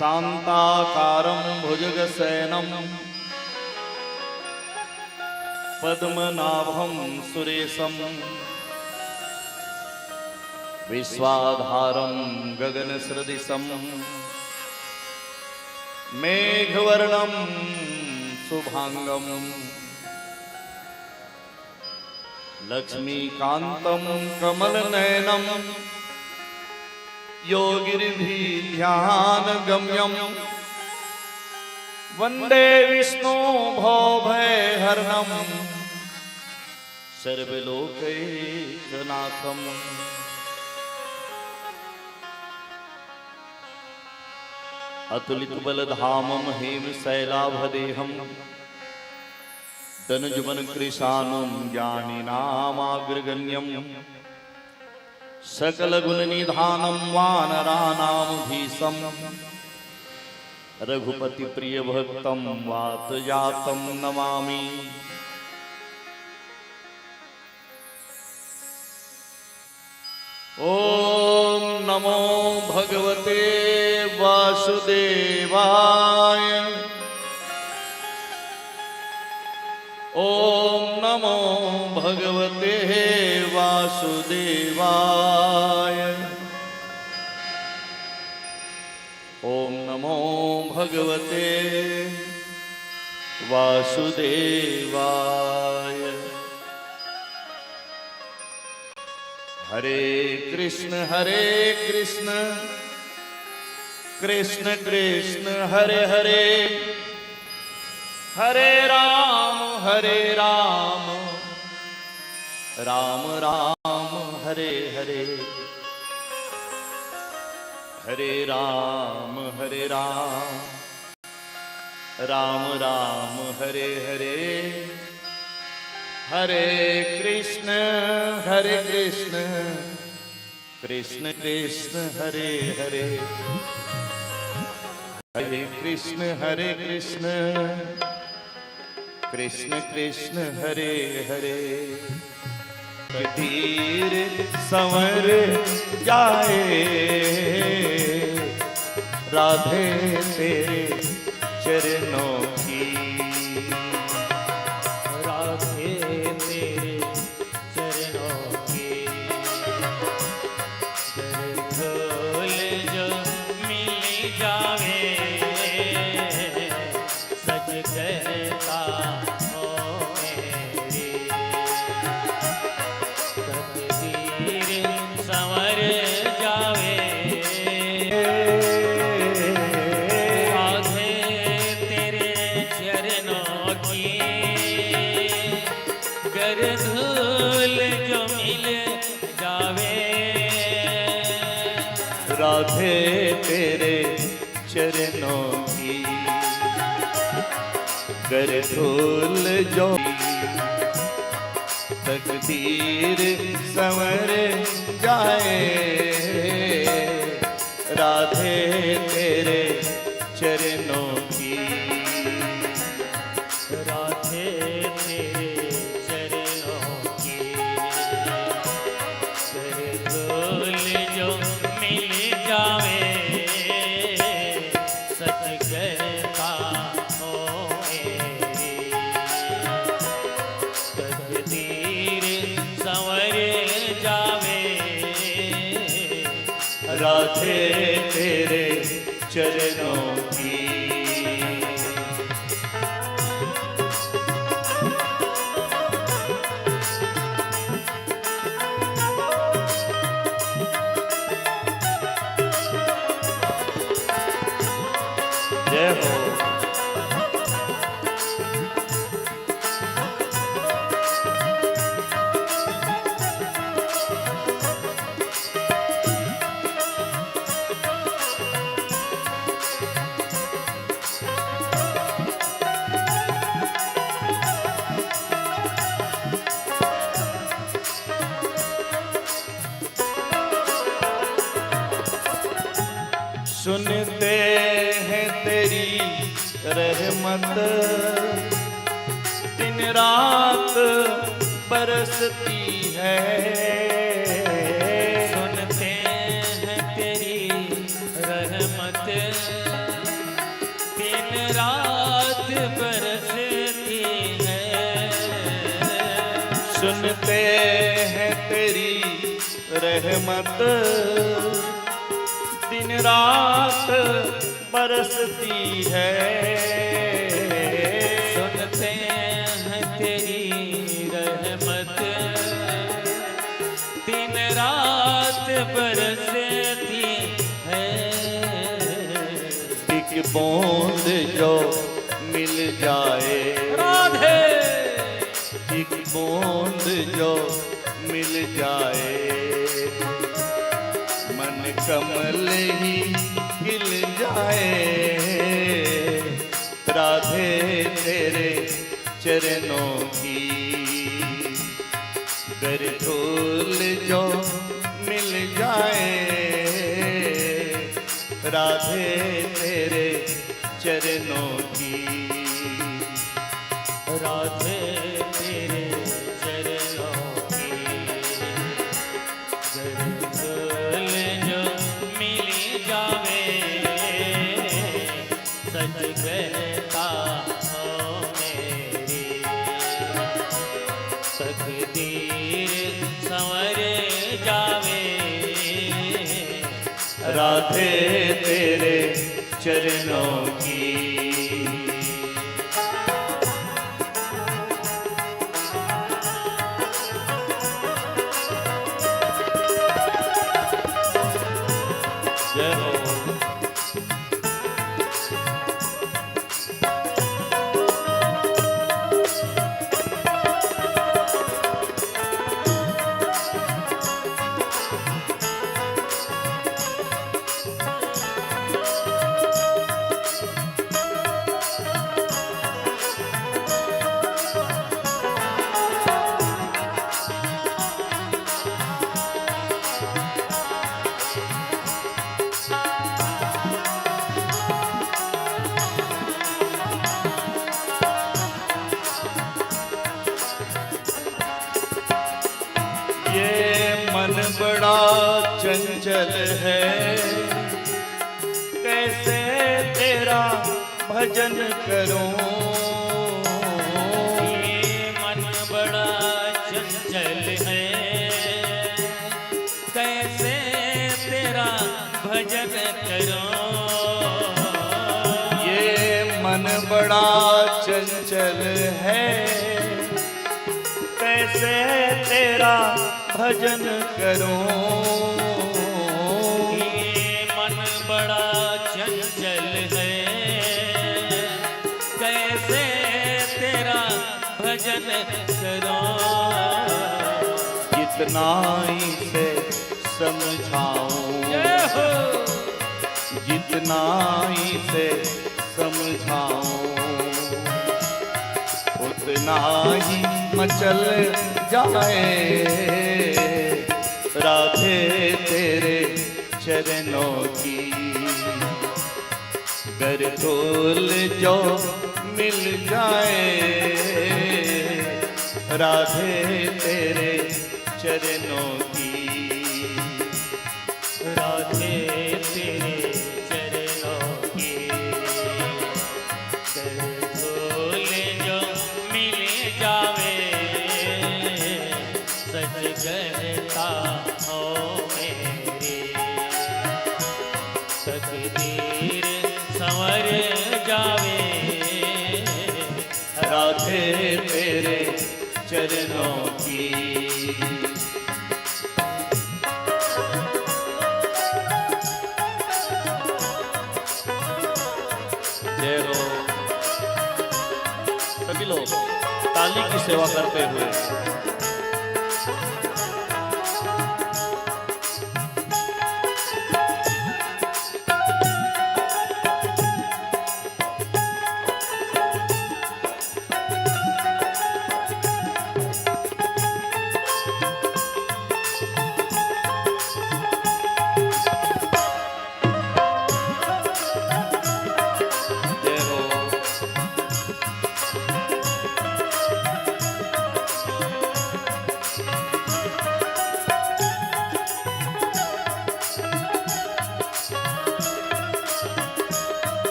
शांताकारं भुजगशयनं पद्मनाभं सुरेशं विश्वाधारं गगनसदृशं मेघवर्णं शुभांगं लक्ष्मीकान्तं कमलनयनं योगिर्भिध्यानगम्यं वन्दे विष्णु भवभयहरणं सर्वलोकैकनाथम्। अतुलितबलधामं हेमशैलाभदेहं तनुजवनकृशानं ज्ञानिनामाग्रगण्यं सकलगुणनिधानं वानराणां धीशं रघुपतिप्रियभक्तं वातजातं नमामि। ओम नमो भगवते वासुदेवाय। ओम नमो भगवते वासुदेवाय। ओम नमो भगवते वासुदेवाय। हरे कृष्ण कृष्ण कृष्ण हरे हरे, हरे राम राम राम हरे हरे, हरे राम राम राम हरे हरे, हरे कृष्ण कृष्ण कृष्ण हरे हरे, हरे कृष्ण कृष्ण कृष्ण हरे हरे। तीर संवर जाए राधे तेरे चरणों की, राधे तेरे चरणों की। डोल जो मिल जावे सच कहता हो मेरी, तकदीर संवर जावे राधे तेरे चरणों की। गर धूल जो मिल जावे राधे तेरे चरणों की, कर धूल जो तकदीर संवर जाए राधे तेरे चरणों की, राधे तेरे चरणों की। कर धूल जो मिल जावे सच कहता हो मेरी, तकदीर संवर जावे राधे तेरे चरणों की। जय हो। सुनते हैं तेरी रहमत दिन रात बरसती है। सुनते हैं तेरी रहमत रहमत दिन रात बरसती है। सुनते हैं तेरी रहमत दिन रात बरसती है। एक बूंद जो मिल जाए राधे एक बूंद जो मिल जाए मन कमल ही खिल जाए। राधे तेरे चरणों की गर धूल जो मिल जाए। राधे तेरे चरणों की राधे तेरे चरणों की गरगल जो मिल जावे। सच कहता हूँ मेरी तकदीर संवर जावे। राधे तेरे चरणों की जय हो। मन बड़ा चंचल है कैसे तेरा भजन करूं। ये मन बड़ा चंचल है कैसे तेरा भजन करूं। ये मन बड़ा चंचल है कैसे तेरा भजन करूं। ये मन बड़ा चंचल है कैसे तेरा भजन करूं। जितना इसे समझाऊं जितना इसे समझाऊं उतना ही मचल जाए। राधे तेरे चरणों की गर धूल जो मिल जाए। राधे तेरे चरणों की राधे तेरे चरणों की गरगल जो मिल जावे। सच कहता हूँ मेरी तकदीर संवर जावे। राधे तेरे चरणों की जय हो। सभी लोग ताली की सेवा करते हुए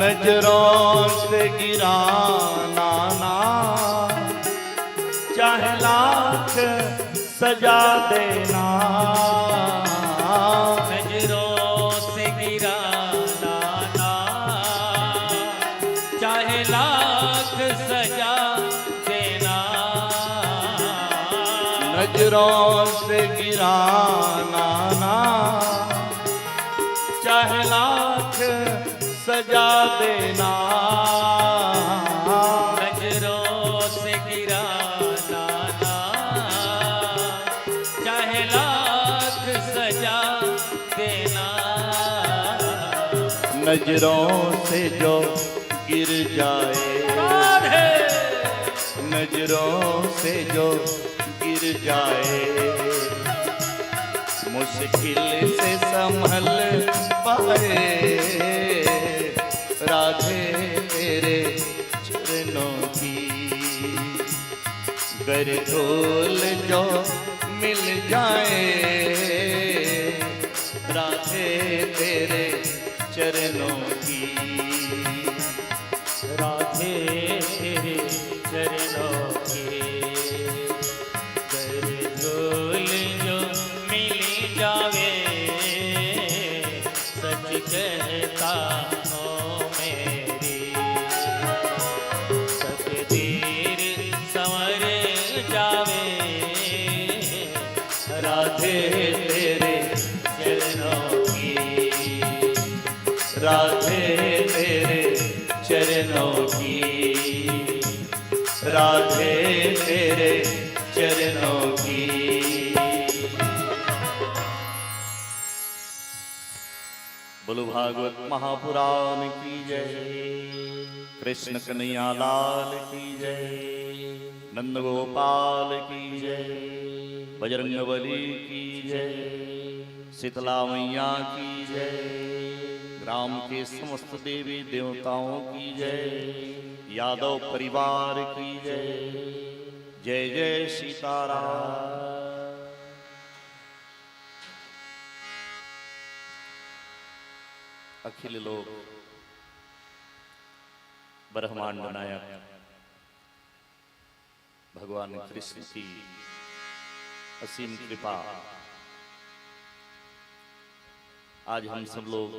नजरों से गिराना ना चाहे लाख सजा देना। नजरों से गिराना ना, चाहे लाख सजा देना। नजरों से गिराना ना, चाहे लाख सजा देना। नजरों से गिराना ना, चाहे लाख सजा देना। नजरों से जो गिर जाए, नजरों से जो गिर जाए, मुश्किल से संभल पाए। राधे तेरे चरणों की गर धूल जो मिल जाए। राधे तेरे चरणों की, राधे तेरे चरणों के कर धूल जो मिल जावे। सच कहता हूँ मेरी तकदीर संवर जावे। राधे तेरे चरणों की, राधे तेरे चरणों की, राधे तेरे चरणों की। बोलो भागवत महापुराण की जय। कृष्ण कन्हैया लाल की जय। नंद गोपाल की जय। बजरंगबली की जय। शीतला मैया की जय। ग्राम के समस्त देवी देवताओं की जय। यादव परिवार की जय। जय जय सीताराम। अखिल लोक ब्रह्मांड नायक भगवान कृष्ण की असीम कृपा, आज हम सब लोग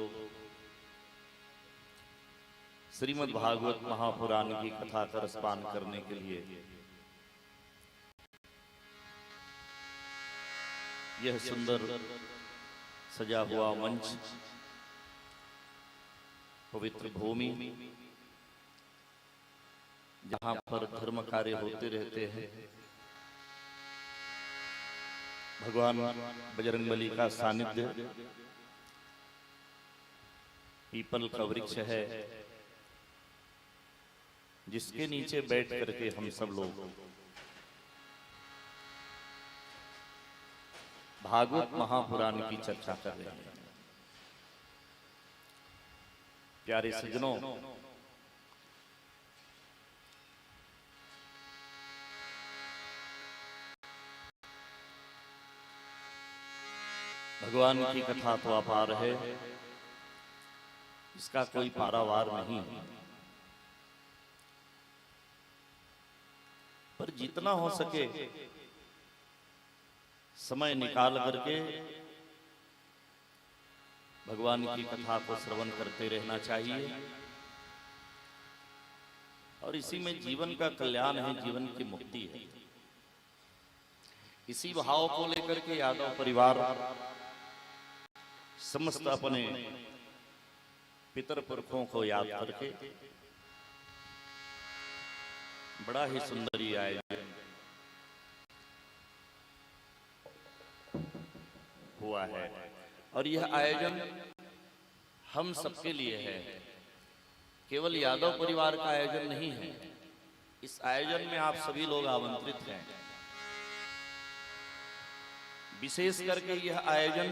श्रीमद् भागवत महापुराण की कथा का रसपान करने के लिए यह सुंदर सजा हुआ मंच, पवित्र भूमि, जहां पर धर्म कार्य होते रहते हैं, भगवान बजरंगबली का सानिध्य, पीपल का वृक्ष है जिसके नीचे बैठ करके हम सब लोग भागवत महापुराण की चर्चा कर रहे हैं। प्यारे सज्जनों, भगवान की कथा तो अपार है, इसका कोई पारावार नहीं है, पर जितना हो सके समय निकाल करके भगवान की कथा को श्रवण करते रहना चाहिए। और इसी में जीवन का कल्याण है, जीवन की मुक्ति है। इसी भाव को लेकर के यादव परिवार समस्त अपने पितर पुरखों को याद करके बड़ा ही सुंदर ये आयोजन हुआ है। और यह आयोजन हम सबके लिए है, केवल यादव परिवार का आयोजन नहीं है। इस आयोजन में आप सभी लोग आमंत्रित हैं। विशेष करके यह आयोजन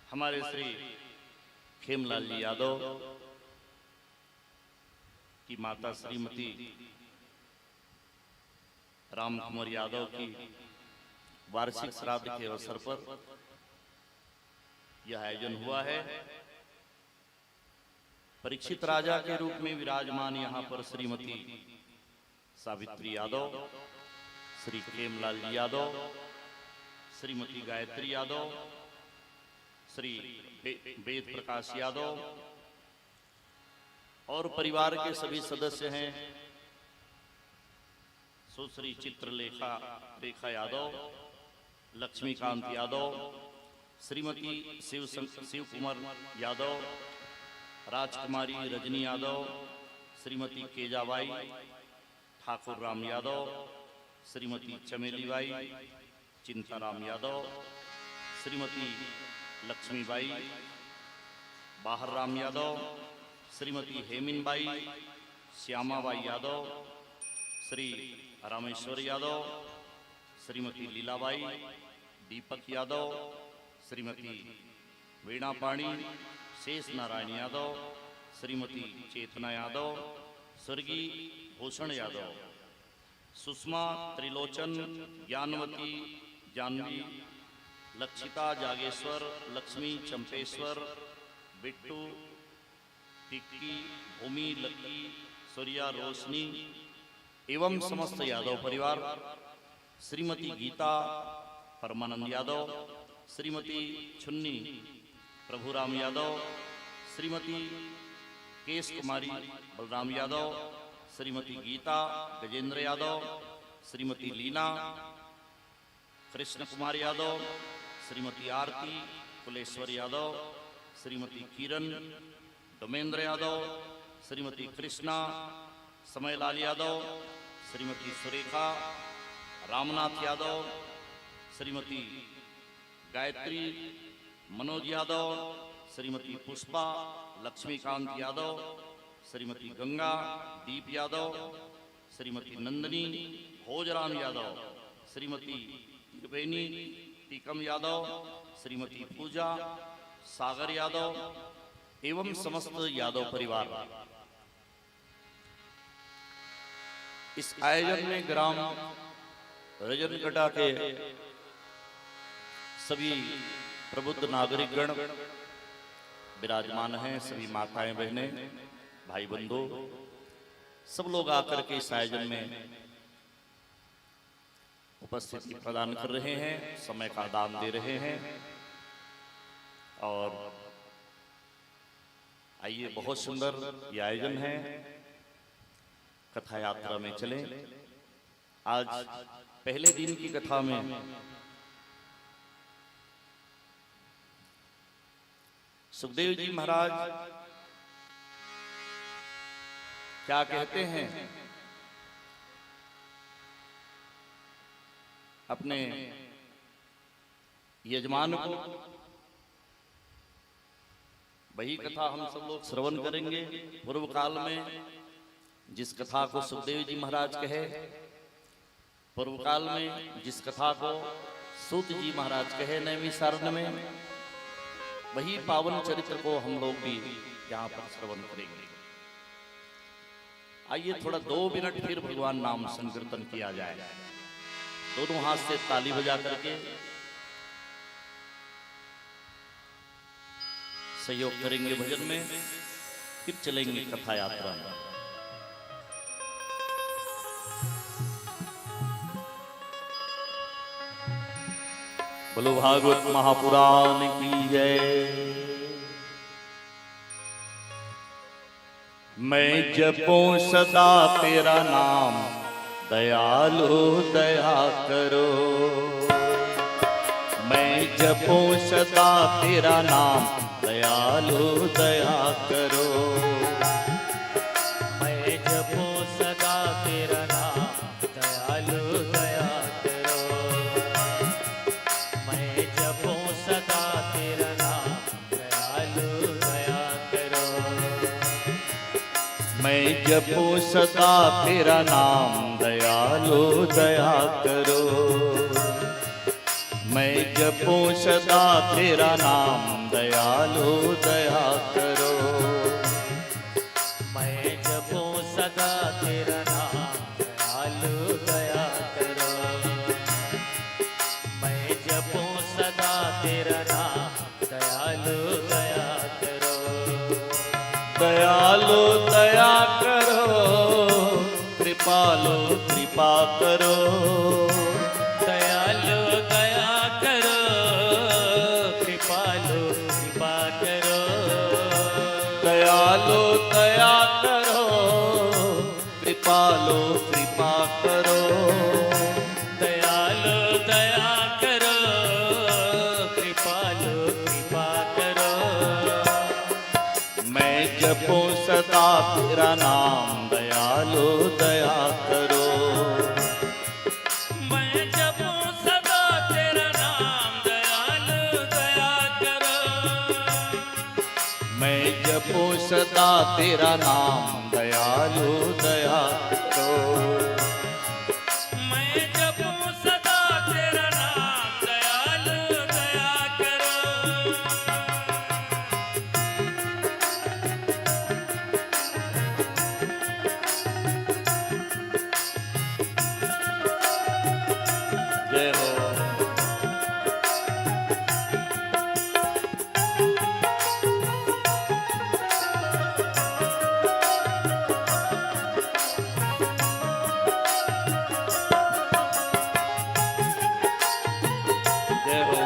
हमारे श्री खेमलाल जी यादव की माता श्रीमती राम कुमार यादव की वार्षिक श्राद्ध के अवसर पर यह आयोजन हुआ है। परीक्षित राजा के रूप में विराजमान यहाँ पर श्रीमती सावित्री यादव, श्री खेमलाल जी यादव, श्रीमती गायत्री यादव, श्री वेद प्रकाश यादव और परिवार के सभी सदस्य हैं सुश्री रेखा यादव, लक्ष्मीकांत यादव, श्रीमती शिव कुमार यादव, राजकुमारी रजनी यादव, श्रीमती केजाबाई, ठाकुर राम यादव, श्रीमती चमेलीबाई, चिंताराम यादव, श्रीमती लक्ष्मीबाई, बाहर राम यादव, श्रीमती हेमिनबाई, श्यामाबाई यादव, श्री रामेश्वर यादव, श्रीमती लीलाबाई, दीपक यादव, श्रीमती वीणापाणी, शेष नारायण यादव, श्रीमती चेतना यादव, स्वर्गीय भूषण यादव, सुषमा त्रिलोचन, ज्ञानवती जानवी, लक्षिता जागेश्वर, लक्ष्मी चंपेश्वर, बिट्टू टिक्की, भूमि लकी, सूर्या रोशनी एवं समस्त यादव परिवार, श्रीमती गीता परमानंद यादव, श्रीमती छुन्नी प्रभुराम यादव, श्रीमती केश कुमारी बलराम यादव, श्रीमती गीता गजेंद्र यादव, श्रीमती लीना कृष्ण कुमार यादव, श्रीमती आरती कुलेश्वर यादव, श्रीमती किरण डोमेंद्र यादव, श्रीमती कृष्णा समयलाल यादव, श्रीमती सुरेखा रामनाथ यादव, श्रीमती गायत्री मनोज यादव, श्रीमती पुष्पा लक्ष्मीकांत यादव, श्रीमती गंगा दीप यादव, श्रीमती नंदनी भोजराम यादव, श्रीमती त्रिवेणी टीकम यादव, श्रीमती पूजा सागर यादव एवं समस्त यादव परिवार। इस आयोजन में ग्राम रजनगढ़ा के सभी प्रबुद्ध नागरिकगण विराजमान हैं, सभी माताएं बहनें भाई बंधु सब लोग आकर के इस आयोजन में उपस्थिति प्रदान कर रहे हैं, समय का दान दे रहे हैं। और आइए, बहुत सुंदर ये आयोजन है। कथा यात्रा में चलें। आज पहले दिन की कथा में सुखदेव जी महाराज क्या कहते हैं अपने यजमान को, वही कथा हम सब लोग श्रवण करेंगे। पूर्व काल में जिस कथा को सुखदेव जी महाराज कहे, पूर्व काल में जिस कथा को सूत जी महाराज कहे नैमिषारण्य में, वही पावन चरित्र को हम लोग भी यहाँ पर श्रवण करेंगे। आइए थोड़ा 2 मिनट फिर भगवान नाम संकीर्तन किया जाए। दोनों हाथ से ताली बजा करके सहयोग करेंगे भजन में, फिर चलेंगे कथा यात्रा में। बोलो भागवत महापुराण की जय। मैं जपूं सदा तेरा नाम, दयालु दया करो। मैं जपूं सदा तेरा नाम, दयालु दया करो। मैं जपूं सदा तेरा नाम, दयालु दया करो। मैं जपूं सदा तेरा नाम, दयालु दया करो। मैं जपूं सदा तेरा नाम, दयालु दया करो। मैं जपूं सदा तेरा नाम, दयालु दया करो। मैं जपूं सदा तेरा नाम, दयालु दया करो। मैं जपूं सदा तेरा नाम, दयालु दया करो। दयालु दया करो, कृपालु कृपा करो। कृपालो कृपा करो, दयालु दया करो, कृपालु कृपा करो। मैं जपूं सदा तेरा नाम, दयालो दया करो। मैं जपूं सदा तेरा नाम, दयालु दया करो। मैं जपूं सदा तेरा नाम, दयालो दया करो। मैं जपूं सदा तेरा नाम, दयालु दया करो। जय हो। जय हो।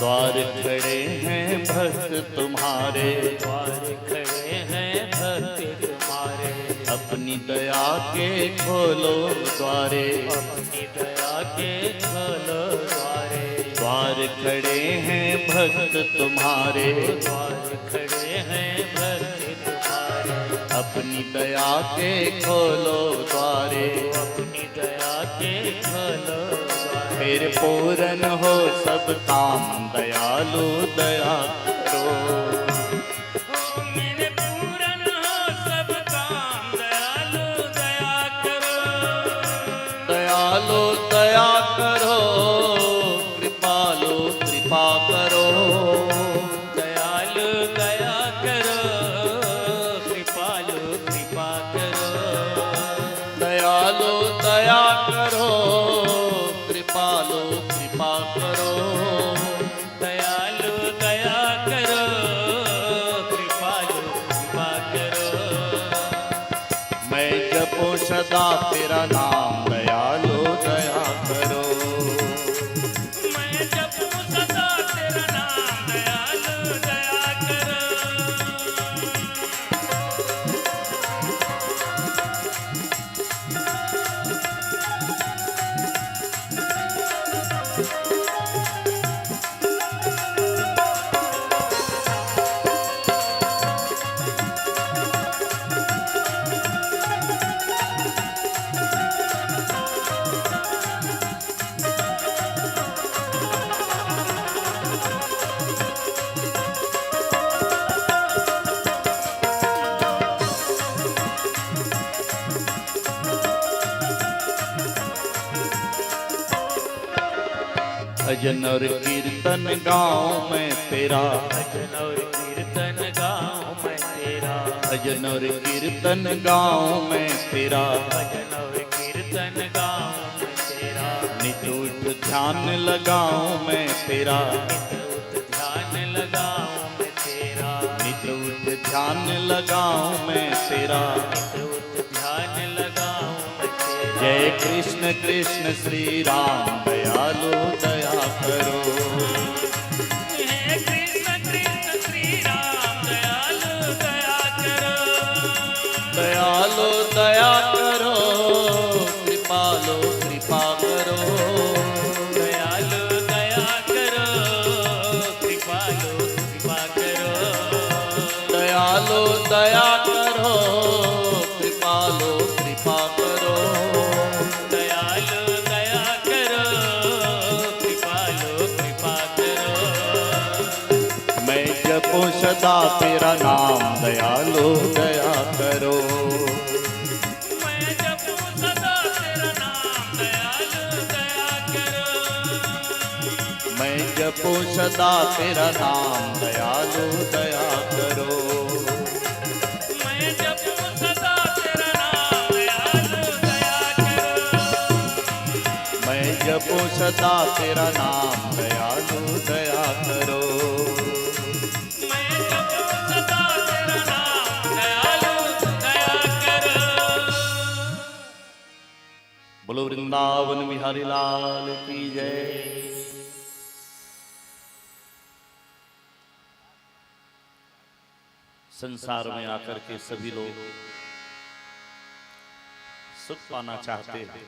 द्वार खड़े हैं भक्त तुम्हारे, द्वार खड़े हैं भक्त तुम्हारे। अपनी दया के खोलो द्वारे। अपनी दया के खोलो द्वारे। द्वार खड़े हैं भक्त तुम्हारे, द्वार खड़े हैं भक्त तुम्हारे। अपनी दया के खोलो द्वारे। अपनी दया के खोलो द्वारे। फिर पूरन हो सब काम, दयालु दया करो। मेरे पूरन हो सब काम, दयालु दया करो। दयालु दया करो, कृपालु कृपा करो। दयालु दया करो, कृपालु कृपा करो। दयालु दया करो, कृपालु कृपा करो। दयालु दया करो, कृपालु कृपा करो। मैं जपूं सदा तेरा नाम, दयालु दया करो। मैं जपूं सदा तेरा नाम, दयालु दया करो। भजन और कीर्तन गाँव में तेरा, भजन और कीर्तन गाँव में तेरा। भजन और कीर्तन गाँव में तेरा। भजन और कीर्तन गाँव में तेरा। नित उठ ध्यान लगाऊं मैं तेरा, नित ध्यान लगाऊं मैं तेरा। नित उठ ध्यान लगाऊं मैं तेरा। नित ध्यान लगाऊं मैं तेरा। जय कृष्ण कृष्ण श्री राम, दयालु दया करो। हे कृष्ण कृष्ण श्री राम, दयालु दया करो। दयालु दया करो, कृपालु कृपा करो। दयालु दया करो, कृपालु कृपा करो। दयालु दया करो, कृपालु कृपा करो। दयालु दया करो, कृपालु कृपा करो। मैं जपूं सदा तेरा नाम, दयालु दया करो। मैं जपूं सदा तेरा नाम, दयालु दया करो। मैं जपूं सदा तेरा नाम, दयालु दया करो। मैं जपूं सदा तेरा नाम, दयालु दया करो। मैं जपूं सदा तेरा नाम, दयालु दया करो। बोलो वृंदावन बिहारी लाल की जय। संसार में आकर के सभी लोग सुख पाना चाहते हैं,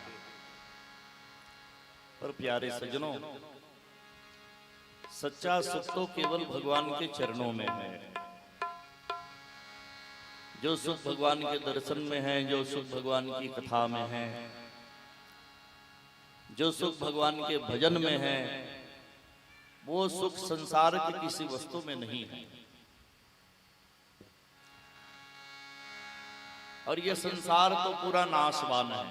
पर प्यारे सज्जनों, सच्चा सुख तो केवल भगवान के चरणों में है। जो सुख भगवान के दर्शन में है, जो सुख भगवान की कथा में है, जो सुख भगवान के भजन में है, वो सुख संसार की किसी वस्तु में नहीं है। और ये संसार तो पूरा नाशवान है।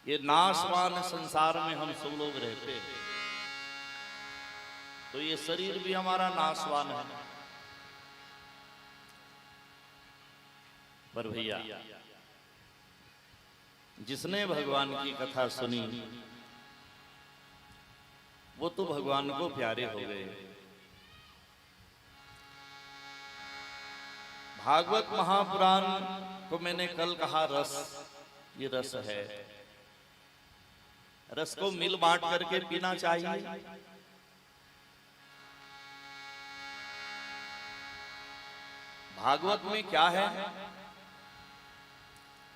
ये नाशवान संसार में हम सब लोग रहते हैं, तो ये शरीर भी हमारा नाशवान है। पर भैया, जिसने भगवान की कथा सुनी वो तो भगवान को प्यारे हो गए। भागवत महापुराण को मैंने कल कहा रस, ये रस है। रस को मिल बांट करके पीना चाहिए। भागवत में क्या है?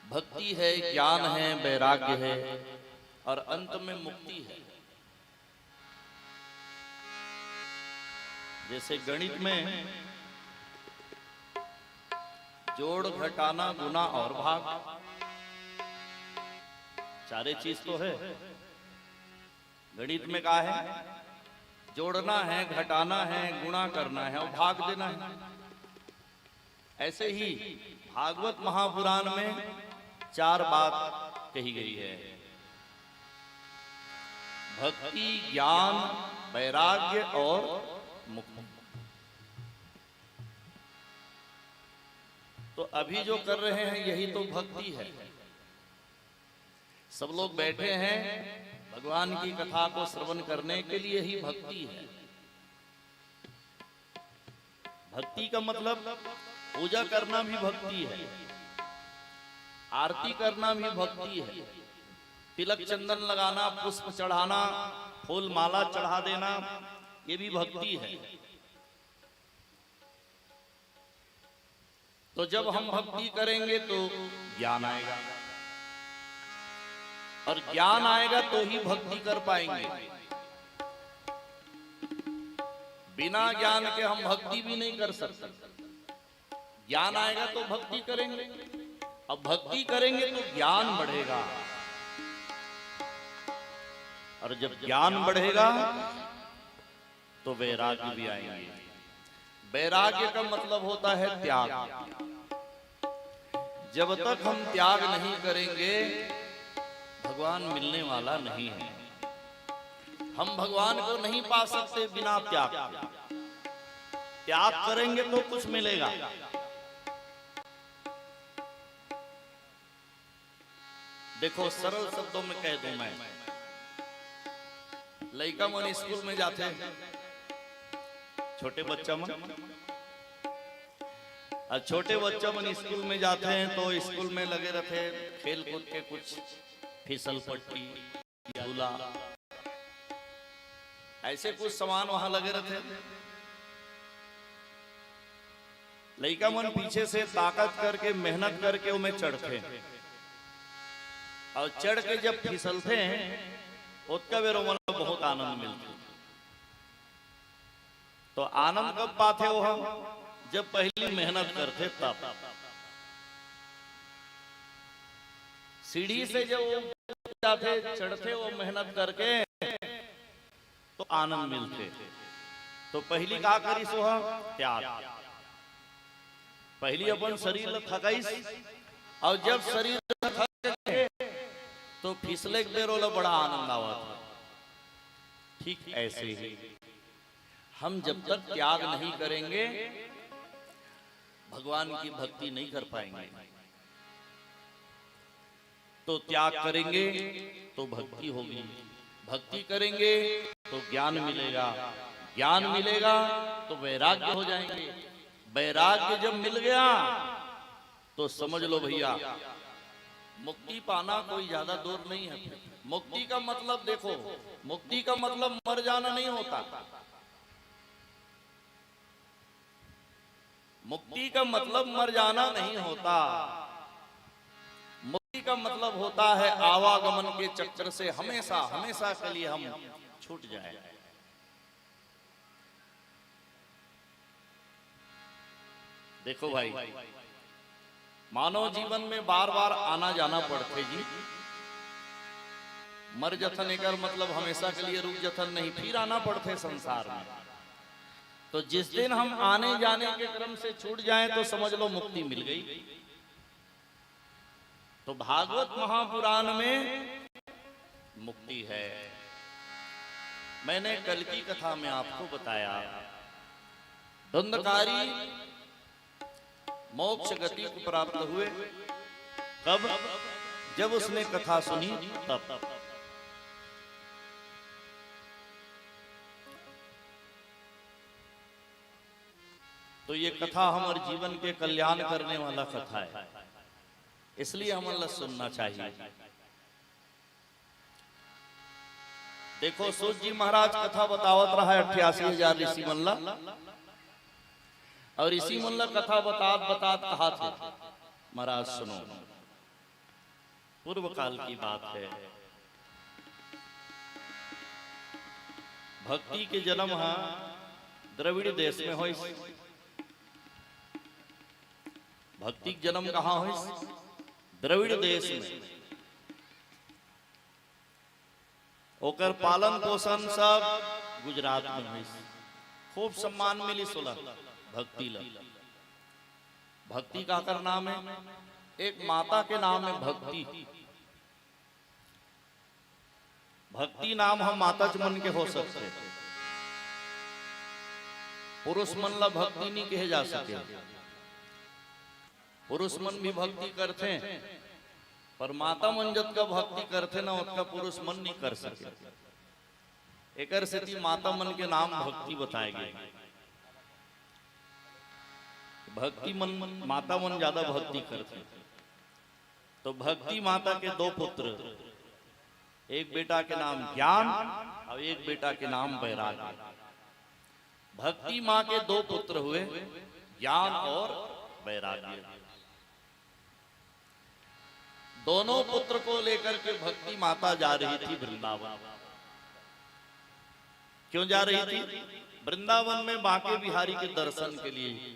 भक्ति है, ज्ञान है, वैराग्य है और अंत में मुक्ति है। जैसे गणित में जोड़, घटाना, गुना और भाग, सारे चीज तो है। गणित में क्या है? जोड़ना है, घटाना है, गुणा करना है और भाग देना है। ऐसे ही भागवत महापुराण में 4 बात कही गई है: भक्ति, ज्ञान, वैराग्य और मुक्ति। तो अभी जो कर रहे हैं यही तो भक्ति है। सब लोग बैठे हैं भगवान की कथा को श्रवण करने के लिए ही भक्ति है। भक्ति का मतलब पूजा करना भी भक्ति है, आरती करना भी भक्ति है, तिलक चंदन लगाना, पुष्प चढ़ाना, फूल माला चढ़ा देना, ये भी भक्ति है। तो जब हम भक्ति करेंगे तो ज्ञान आएगा, और ज्ञान आएगा तो ही भक्ति कर पाएंगे। बिना ज्ञान के हम भक्ति भी नहीं कर सकते। ज्ञान आएगा तो भक्ति करेंगे, अब भक्ति करेंगे तो ज्ञान बढ़ेगा, और जब ज्ञान बढ़ेगा तो वैराग्य भी आएंगे। वैराग्य का मतलब होता है त्याग। जब तक हम त्याग नहीं करेंगे भगवान मिलने वाला नहीं है। हम भगवान को नहीं पा सकते बिना त्याग। त्याग करेंगे तो कुछ मिलेगा। देखो, सरल शब्दों में कह दूं मैं, लड़का मन स्कूल में जाते हैं, छोटे बच्चा मन, और छोटे बच्चा मन स्कूल में जाते हैं तो स्कूल में लगे रहते खेल कूद के, कुछ फिसल पट्टी, झूला, ऐसे कुछ सामान वहां लगे रहते। लड़का मन पीछे से ताकत करके, मेहनत करके उनमें चढ़ते हैं, और चढ़ के जब फिसलते हैं उसका वे रोमन बहुत आनंद मिलता है। तो आनंद कब पाते हो हम? जब पहली मेहनत करते तब। सीढ़ी से जब जाते, चढ़ते वो मेहनत करके तो आनंद मिलते। तो पहली का करी सो त्याग। पहली अपन शरीर थकाइस, और जब शरीर थक तो फिसले के देर वाला बड़ा आनंद आवा था। ठीक ऐसे ही हम जब तक त्याग नहीं करेंगे भगवान की भक्ति नहीं कर पाएंगे। तो त्याग करेंगे तो भक्ति होगी, भक्ति करेंगे तो ज्ञान मिलेगा, ज्ञान मिलेगा तो वैराग्य हो जाएंगे। वैराग्य जब मिल गया तो समझ लो भैया मुक्ति पाना कोई ज्यादा दूर नहीं है। मुक्ति का मतलब देखो, मुक्ति का मतलब मर जाना नहीं होता। मुक्ति का मतलब मर जाना नहीं होता। मुक्ति का मतलब होता है आवागमन के चक्कर से हमेशा हमेशा के लिए हम छूट जाए। देखो भाई, मानव जीवन में बार बार आना जाना पड़ते जी। मर जथन एकर मतलब हमेशा के लिए रुक जथन नहीं, फिर आना पड़ते संसार में। तो जिस दिन हम आने जाने के क्रम से छूट जाएं तो समझ लो मुक्ति मिल गई। तो भागवत महापुराण में मुक्ति है। मैंने कल की कथा में आपको बताया, धुंधकारी मोक्ष गति को प्राप्त हुए कब? जब उसने कथा सुनी तब। तो ये कथा हमारे जीवन के कल्याण करने वाला कथा है, इसलिए हमें सुनना चाहिए। देखो सूत जी महाराज कथा बतावत रहा है 88,000 ऋषि मल्ला, और ऋषि मल्ला कथा बतात बतात कहा थे महाराज सुनो। पूर्व काल की बात है, भक्ति के जन्म द्रविड़ देश में हो। भक्ति के जन्म कहाँ हो? द्रविड़ देश में। ओकर पालन पोषण सब गुजरात में हुई। खूब सम्मान मिली सोलह भक्ति ल। भक्ति का कर नाम है, एक माता के नाम है भक्ति। भक्ति नाम हम माता मन के हो सकते, पुरुष मन ला भक्ति नहीं कहे जा सके। पुरुष मन भी भक्ति करते, पर माता मन जत का भक्ति करते ना उतका पुरुष मन नहीं कर सके। एकर से माता मन के नाम भक्ति बताए गए। भक्ति मन माता मन ज्यादा भक्ति करते। तो भक्ति माता के दो पुत्र, एक बेटा के नाम ज्ञान और एक बेटा के नाम वैराग्य। भक्ति माँ के दो पुत्र हुए, ज्ञान और वैराग्य। दोनों पुत्र को लेकर के भक्ति माता जा रही थी वृंदावन। क्यों जा रही थी? वृंदावन में बांके बिहारी के दर्शन के लिए।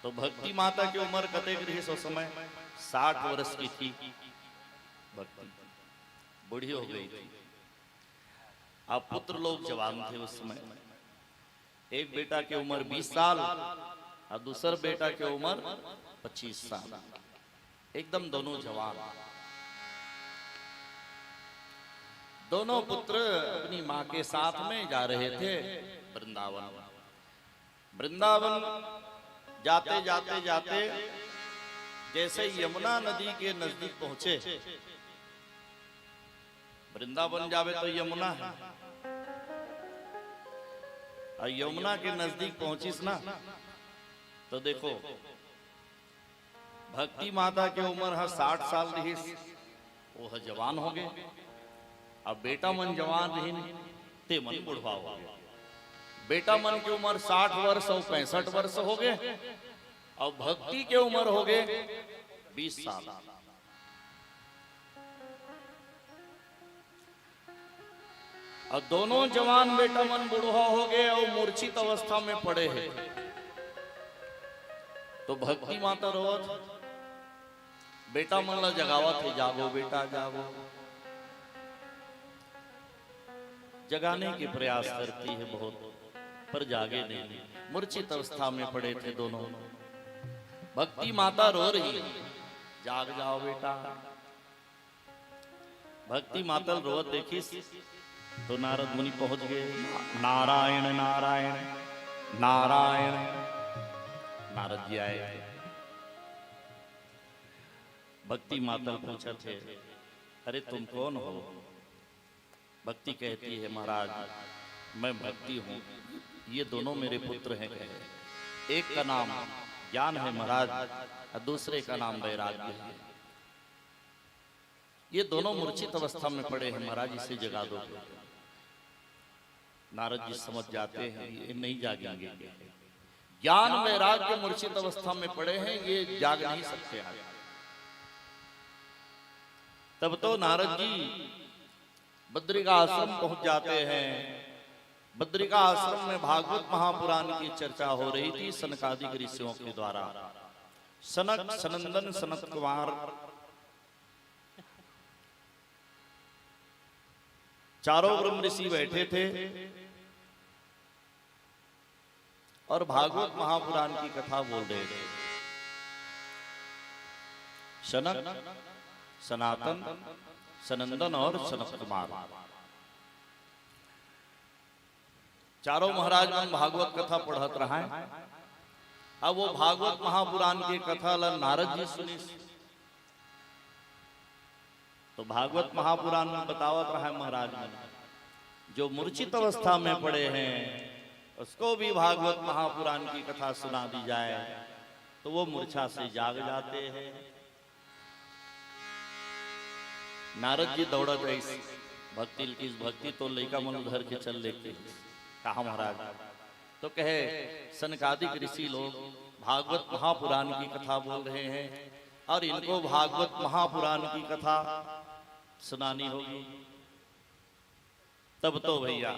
तो भक्ति माता की उम्र कतेक रही उस समय? 60 वर्ष की थी। भक्ति बूढ़ी हो गई थी। अब पुत्र लोग जवान थे उस समय। एक बेटा की उम्र 20 साल और दूसर बेटा की उम्र 25 साल। एकदम दोनों जवान। दोनों पुत्र अपनी माँ के साथ में जा रहे थे वृंदावन। वृंदावन जाते जाते जाते जैसे यमुना नदी के नजदीक पहुंचे। वृंदावन जावे तो यमुना है, और यमुना के नजदीक पहुंचिस ना तो देखो भक्ति माता के उम्र है 60 साल रही, वो जवान हो गए। अब बेटा मन जवान रही ते मन बुढ़वा हो गया। बेटा मन की उम्र 60 वर्ष और 65 वर्ष हो गए, और भक्ति के उम्र हो गए 20 साल। और दोनों जवान बेटा मन बुढ़वा हो गए और मूर्छित अवस्था में पड़े हैं। तो भक्ति माता रोवत, बेटा मन ला जगावत है, जागो बेटा जागो। जगाने की प्रयास करती है बहुत, पर जागे नहीं। मूर्छित अवस्था में पड़े थे दोनों। भक्ति माता रो रही, जाग जाओ बेटा। भक्ति माता रोवत देखी तो नारद मुनि पहुंच गए। नारायण नारायण नारायण। नारद जी आए। भक्ति माता पूछा थे, अरे तुम कौन हो? भक्ति कहती है, महाराज मैं भक्ति हूँ, ये दोनों मेरे पुत्र हैं। एक का नाम ज्ञान है महाराज, और दूसरे का नाम वैराग्य है। ये दोनों मूर्छित अवस्था में पड़े हैं, महाराज इसे जगा दो। नारद जी समझ जाते हैं ये नहीं जागेंगे, ज्ञान वैराग्य मूर्छित अवस्था में पड़े हैं, ये जाग नहीं सकते आज। तब तो नारद जी बद्रिका आश्रम पहुंच जाते हैं। बद्रिका आश्रम में भागवत महापुराण की चर्चा हो रही थी सनकादिक ऋषियों के द्वारा। सनक, सनंदन, सनत कुमार, चारों ब्रह्म ऋषि बैठे थे और भागवत महापुराण की कथा बोल रहे थे। सनक, सनातन, सनंदन और सनत कुमार, चारों महाराज मन भागवत कथा पढ़त रहा है। अब वो भागवत महापुराण की कथा ला नारद जी सुनी। तो भागवत महापुराण में बतावत रहा है महाराज ने, जो मूर्छित अवस्था में पड़े हैं उसको भी भागवत महापुराण की कथा सुना दी जाए तो वो मूर्छा से जाग जाते हैं। नारद जी दौड़त रही, भक्ति की भक्ति तो लइका मन उधर के चल लेते। कहा महाराज? तो कहे सनकादिक ऋषि लोग भागवत महापुराण की कथा बोल रहे हैं और इनको भागवत महापुराण की कथा सुनानी होगी। तब तो भैया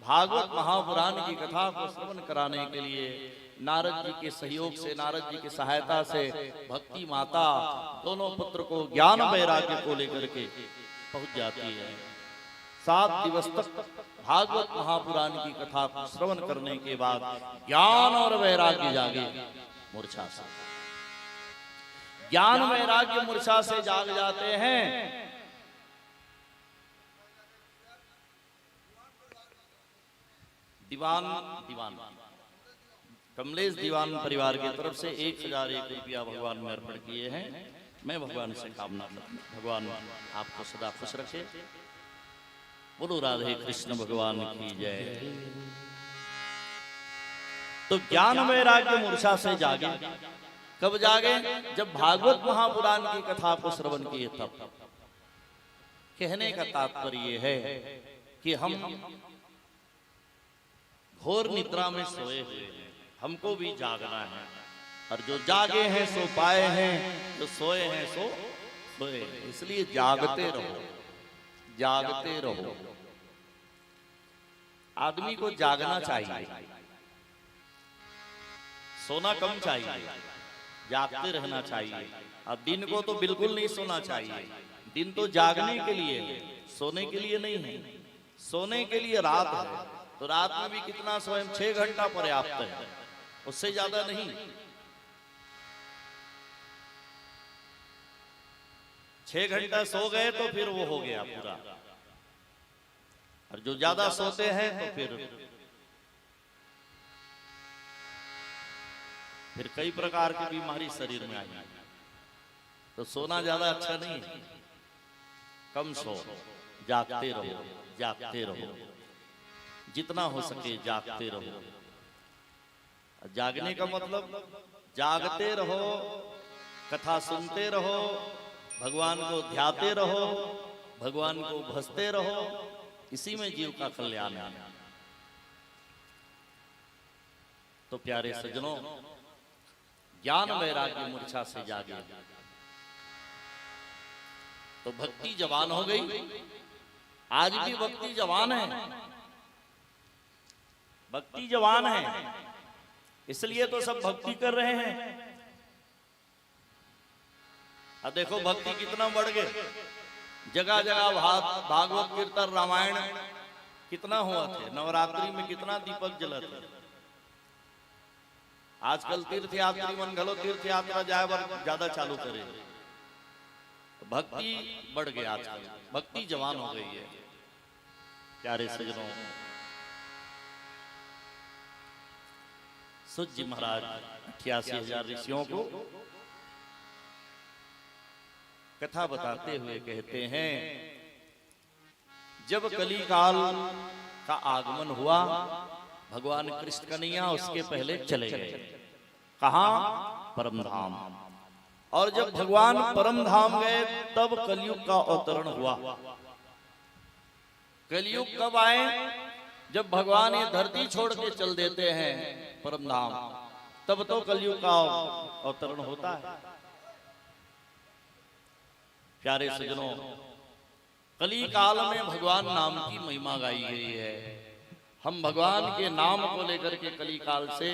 भागवत महापुराण की कथा को श्रवण कराने के लिए नारद जी के सहयोग से, नारद जी की सहायता से भक्ति माता दोनों पुत्र को ज्ञान वैराग्य को लेकर के पहुंच जाती है। 7 दिवस तक भागवत महापुराण की कथा को श्रवण करने के बाद ज्ञान और वैराग्य जागे मूर्छा से। ज्ञान वैराग्य मूर्छा से जाग जाते हैं। दीवान कमलेश दीवान परिवार की तरफ से 1001 रुपया भगवान में अर्पण किए हैं। मैं भगवान से कामना करता हूं भगवान आपको सदा खुश रखे। बोलो राधे कृष्ण भगवान की जय। तो ज्ञान वैराग्य मूर्छा से जागे। कब जागे? जब भागवत महापुराण की कथा को श्रवण किए तब। कहने का तात्पर्य है कि हम घोर निद्रा में सोए हुए हैं, हमको भी जागना है। और जो जागे हैं सो पाए हैं, जो सोए हैं सो सोए। इसलिए जागते रहो, जागते रहो। आदमी को जागना चाहिए, सोना कम चाहिए, जागते रहना चाहिए। अब दिन को तो बिल्कुल नहीं सोना चाहिए। दिन तो जागने के लिए है, सोने के लिए नहीं है। सोने के लिए रात है, तो रात में भी कितना सोए? 6 घंटा पर्याप्त है, उससे ज्यादा नहीं। 6 घंटा सो गए तो फिर वो हो गया पूरा। और जो ज्यादा सोते हैं तो फिर कई प्रकार की बीमारी शरीर में आई। तो सोना ज्यादा अच्छा नहीं है, कम सो, जागते रहो, जागते रहो, जितना हो सके जागते रहो। जागने का मतलब जागते रहो, कथा सुनते रहो, भगवान को ध्याते रहो, भगवान को भजते रहो। इसी में जीव का कल्याण है। तो प्यारे सज्जनों, ज्ञान वैराग्य मूर्छा से जागे तो भक्ति जवान हो गई। आज भी भक्ति जवान है, भक्ति जवान है, इसलिए तो सब भक्ति कर रहे हैं। अब देखो भक्ति कितना बढ़ गए। जगह जगह भागवत कीर्तन रामायण कितना हुआ थे। नवरात्रि में कितना दीपक जलत है। आजकल तीर्थ यात्री मन घलो तीर्थ यात्रा जाए बर ज्यादा चालू करे। भक्ति बढ़ गई, आजकल भक्ति जवान हो गई है। प्यारे सज्जनों, सूत जी महाराज 88,000 ऋषियों को कथा बताते हुए कहते हैं, जब कली काल का आगमन हुआ, भगवान कृष्ण कन्हैया उसके पहले चले गए। कहां? परम धाम। और जब भगवान परम धाम गए तब कलयुग का अवतरण हुआ। कलयुग कब आए? जब भगवान ये धरती छोड़ के चल देते हैं परम धाम, तब तो कलयुग का अवतरण होता है। प्यारे सज्जनों, कली काल में भगवान नाम की महिमा गाई गई है। हम भगवान के नाम को लेकर के कली काल से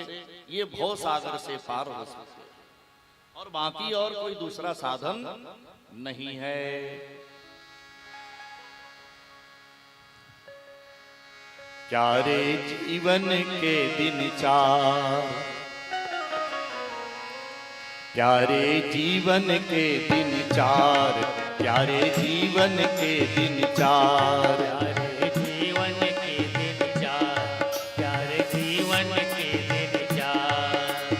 ये भव सागर से पार हो सकते हैं और बाकी और कोई दूसरा साधन नहीं है। प्यारे जीवन के दिन चार, प्यारे जीवन के दिन चार, प्यारे जीवन के दिन चार, प्यारे जीवन के दिन चार, प्यारे जीवन के दिन चार।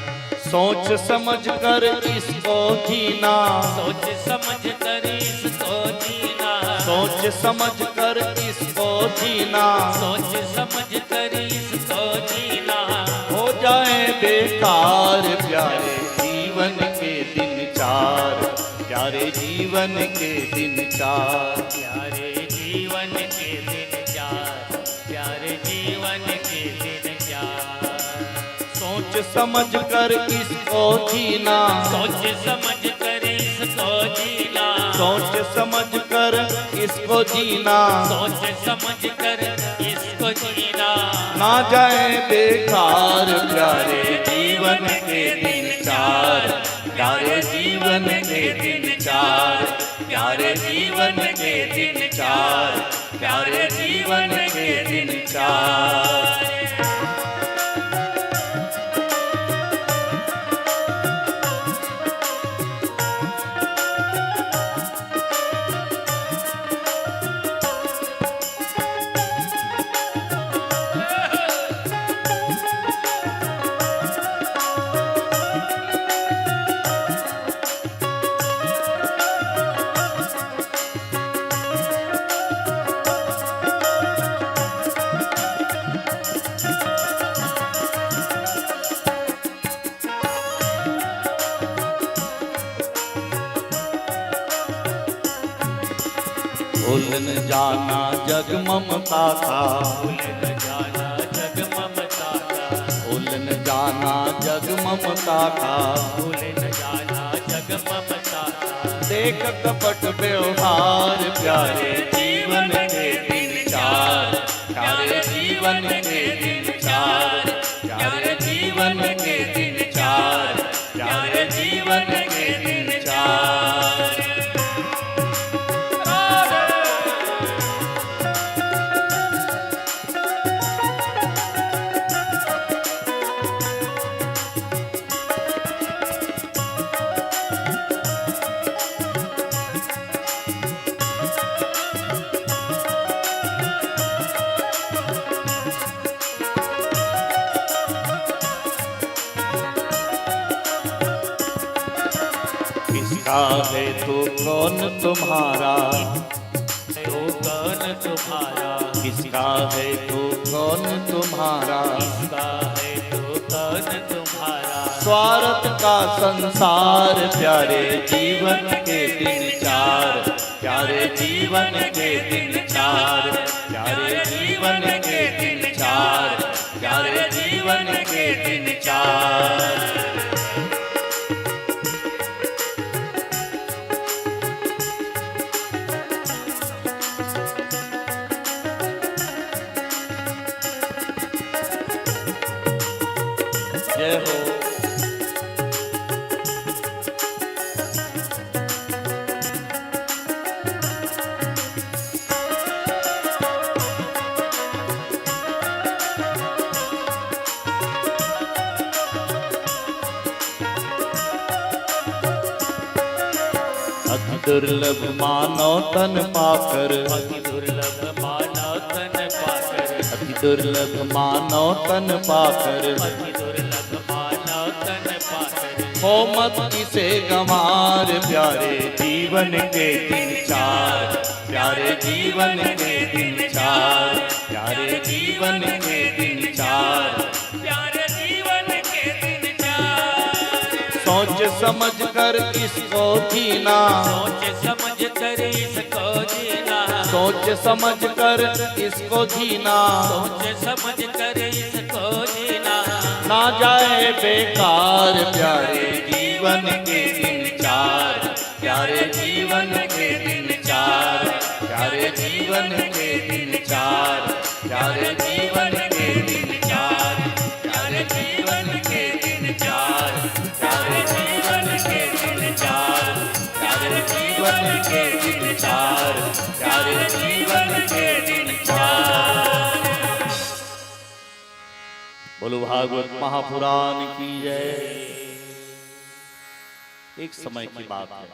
सोच समझ कर इसको जीना, सोच समझ कर इसको जीना, सोच समझ कर इसको जीना, सोच समझ कर इसको जीना। हो जाए बेकार प्यारे जीवन के दिन चार, प्यारे जीवन के दिन चार, प्यारे जीवन के दिन चार, प्यारे जीवन के दिन चार। सोच समझ कर इसको जीना, सोच समझ कर इसको जीना, सोच समझ कर इसको जीना, सोच समझ कर इसको जीना। ना जाए बेकार प्यारे जीवन के दिन चार, प्यारे जीवन के दिन चार, प्यारे जीवन के दिन चार, प्यारे जीवन के दिन चार। भूल न जाना जग ममता का, भूल न जाना जग ममता का, भूल न जाना जग ममता का, भूल न जाना जग ममता का। देख कपट व्यवहार प्यारे जीवन के दिन चार, प्यारे जीवन के दिन चार, प्यारे जीवन के दिन चार, प्यारे जीवन के दिन चार। किसका है तो कौन तुम्हारा, तो कौन तुम्हारा, किसका है तो कौन तुम्हारा, किसका है तो कौन तुम्हारा। स्वार्थ का संसार प्यारे जीवन के दिन चार, प्यारे जीवन के दिन चार, प्यारे जीवन के दिन चार, प्यारे जीवन के दिन चार। जय हो। अति दुर्लभ मानो तन पाकर, अति दुर्लभ मानव तन पाकर, अति दुर्लभ मानो तन पाकर, अति दुर्लभ मानव तन पाकर। हो मत इसे गंवार प्यारे जीवन के दिन चार, प्यारे जीवन के दिन चार, प्यारे जीवन के दिन चार, प्यारे जीवन के दिन चार। सोच समझ कर इसको जीना, सोच समझ कर इसको जीना, सोच समझ कर इसको जीना, सोच समझ कर इसको जीना, ना जाए बेकार प्यारे जीवन के दिन चार, प्यारे जीवन के दिन चार, प्यारे जीवन के दिन चार, प्यारे जीवन के दिन चार, प्यारे जीवन के दिन चार, प्यारे जीवन के दिन चार, प्यारे जीवन के दिन चार, प्यारे जीवन के दिन चार। बोलो भागवत महापुराण की जय। एक समय की बात है,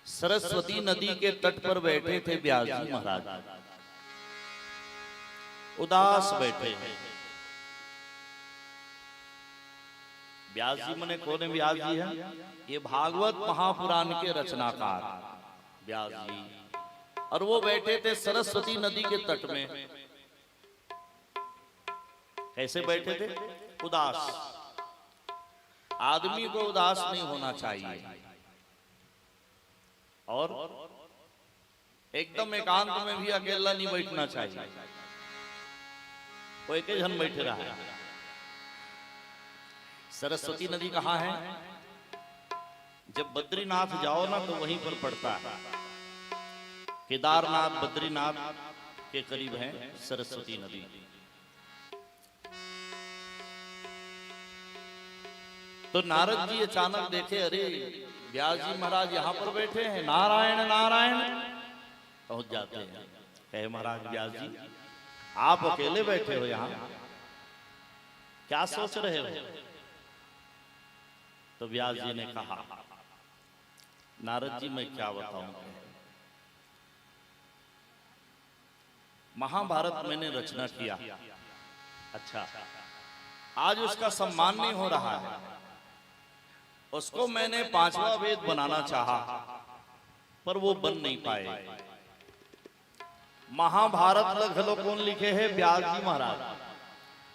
सरस्वती नदी के तट पर बैठे थे व्यास जी महाराज, उदास बैठे हैं। व्यास जी मने कौन है? व्यास जी हैं, ये भागवत महापुराण के रचनाकार व्यास जी, और वो बैठे थे सरस्वती नदी के तट में। कैसे बैठे थे? उदास। आदमी को उदास नहीं होना चाहिए, और एकदम एकांत में भी अकेला नहीं बैठना चाहिए। कोई के जन बैठे रहा है। सरस्वती नदी कहाँ है? जब बद्रीनाथ जाओ ना तो वहीं पर पड़ता है। केदारनाथ बद्रीनाथ के करीब है सरस्वती नदी। तो नारद जी अचानक देखे, अरे व्यास जी महाराज यहाँ पर बैठे हैं, नारायण नारायण। पहुंच जाते हैं, कहे महाराज व्यास जी आप अकेले बैठे हो यहाँ, क्या सोच रहे हो? तो व्यास जी ने कहा, नारद जी मैं क्या बताऊं, महाभारत मैंने रचना किया, अच्छा आज उसका सम्मान नहीं हो रहा है। उसको मैंने 5वां वेद बनाना चाहा, पर वो बन नहीं पाए। महाभारत लगभग कौन लिखे हैं? व्यास जी महाराज।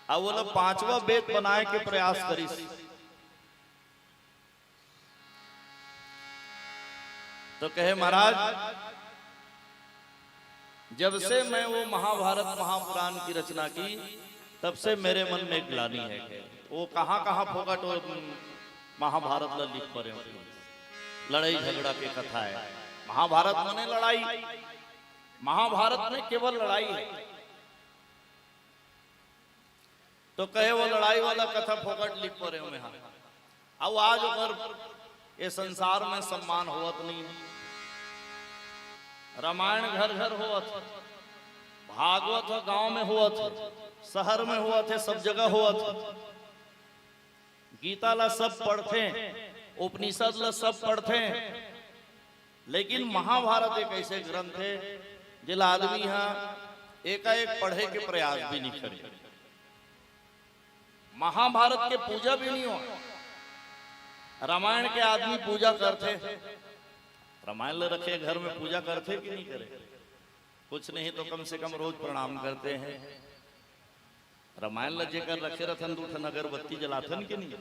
अब वो लोग 5वां वेद बनाए के प्रयास करी। तो कहे महाराज जब से मैं वो महाभारत महापुराण की रचना की, तब से मेरे मन में ग्लानि है। वो कहां कहां फोकट और महाभारत ला लिख पड़े, लड़ाई झगड़ा की कथा है। महाभारत में लड़ाई, महाभारत में केवल लड़ाई है। तो कहे वो लड़ाई वाला कथा फोकट लिख पड़े हुए हैं। अब आज अगर ये संसार में सम्मान होत नहीं, रामायण घर घर होत, भागवत गांव में होत, शहर में होत है, सब जगह होत। गीता ला सब पढ़ते, उपनिषद ला सब पढ़ते, लेकिन महाभारत एक ऐसे ग्रंथ है जिला आदमी यहाँ एकाएक पढ़े के प्रयास भी नहीं करे। महाभारत के पूजा भी नहीं हो। रामायण के आदमी पूजा करते, रामायण ले रखे घर में पूजा करते कि नहीं करे? कुछ नहीं तो कम से कम रोज प्रणाम करते हैं। रामायण ल जेकर रखे रथन दूठन अगरबत्ती जलाथन के नहीं।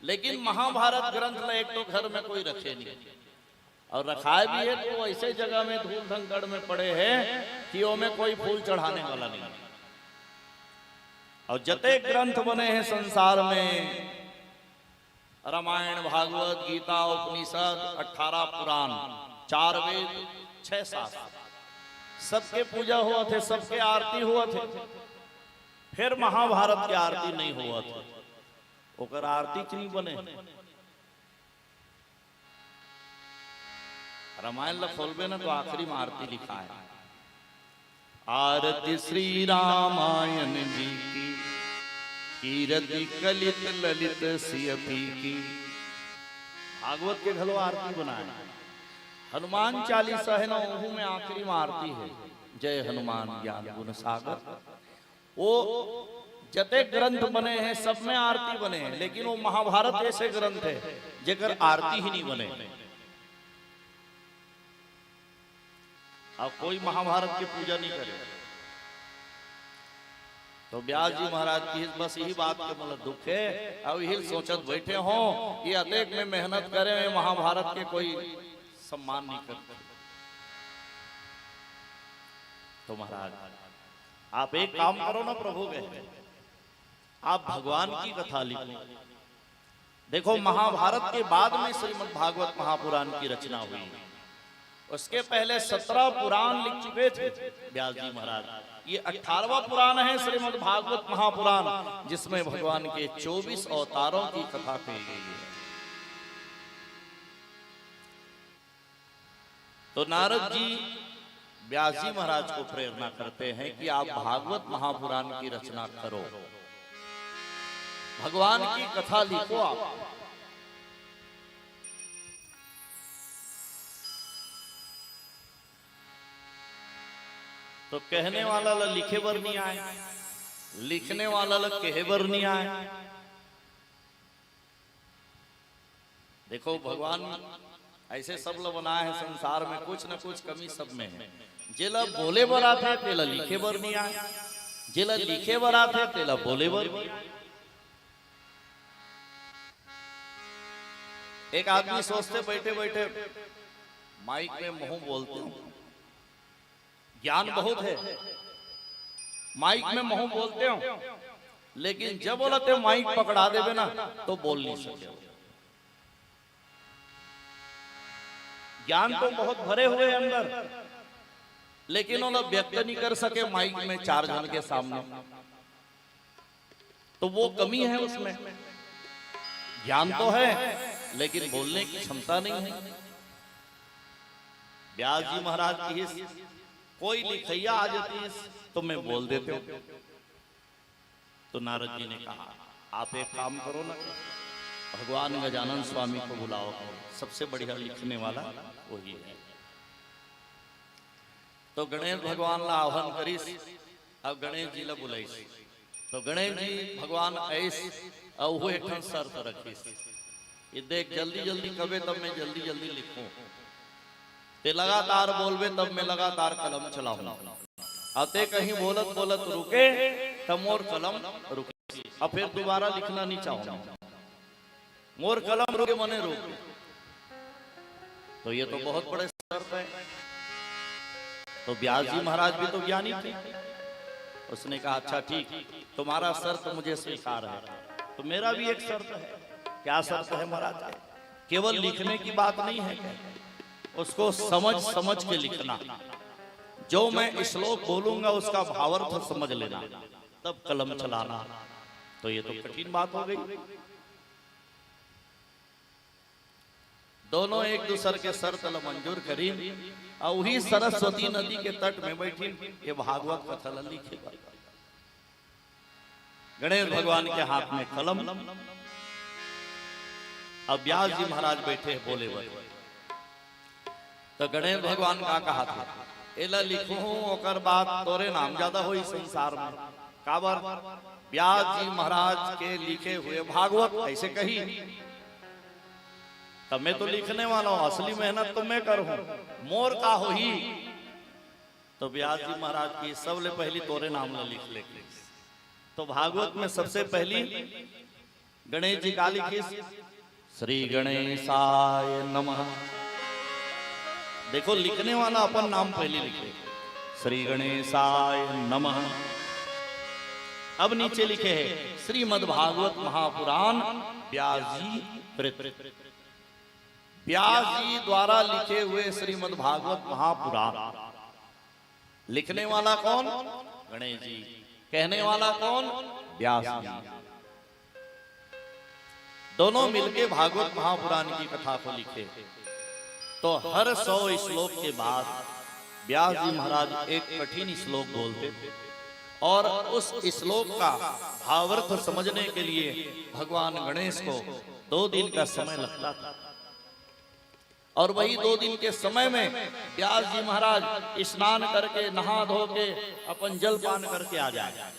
लेकिन महाभारत ग्रंथ ल एक तो घर में कोई रखे नहीं, और रखाए भी है तो ऐसे जगह में धूल धंगड़ में पड़े हैं कि वो में कोई फूल चढ़ाने वाला नहीं। और जते ग्रंथ बने हैं संसार में, रामायण भागवत गीता उपनिषद 18 पुराण 4 वेद 6 शास्त्र, सबके पूजा हुआ थे, सबके आरती हुआ थे। फिर महाभारत की आरती नहीं हुआ था, ओकर आरती क्यों बने? रामायण ला खोलबे ना तो आखिरी में आरती लिखा है, आरती श्री रामायण जी की, कीरति कलित ललित सियपी की। भागवत के घलो आरती बनाए। हनुमान चालीसा है ना, उहू में आखिरी में आरती है, जय हनुमान ज्ञान गुण सागर। वो जते ग्रंथ बने हैं सब में आरती बने हैं, लेकिन वो महाभारत ऐसे ग्रंथ है जेकर आरती ही नहीं बने। अब कोई महाभारत की पूजा नहीं करे। तो व्यास जी महाराज की बस यही बात के मतलब दुख है। अब यही सोचत बैठे हो ये अनेक में मेहनत करें, महाभारत के कोई सम्मान नहीं करते। तो महाराज आप एक काम करो ना, प्रभु कहते आप भगवान की कथा लिखो। देखो महाभारत के बाद में श्रीमद् भागवत महापुराण की रचना हुई, उसके पहले 17 पुराण लिख चुके थे व्यास जी महाराज। ये 18वां पुराण है श्रीमद् भागवत महापुराण, जिसमें भगवान के 24 अवतारों की कथा कही गई है। तो नारद जी व्यास जी महाराज को प्रेरणा करते हैं कि आप भागवत महापुराण की रचना करो, भगवान की कथा लिखो आप। तो कहने वाला ला लिखे बर नहीं आए, लिखने वाला ला कहे बर नहीं आए। देखो भगवान ऐसे सब लोग बनाए हैं संसार में, कुछ न कुछ कमी सब में है। जेला बोले बर आते तेला लिखे बर नहीं आए, जेला लिखे बर आते तेला बोले बर नहीं आए। एक आदमी सोचते बैठे बैठे माइक में मुंह बोलते हो, ज्ञान बहुत है, माइक में मुंह बोलते हो, लेकिन जब बोलते माइक पकड़ा देवे ना तो बोल नहीं सके। ज्ञान तो बहुत भरे हुए अंदर, लेकिन वो व्यक्त नहीं कर सके माइक में 4 जन के सामने, तो वो कमी है उसमें। ज्ञान तो है लेकिन बोलने की क्षमता नहीं है। व्यास जी महाराज की कोई लिखैया आ जाती तो मैं बोल देते हो। तो नारद जी ने कहा आप एक काम करो ना, भगवान गजानन स्वामी को बुलाओ, सबसे बढ़िया लिखने वाला वही है। तो गणेश भगवान ला आह्वान करीस, अब गणेश जी ला बुलाईस। तो गणेश जी भगवान ऐस और वो एक शर्त रखीस, ये देख जल्दी जल्दी कबे तब मैं जल्दी जल्दी लिखूं, ते लगातार बोलबे तब मैं लगातार कलम चलाऊं, अते कहीं बोलत बोलत रुके तब मोर कलम रुके, अब फिर दोबारा लिखना नहीं चाहूंगा, मोर कलम रुके मने रुके। तो ये तो बहुत बड़े शर्त है। तो व्यास जी महाराज भी तो ज्ञानी थे, उसने कहा अच्छा ठीक, तुम्हारा शर्त मुझे स्वीकार है, तो मेरा भी एक शर्त है। क्या शर्त है महाराज? केवल लिखने की बात नहीं है, उसको समझ समझ के लिखना। जो मैं श्लोक बोलूंगा उसका भावार्थ समझ लेना, तब कलम चलाना। तो ये तो कठिन बात हो गई। दोनों एक दूसरे के शर्त मंजूर करी, और वही सरस्वती नदी के तट में बैठी ये भागवत कथा लिखे। गणेश भगवान के हाथ में कलम, अब व्यास जी महाराज बैठे बोले बोले। तो गणेश भगवान का कहा था एला लिखू ओकर बात तोरे नाम ज्यादा हुई संसार में। काबर? व्यास जी महाराज के लिखे हुए भागवत ऐसे कही, तब मैं तो लिखने वाला हूं, असली मेहनत तो मैं करूं, मोर का हो ही। तो व्यास जी महाराज की सबले पहली तोरे नाम ला लिख ले। तो भागवत में सबसे पहली गणेश जी का लिखी, श्री गणेशाय नमः। देखो लिखने वाला अपन नाम पहले लिखे, श्री गणेशाय नमः। अब नीचे लिखे है श्रीमद् भागवत महापुराण व्यास जी कृत। व्यास जी द्वारा लिखे हुए श्रीमद् भागवत महापुराण। लिखने वाला कौन? गणेश जी। कहने वाला कौन? व्यास जी। दोनों मिलके भागवत महापुराण की कथा को लिखे। तो हर 100 श्लोक के बाद व्यास जी महाराज एक कठिन श्लोक बोलते थे, और उस श्लोक का भावार्थ समझने के लिए भगवान गणेश को 2 दिन का समय लगता था। और वही 2 दिन के समय में व्यास जी महाराज स्नान करके नहा धो के अपन जल पान करके आ जाए,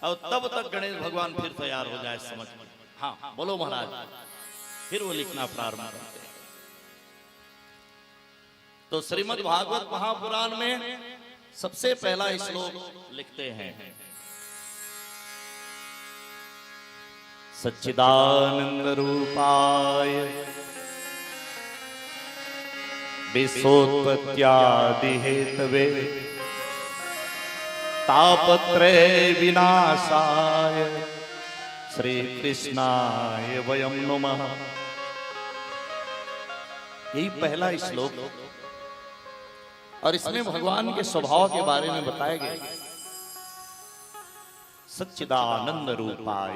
और तब तक गणेश भगवान फिर तैयार हो जाए समझ में। हाँ बोलो महाराज। फिर वो लिखना प्रारंभ करते हैं। तो श्रीमद् भागवत महापुराण में सबसे पहला श्लोक लिखते हैं, सच्चिदानंद रूपाय विश्वोत्पत्त्यादि हेतवे तापत्रय विनाशाय श्री कृष्णाय वयं नमः। यही पहला श्लोक और इसमें भगवान के स्वभाव के बारे में बताया गया। सच्चिदानंद रूपाय,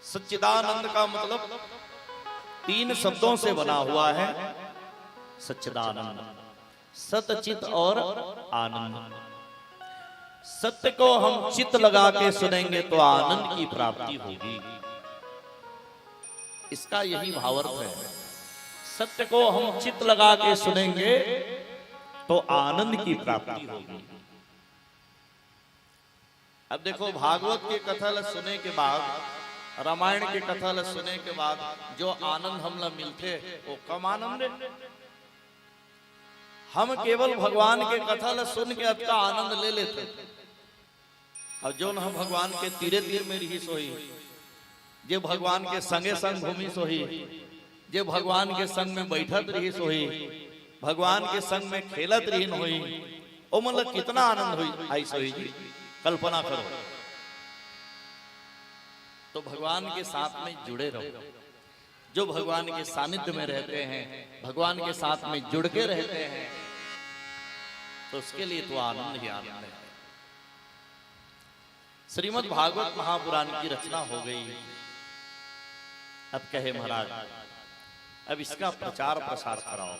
सच्चिदानंद का मतलब 3 शब्दों से बना हुआ है। सच्चिदानंद, सतचित और आनंद। सत्य को हम चित्त लगा के सुनेंगे तो आनंद की प्राप्ति होगी, इसका यही भावार्थ है। सत्य को हम चित्त लगा के सुनेंगे तो आनंद की प्राप्ति होगी। अब देखो, भागवत के कथा सुने के बाद, रामायण के कथा सुने के बाद जो आनंद हमला मिलते वो कम आनंद है। हम केवल भगवान के कथा सुन के अच्छा आनंद ले लेते, और जो न भगवान के तीरे तीर में रही सोई, जे भगवान के संगे संग घूमी सोही, जे भगवान के संग में बैठत रही सोही, भगवान के संग में खेलत रही होई, ओ मतलब कितना आनंद हुई आई सोई जी, कल्पना करो। तो भगवान के साथ में जुड़े रहो। जो भगवान के सानिध्य में रहते हैं, भगवान के साथ में जुड़ के रहते हैं, तो उसके लिए तो आनंद ही आनंद है। श्रीमद् भागवत महापुराण की रचना हो गई। अब कहे महाराज, अब इसका प्रचार प्रसार कराओ।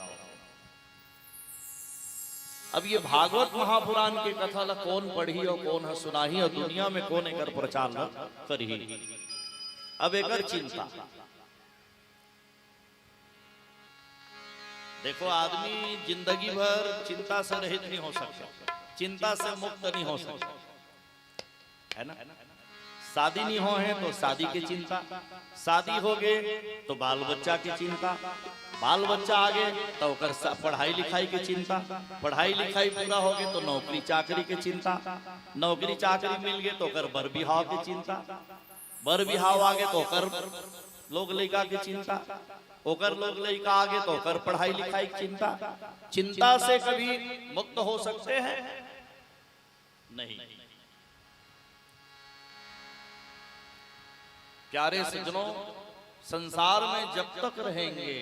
अब ये भागवत महापुराण की कथा ला कौन पढ़ी और कौन सुनाही, और दुनिया में कौन एकर प्रचार न करी। अब एकर चिंता देखो, आदमी जिंदगी भर चिंता से रहित नहीं हो सकता, चिंता से मुक्त नहीं हो सकता, है ना। शादी नहीं हो है तो शादी की चिंता, शादी हो गए तो बाल बच्चा की चिंता, बाल बच्चा आ गए तो पढ़ाई लिखाई की चिंता, पढ़ाई लिखाई पूरा हो गए तो नौकरी चाकरी की चिंता, नौकरी चाकरी मिल गए तो कर बर बिहाव की चिंता, बर बिहाव आ गए तो कर लोग लड़का की चिंता, ओकर लोग लड़का आ गए तो कर पढ़ाई लिखाई की चिंता। चिंता से कभी मुक्त हो सकते हैं? नहीं। प्यारे सज्जनों, संसार में जब तक रहेंगे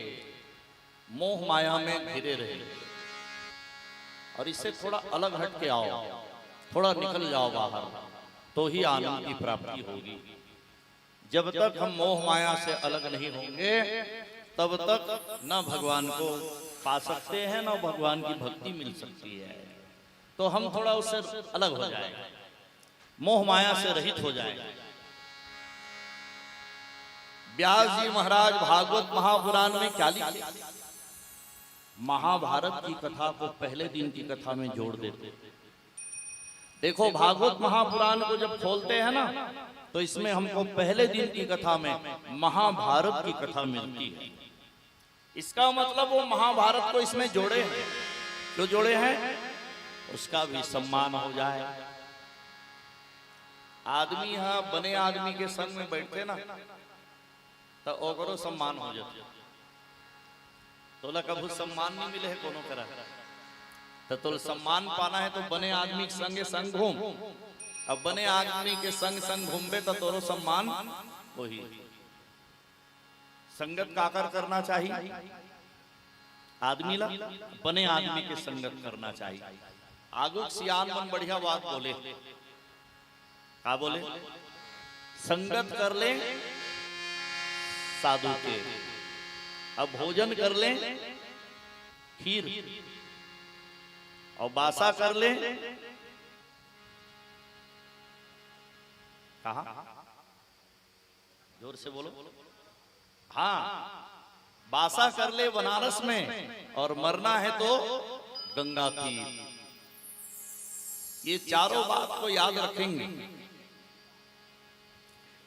मोह माया में घिरे रहेंगे, और इससे थोड़ा अलग हट के आओ, थोड़ा निकल जाओ बाहर, तो ही आनंद की प्राप्ति होगी। जब तक हम मोह माया से अलग नहीं होंगे, तब तक न भगवान को पा सकते हैं, न भगवान की भक्ति मिल सकती है। तो हम थोड़ा उससे अलग हो जाएंगे, मोह माया से रहित हो जाएंगे। व्यास जी महाराज भागवत महापुराण में क्या लिखा? महाभारत की कथा को पहले दिन की कथा में जोड़ देते। देखो, भागवत महापुराण को जब खोलते हैं ना, तो इसमें हमको पहले दिन की कथा में महाभारत की कथा मिलती है। इसका मतलब वो महाभारत को इसमें जोड़े हैं। जो जोड़े हैं उसका भी सम्मान हो जाए। आदमी यहाँ बने आदमी के संग में बैठते ना, तो ओकरो सम्मान हो जाते। तोला कभू सम्मान नहीं मिले है कोनो करा, तो तोल सम्मान पाना है तो बने आदमी के संगे संग घूम। अब बने आदमी के संग संग घूमबे तो तोरो सम्मान वही। संगत काकर करना चाहिए आदमी ला? बने आदमी के संगत करना चाहिए। आगुक सियान मन बढ़िया बात बोले, का बोले? संगत कर ले साधु के, अब भोजन कर ले खीर, और बासा कर ले कहा? जोर से बोलो। हाँ, बासा कर ले बनारस में, और मरना है तो गंगा तीर। ये चारों बात को याद रखेंगे।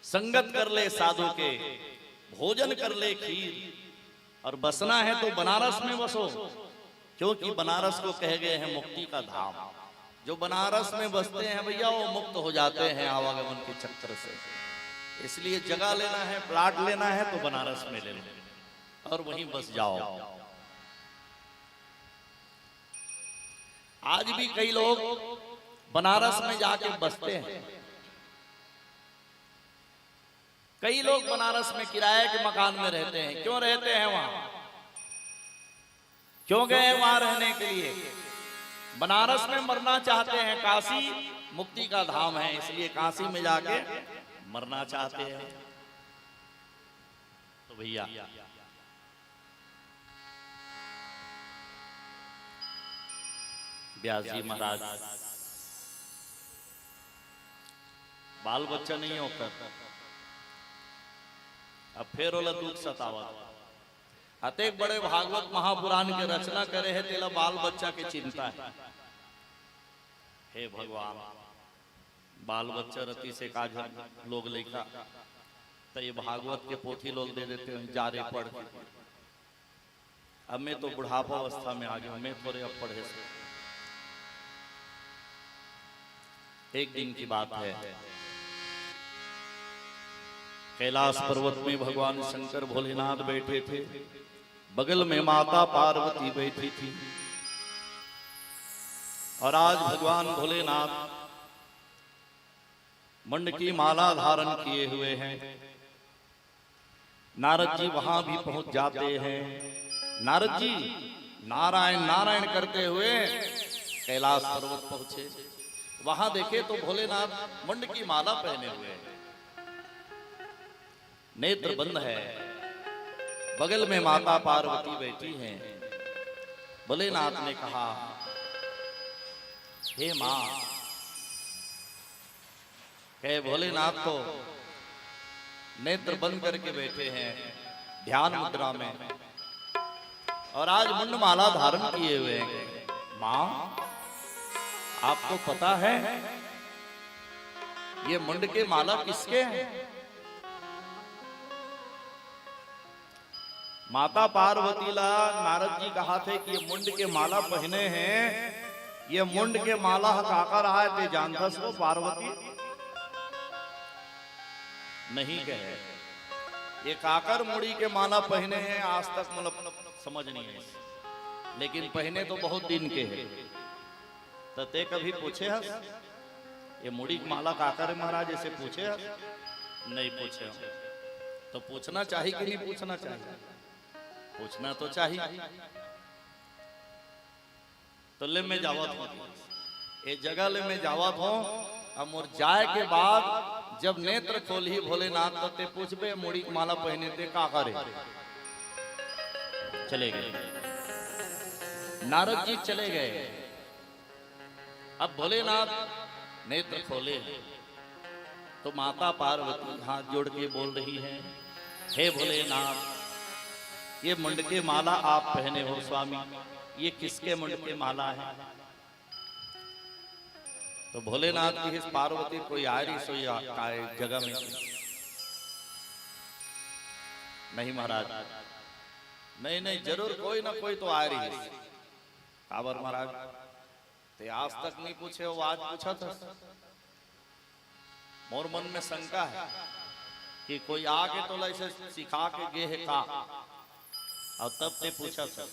संगत कर ले साधु के, भोजन कर ले खीर, और बसना है तो बनारस में बसो, क्योंकि बनारस को कहे गए हैं मुक्ति का धाम। जो बनारस में बसते हैं भैया वो मुक्त हो जाते हैं आवागमन के चक्कर से। इसलिए जगह लेना है, प्लाट लेना है तो बनारस में ले लो और वहीं बस जाओ। आज भी कई लोग बनारस में जाके बसते हैं। कई लोग बनारस में किराए के मकान में रहते हैं। क्यों रहते हैं वहां? क्यों गए वहां रहने के लिए? बनारस में मरना चाहते हैं। काशी मुक्ति का धाम है, इसलिए काशी में जाके मरना चाहते हैं। तो भैया व्यास जी महाराज बाल बच्चा नहीं होकर अब फिर ओला दुख सतावत। अतेक बड़े भागवत महापुराण के रचना करे है, तेला बाल बच्चा के चिंता है। हे भगवान, बाल बच्चा रति से काज लोग लेखा तो ये भागवत के पोथी लोग दे देते हैं जा रे पढ़ के। अब मैं तो बुढ़ापा अवस्था में आ गया, मैं थोड़े अब पढ़े से। एक दिन की बात है, कैलाश पर्वत में भगवान शंकर भोलेनाथ बैठे थे। बगल में माता पार्वती बैठी थी। और आज भगवान भोलेनाथ मंड की माला धारण किए हुए हैं। नारद जी वहां भी पहुंच जाते हैं। नारद जी नारायण नारायण करते हुए कैलाश पर्वत पहुंचे। वहां देखे तो भोलेनाथ मंड की माला पहने हुए हैं, नेत्र बंद है। बगल में माता पार्वती बैठी हैं। भोलेनाथ ने कहा, हे मां। कहे भोलेनाथ तो नेत्र बंद करके बैठे हैं ध्यान मुद्रा में, और आज मुंड माला धारण किए हुए हैं। मां, आपको पता है ये मुंड के माला किसके हैं? माता पार्वती ला नारद जी कहा थे कि ये मुंड के माला पहने हैं। ये मुंड के माला काका रहा है ते जानथस वो पार्वती नहीं गए। ये काकर मुड़ी के माला पहने हैं, आज तक मतलब समझ नहीं है, लेकिन पहने तो बहुत दिन के हैं। तो ते कभी पूछे हस ये मुड़ी की माला काकर है महाराज, ऐसे पूछे हस? नहीं पूछे। तो पूछना चाहिए कि नहीं पूछना चाहिए? पूछना तो चाहिए। तो ले में जावत हूं, ये जगह ले में जावत हूं। अब मोर जाए के बाद जब नेत्र खोली भोलेनाथ तो ते पूछबे मुड़ी की माला पहने ते का करे। चले गए नारद जी, चले गए। अब भोलेनाथ नेत्र खोले तो माता पार्वती हाथ जोड़ के बोल रही है, हे भोलेनाथ, ये मुंड के माला आप पहने हो स्वामी, ये किसके मुंड के माला है? तो भोलेनाथ की पार्वती कोई आ रही सोई जगह में नहीं महाराज, नहीं नहीं जरूर कोई ना कोई तो आ रही है। काबर महाराज ते आज तक नहीं पूछे हो, आज पूछा था। मोर मन में शंका है कि कोई आके तो ऐसे सिखा के गे है का, और तब ते पूछा था।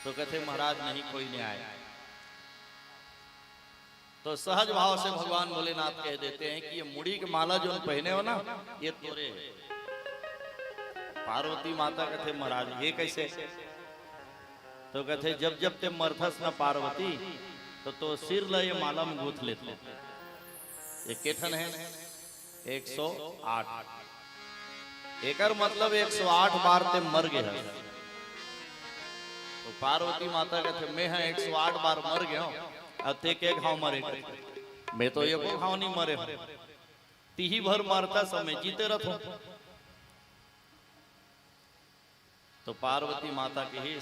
तो कहते महाराज नहीं कोई नहीं आया। तो सहज भाव से भगवान भोलेनाथ कह देते हैं कि ये मुड़ी की माला जो पहने हो ना, ये तोरे। पार्वती माता कहते महाराज ये कैसे? तो कहते जब जब ते मरथस ना पार्वती तो सिर ल ये माला में गूंथ लेते। ये केठन है 108। एकर मतलब 108 बार ते मर गए। तो पार्वती माता कहते मैं 108 बार मर गया हूं, अब ते के घाव मरे? मैं तो ये को घाव नहीं मरे हूं, तीही भर मारता समय जीते रहो। तो पार्वती माता के ही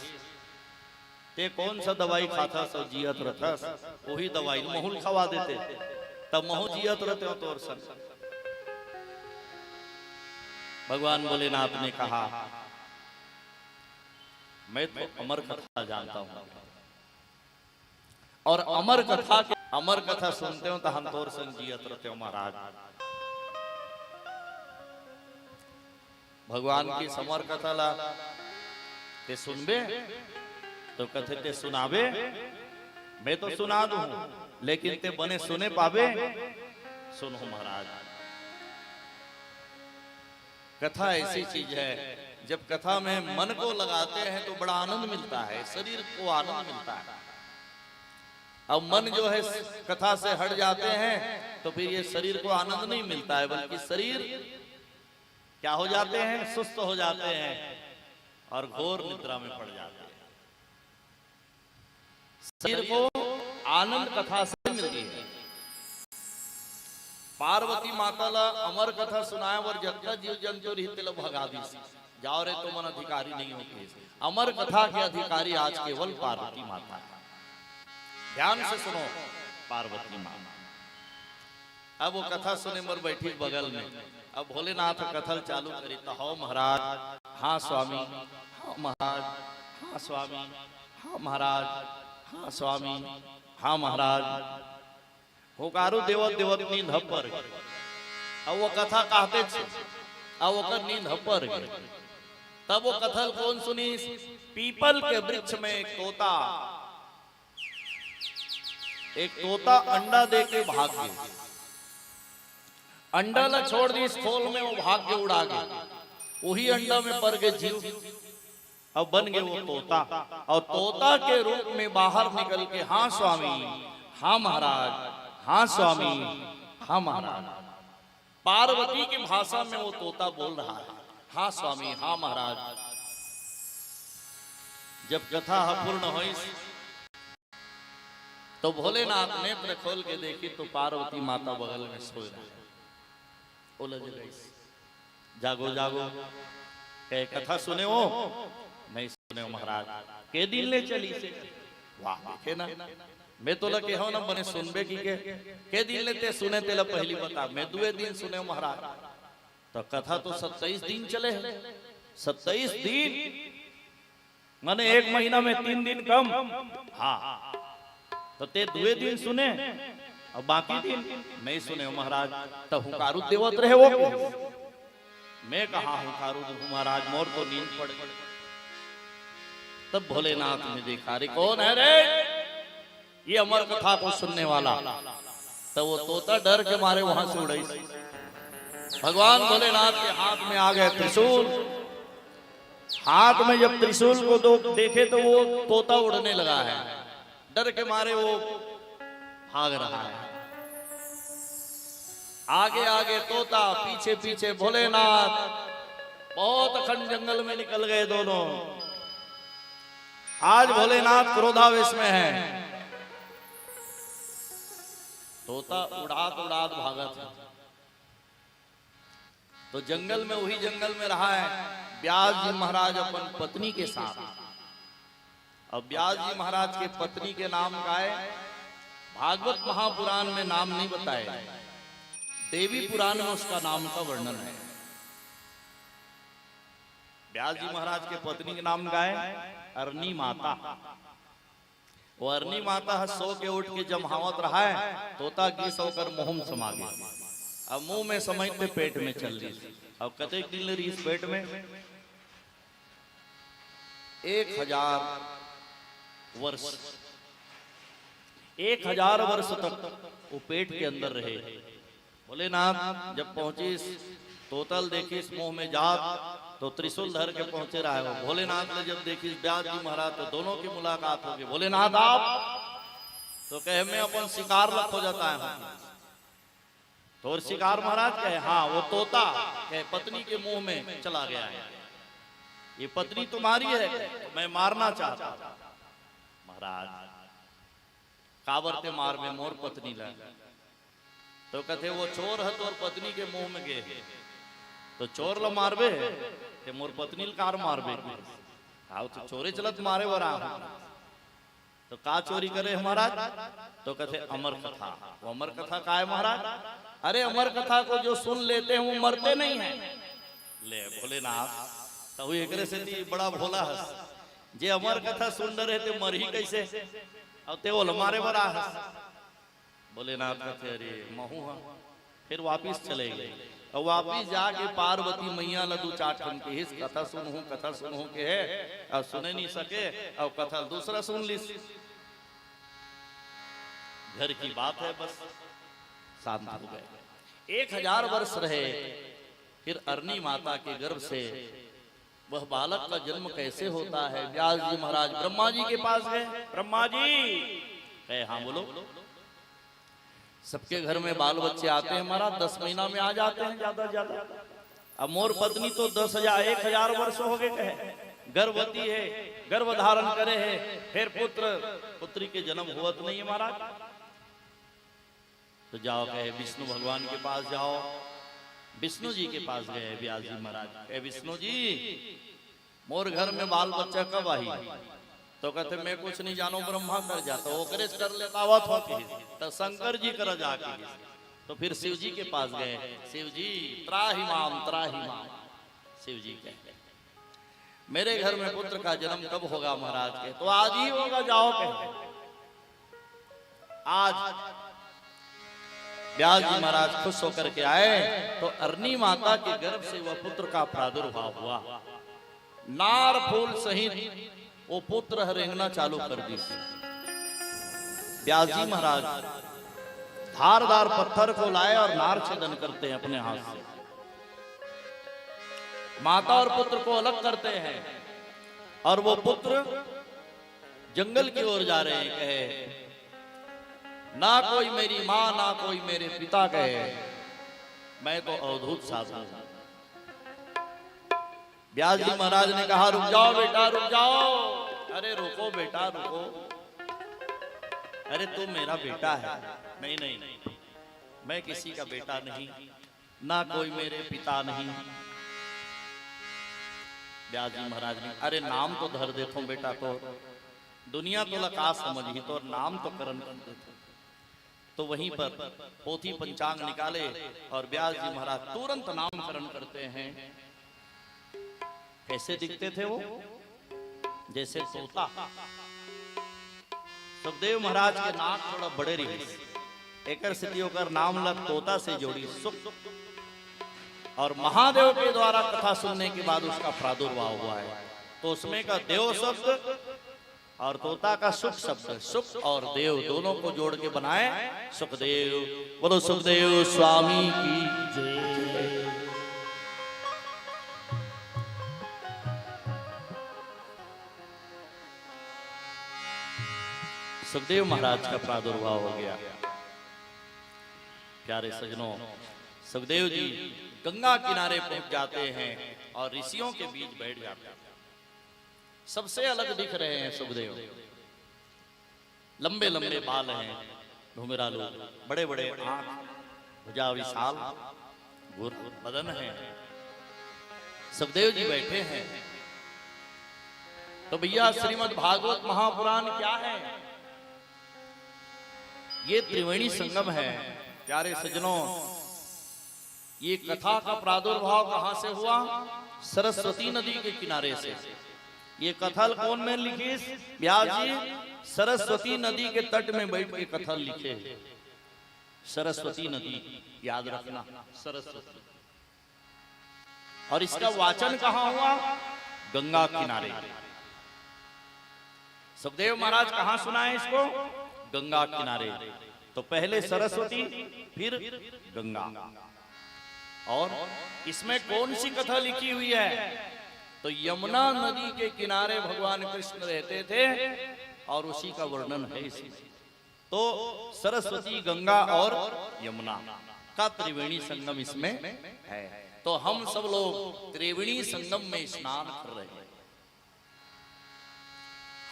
ते कौन सा दवाई खाता सो जियत रथस, वही दवाई महूल खवा देते तब महू जियत रहते हो। तो और सब भगवान भोलेनाथ ने कहा मैं तो अमर कथा जानता हूं, और अमर कथा सुनते हो तो हम तोर संग जियत रहते हो महाराज। भगवान की समर कथा ला ते सुनबे तो कथे ते सुनाबे, मैं तो सुना दूं लेकिन ते बने सुने पावे, सुनो महाराज। कथा ऐसी चीज है, जब कथा में मन को लगाते हैं तो बड़ा आनंद मिलता है, शरीर को आनंद मिलता है। अब मन जो है कथा से हट जाते हैं तो फिर ये शरीर को आनंद नहीं मिलता है, बल्कि शरीर क्या हो जाते हैं, सुस्त हो जाते हैं और घोर निद्रा में पड़ जाते हैं। शरीर को आनंद कथा से मिलती है। पार्वती माता ला अमर कथा सुनाए और जगत जीव जंतु हित भगा दी, जाओ रे तो मन अधिकारी नहीं होते। अमर कथा के अधिकारी आज केवल पार्वती माता है। ध्यान से सुनो, पार्वती माता। अब वो कथा सुने मर बैठी बगल में, अब भोलेनाथ कथल चालू करी तो हो महाराज, हाँ स्वामी, हाँ महाराज, हाँ स्वामी, हाँ महाराज, हाँ स्वामी, हाँ महाराज। होकारो देवत देवत नींद हपर। अब वो कथा कहते थे, अब वो नींद हपर गए। तब वो कथल कौन सुनी? पीपल के वृक्ष में एक तोता अंडा दे के भाग गया। अंडा ला छोड़ दी इस खोल में, वो भाग के उड़ा गया। वही अंडा में पर गए जीव, अब बन गए वो तोता। और तोता के रूप में बाहर निकल के हाँ स्वामी, हाँ महाराज, हाँ स्वामी, हाँ महाराज। पार्वती की भाषा में वो तोता बोल रहा है, हाँ स्वामी, हाँ महाराज। जब कथा पूर्ण हुई तो भोलेनाथ नेत्र खोल के देखी तो पार्वती माता बगल में सोए रही। उलझ गई, जागो जागो, कहे कथा सुने हो? नहीं सुने हो महाराज। के दिन ले चली से? वाह देखे ना, मैं तो लगे हो ना बने सुनबे की के दिन लेते सुने तेला पहली बता, मैं दुए दिन सुने हो महाराज। तो कथा तो 27 दिन चले हैं। 27 दिन माने 1 महीना में 3 दिन कम। हाँ तो ते दुए दिन सुने और बाकी दिन नहीं सुने हो महाराज। तो हुकारू देवत रहे वो, मैं कहा हुकारू महाराज, मोर तो नींद पड़ गई। तब भोलेनाथ ने देखा, रे कौन है रे ये अमर कथा को सुनने वाला? तो वो तोता डर के मारे वहां से उड़ी। भगवान भोलेनाथ के हाथ में आ गए त्रिशूल। हाथ में जब त्रिशूल को देखे तो वो तोता उड़ने लगा है, डर के मारे वो भाग रहा है। आगे आगे तोता, पीछे पीछे भोलेनाथ। बहुत अखंड जंगल में निकल गए दोनों। आज भोलेनाथ क्रोधावेश में है। तोता उड़ात उड़ात भागा था तो जंगल में, वही जंगल में रहा है व्यास जी महाराज अपन पत्नी के साथ। अब व्यास जी महाराज के पत्नी के नाम का है, भागवत महापुराण में नाम नहीं बताए, देवी पुराण में उसका नाम का वर्णन है। व्यास जी महाराज के पत्नी के नाम का है अरनी माता। वो अरनी माता सो के उठ के जमहावत रहा है, तोता गिस होकर मुंह में समा गया। अब मुंह में समझते पेट में चल रही। अब कते दिन ले रही इस पेट में? 1000 वर्ष, 1000 वर्ष तक वो पेट के अंदर रहे। भोलेनाथ जब पहुंची, तोतल देखी इस मुंह में जात तो त्रिशूल धर के पहुंचे रहा है वो। भोलेनाथ ने जब देखी व्यास जी महाराज तो दोनों की मुलाकात होगी। भोलेनाथ आप तो कहे मैं अपन शिकार लख हो जाता है। तो और शिकार महाराज कहे हाँ वो तोता कहे पत्नी के मुंह में चला गया है, ये पत्नी तुम्हारी है, मैं मारना चाहता। महाराज कावरते मार में मोर पत्नी ला। तो कहते वो चोर है तो और पत्नी के मुंह में गए तो चोर ला मारबे ते मोर पत्नी कार मारबे। आओ तो चोरी चलत मारे वरा तो का चोरी करे महाराज? तो कहते अमर कथा। वो अमर कथा का है महाराज? अरे अमर कथा को जो सुन लेते हैं वो मरते नहीं है। ले भोलेनाथ तो एकरे से बड़ा भोला है, जे अमर कथा सुन रहे थे मर ही कैसे? अब ते बोल हमारे बड़ा है भोलेनाथ कहते अरे महू हाँ। फिर वापिस चले गए और वापिस जाके पार्वती मैया लदू चाटन के हिस कथा सुनहू के है और सुने नहीं सके और कथा दूसरा सुन ली। घर की बात है बस शांत हो गए। 1000 वर्ष रहे। फिर अरनी माता के गर्भ से वह बालक का जन्म कैसे होता है। व्यास जी महाराज ब्रह्मा जी के पास गए। ब्रह्मा जी कहे हाँ बोलो। सबके घर में बाल बच्चे आते हैं महाराज 10 महीना में आ जाते हैं ज्यादा ज्यादा। अब मोर पत्नी तो 10,000 वर्ष हो गए कहे गर्भवती है गर्भ धारण करे है फिर पुत्री के जन्म हुआ तो नहीं है महाराज। तो जाओ कहे विष्णु भगवान के पास जाओ। विष्णु जी के पास गए व्यास जी महाराज कहे विष्णु जी मोर घर में बाल बच्चा कब आई। तो कहते मैं कुछ नहीं जानो ब्रह्मा कर जाता ओकरे कर लेता तो शंकर जी कर जाके। तो फिर शिव जी के पास गए। शिव जी त्राहि माम। शिव जी कहते मेरे घर में पुत्र का जन्म कब होगा महाराज के। तो आज ही होगा जाओ कहे। आज व्यास जी महाराज खुश होकर के आए तो अरनी माता के गर्भ से वह पुत्र का प्रादुर्भाव हुआ। नार फूल सहित वो पुत्र रेंगना चालू कर दी। व्यास जी महाराज धारदार पत्थर को लाए और नार छेदन करते हैं अपने हाथ से। माता और पुत्र को अलग करते हैं और वो पुत्र जंगल की ओर जा रहे हैं। कहे ना कोई मेरी माँ ना कोई मेरे पिता कहे मैं तो अवधूत साधु हूं। व्यास जी महाराज ने कहा रुक जाओ बेटा रुक जाओ। अरे रुको बेटा रुको। अरे तू मेरा बेटा है। नहीं नहीं नहीं मैं किसी का बेटा नहीं ना कोई मेरे पिता नहीं। व्यास जी महाराज ने अरे नाम तो धर देता हूं बेटा को दुनिया तो लका समझ ही तो नाम तो करण कर देते। तो वहीं पर पोथी पंचांग निकाले और व्यास जी महाराज तुरंत नामकरण करते हैं। कैसे दिखते थे वो जैसे तोता। सुखदेव महाराज के नाक थोड़ा बड़े रही एकर स्थिति होकर नाम लग तोता से जोड़ी सुख। और महादेव के द्वारा कथा सुनने के बाद उसका प्रादुर्भाव हुआ है। तो उसमें का देव शब्द और तोता का सुख शब्द सुख और देव दोनों को जोड़ के बनाए सुखदेव। बोलो सुखदेव स्वामी की जय। सुखदेव महाराज का प्रादुर्भाव हो गया। प्यारे सजनों सुखदेव जी गंगा किनारे पहुंच जाते हैं और ऋषियों के बीच बैठ जाते हैं। सबसे अलग दिख रहे हैं सुखदेव। लंबे लंबे बाल हैं घुंघरालू बड़े बड़े आंख भुजा विशाल घुर बदन है। सुखदेव जी बैठे हैं। तो भैया श्रीमद् भागवत महापुराण क्या है। ये त्रिवेणी संगम है। प्यारे सज्जनों ये कथा का प्रादुर्भाव कहां से हुआ। सरस्वती नदी के किनारे से। ये कथल कौन में लिखी व्यास जी सरस्वती नदी के तट में बैठ के कथल लिखे। सरस्वती नदी याद रखना सरस्वती। और इसका वाचन कहां हुआ गंगा किनारे। सुखदेव महाराज कहां सुनाए इसको गंगा किनारे। तो पहले सरस्वती फिर गंगा। और इसमें कौन सी कथा लिखी हुई है। तो यमुना नदी के किनारे भगवान कृष्ण रहते थे और उसी का वर्णन है इसमें। तो सरस्वती गंगा और यमुना का त्रिवेणी संगम इसमें है। तो हम सब लोग त्रिवेणी संगम में स्नान कर रहे हैं।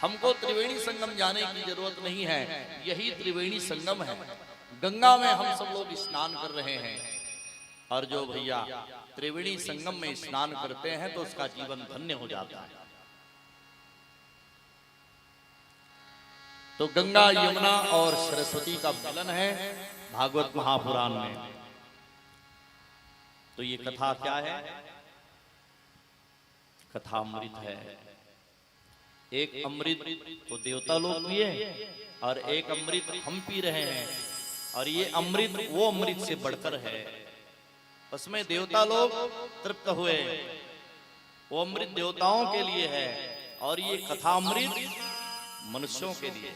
हमको त्रिवेणी संगम जाने की जरूरत नहीं है। यही त्रिवेणी संगम है। गंगा में हम सब लोग स्नान कर रहे हैं। और जो भैया त्रिवेणी संगम में स्नान करते हैं तो उसका जीवन धन्य हो जाता है। तो गंगा यमुना और सरस्वती का मिलन है भागवत महापुराण में। तो ये कथा क्या है। कथा अमृत है। एक अमृत तो देवता लोग पिए और एक अमृत हम पी रहे हैं, और ये अमृत वो अमृत से बढ़कर है। उसमें देवता लोग तृप्त हुए, वो अमृत देवताओं के लिए है, और ये कथा अमृत मनुष्यों के लिए।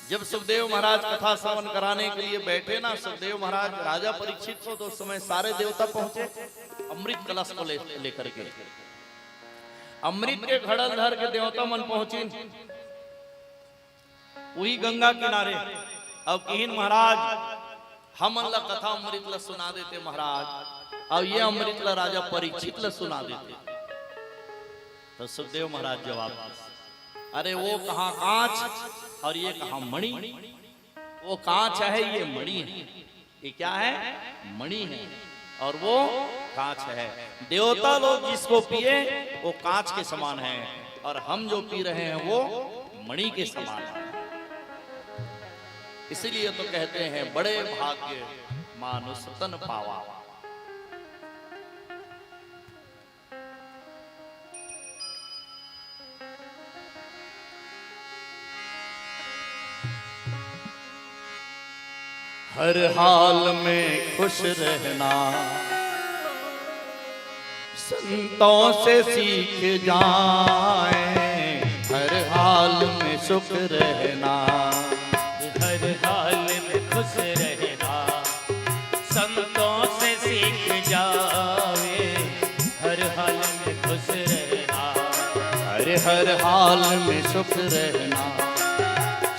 जब सुखदेव महाराज कथा श्रवण कराने के लिए बैठे ना, सुखदेव महाराज राजा परीक्षित को, तो उस समय सारे देवता पहुंचे अमृत कलश को लेकर के। अमृत के घड़ल धर के देवता मन पहुंचे वही गंगा किनारे। अब किहिन महाराज हम ला कथा अमृत ला सुना देते महाराज, अब ये अमृत ला राजा परीक्षित ला सुना देते। तो सुखदेव महाराज जवाब, अरे वो कहाँ कांच और ये कहाँ मणि। वो कांच है, ये मणि है। ये क्या है? मणि है, और वो कांच है। देवता लोग जिसको पिए वो कांच के समान है, और हम जो पी रहे हैं वो मणि के समान है। इसीलिए तो कहते हैं बड़े भाग्य मानुष तन पावा। हर हाल में खुश रहना संतों से सीख जाएं, हर हाल में सुख रहना, हर हाल में खुश रहना संतों से सीख जावे, हर हाल में खुश रहना, अरे हर हाल में सुख रहना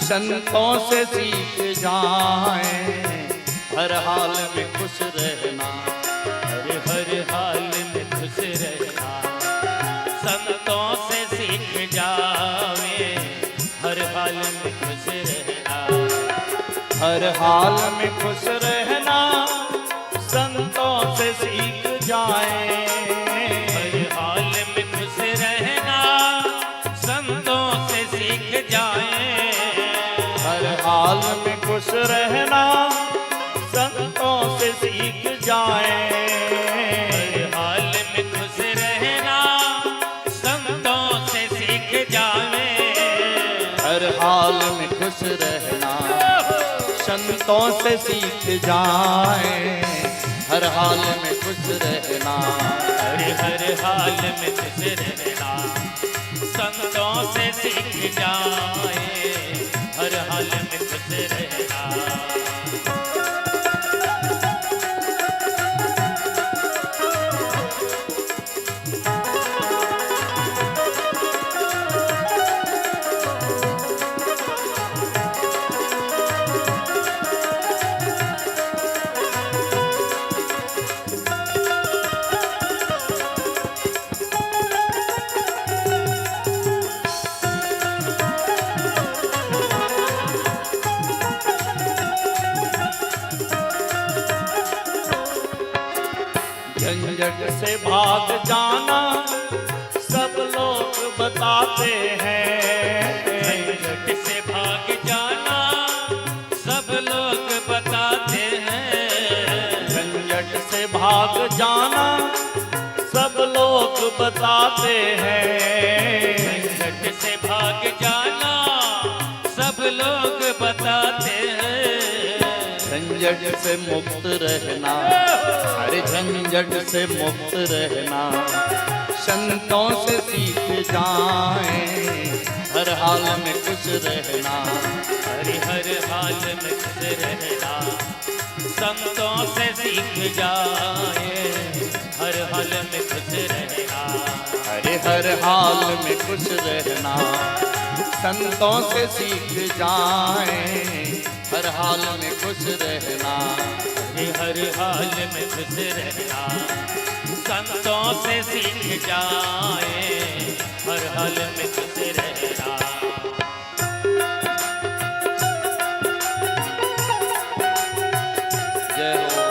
संतों से सीख जाएं, हर हाल में खुश रहना, अरे हर हाल में खुश रहना संतों से सीख जावे, हर हाल में खुश रहना, हर हाल में खुश रहना संतों से सीख जाएं, हर हाल में खुश रहना संतों से सीख जाए, हर हाल में खुश रहना संतों से सीख जाएं, हर हाल में खुश रहना संतों से सीख जावे, हर हाल में खुश रहना संतों से सीख जाएं, हर हाल में खुश रहना, अरे हर हाल में खुश रहना संतों से सीख जाए, हर हाल में खुश रहना। झंझट से भाग जाना सब लोग बताते हैं, झंझट से भाग जाना सब लोग बताते हैं, झंझट से भाग जाना सब लोग बताते हैं, झंझट से भाग जाना सब लोग बताते हैं, झंझट से मुक्त रहना, अरे झंझट से मुक्त रहना संतों से सीख जाएं, हर हाल में खुश रहना, अरे हर हाल में खुश रहना संतों से सीख जाए, हर हाल में खुश रहना, अरे हर हाल में खुश रहना संतों से सीख जाएं, हर हाल में खुश रहना, अरे हर हाल में खुश रहना संतों से सीख जाए, हर हाल में खुश रहना। जय हो।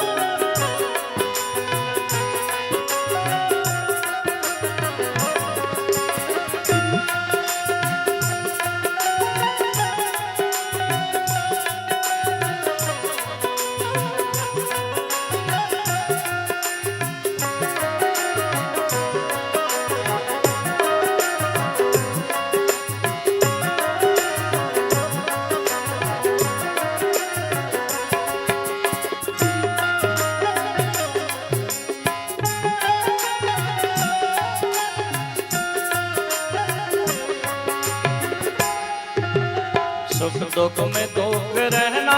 दुख में दुख रहना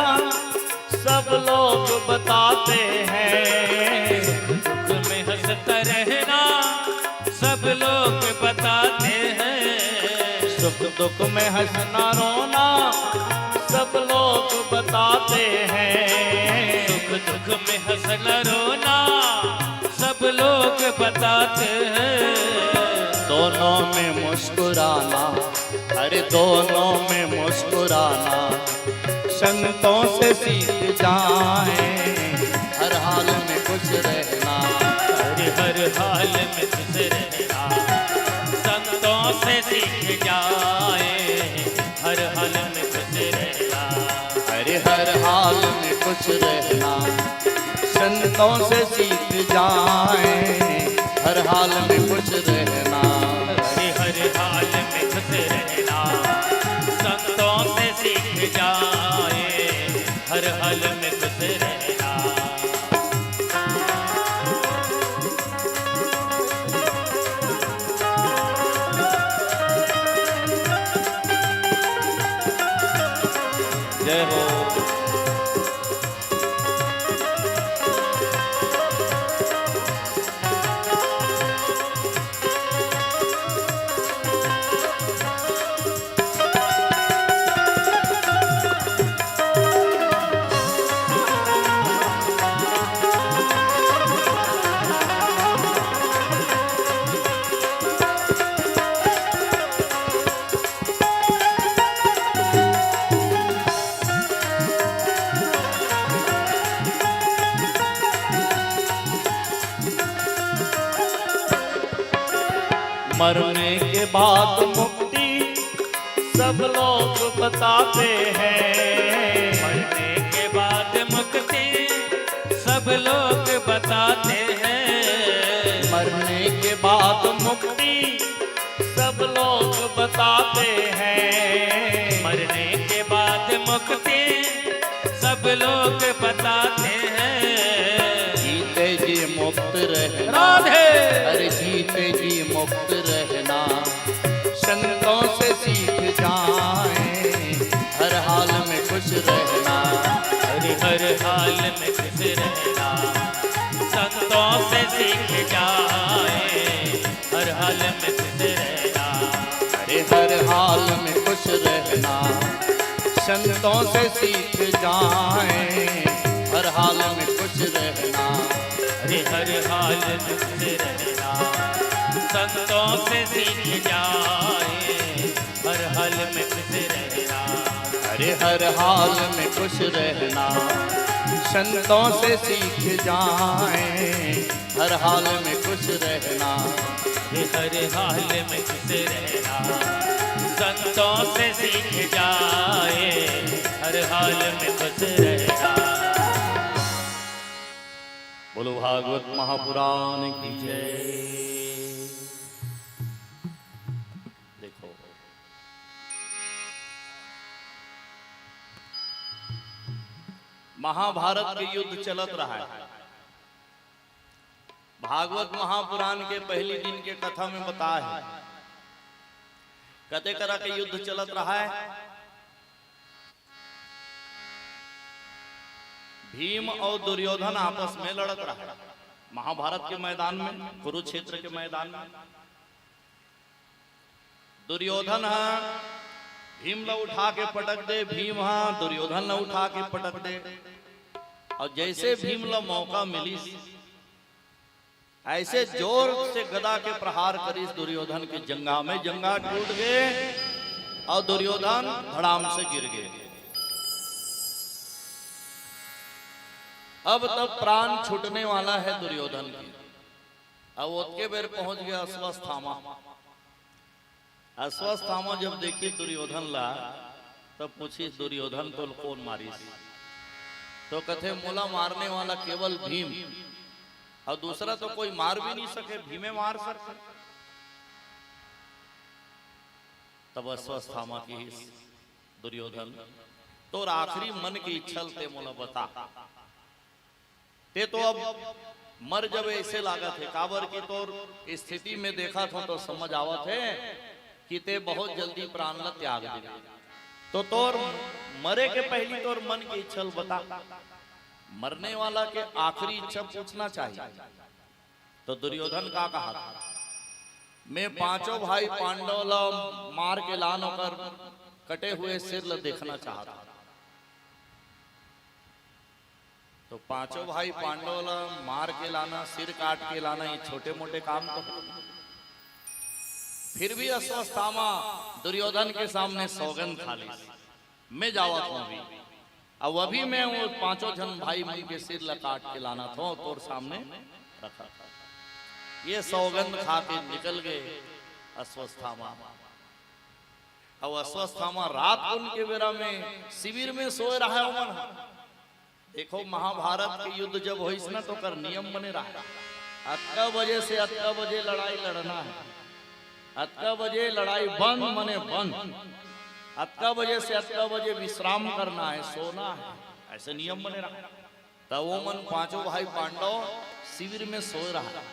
सब लोग बताते हैं। दुख में हंसता रहना सब लोग बताते हैं। सुख दुख में हंसना रोना सब लोग बताते हैं। सुख दुख में हंसना रोना सब लोग बताते हैं। दोनों में मुस्कुराना, अरे दोनों में मुस्कुराना संतों से सीख जाएं। हर हाल में खुश रहना, अरे हर हाल में खुश रहना संतों से सीख जाए। हर हाल में खुश रहना, अरे हर हाल में खुश रहना संतों से सीख जाएं। हर हाल में खुश रहना, अरे हर हाल में खुश रहना संतों से सीख जाए। हर हाल में खुश रहना। जय हो। मरने के बाद मुक्ति सब लोग बताते हैं। मरने के बाद मुक्ति सब लोग बताते हैं। मरने के बाद मुक्ति सब लोग बताते हैं। मरने के बाद मुक्ति सब लोग बताते हैं। जीते जी मुक्त रहना, राधे अरे जीते जी मुक्त रहना संतों से सीख जाएं। हर हाल में खुश रहना, अरे हर हाल में खुश रहना संतों से सीख जाए। हर हाल में खुश रहना, अरे हर हाल में खुश रहना संतों से सीख जाएं। हर हाल में खुश रहना, अरे हर हाल में खुश रहना संतों से सीख जाए। हर हाल में खुश रहना, अरे हर हाल में खुश रहना संतों से सीख जाएं। हर हाल में खुश रहना, अरे हर हाल में खुश रहना संतों से सीख जाए। हर हाल में खुश रहना। बोलो भागवत महापुराण की जय। देखो महाभारत के युद्ध चलत रहा है। भागवत महापुराण के पहली दिन के कथा में बताया है कते करा के युद्ध चलत रहा है। भीम और दुर्योधन आपस में लड़त रहा है महाभारत के मैदान में, कुरुक्षेत्र के मैदान में। दुर्योधन भीम ला उठा के पटक दे, भीम दुर्योधन ला उठा के पटक दे। और जैसे भीम ला मौका मिली ऐसे जोर से गदा के प्रहार करीस दुर्योधन के जंगा में, जंगा टूट गए और दुर्योधन धड़ाम से गिर गए। अब तब प्राण छूटने वाला है दुर्योधन की। अब उसके बेर पहुंच गया अश्वत्थामा। अश्वत्थामा जब देखी दुर्योधन ला तब पूछी दुर्योधन तो कौन मारिस? तो कथे मोला मारने वाला केवल भीम और दूसरा तो कोई मार भी नहीं सके, भीमे मार सके। तब अश्वत्थामा की दुर्योधन तो आखिरी मन की इच्छा ते मोला बता ते तो अब मर जब ऐसे लागत है काबर की तोर स्थिति में देखा था तो समझ आवत है कि ते बहुत जल्दी प्राण ला त्याग दे। तो तोर मरे के पहली तोर मन की इच्छा बता। मरने वाला के आखिरी इच्छा पूछना चाहिए। तो दुर्योधन का कहा था, मैं पांचों भाई पांडव ला मार के लान होकर कटे हुए सिर ल देखना चाहता। तो पांचों भाई पांडव ला मार के लाना, सिर काट के लाना, ये छोटे मोटे काम तो फिर भी अश्वत्थामा दुर्योधन के सामने सौगंध खा ली, मैं जावा था अभी, अब अभी मैं वो पांचों जन भाई मन के सिर ल काट के लाना था तोर सामने रखा था। ये सौगंध खा के निकल गए अश्वत्थामा। अब अश्वत्थामा रात को उनके बेरा में शिविर में सोए रहा है। देखो महाभारत के युद्ध जब हो ना तो कर नियम बने रहा, अतका बजे से अतका बजे लड़ाई लड़ना है, अतका बजे लड़ाई बंद मने बंद, अतका बजे से अतका बजे विश्राम करना है, सोना है, ऐसे नियम बने रहा। तब वो मन पांचों भाई पांडव शिविर में सोए रहा है,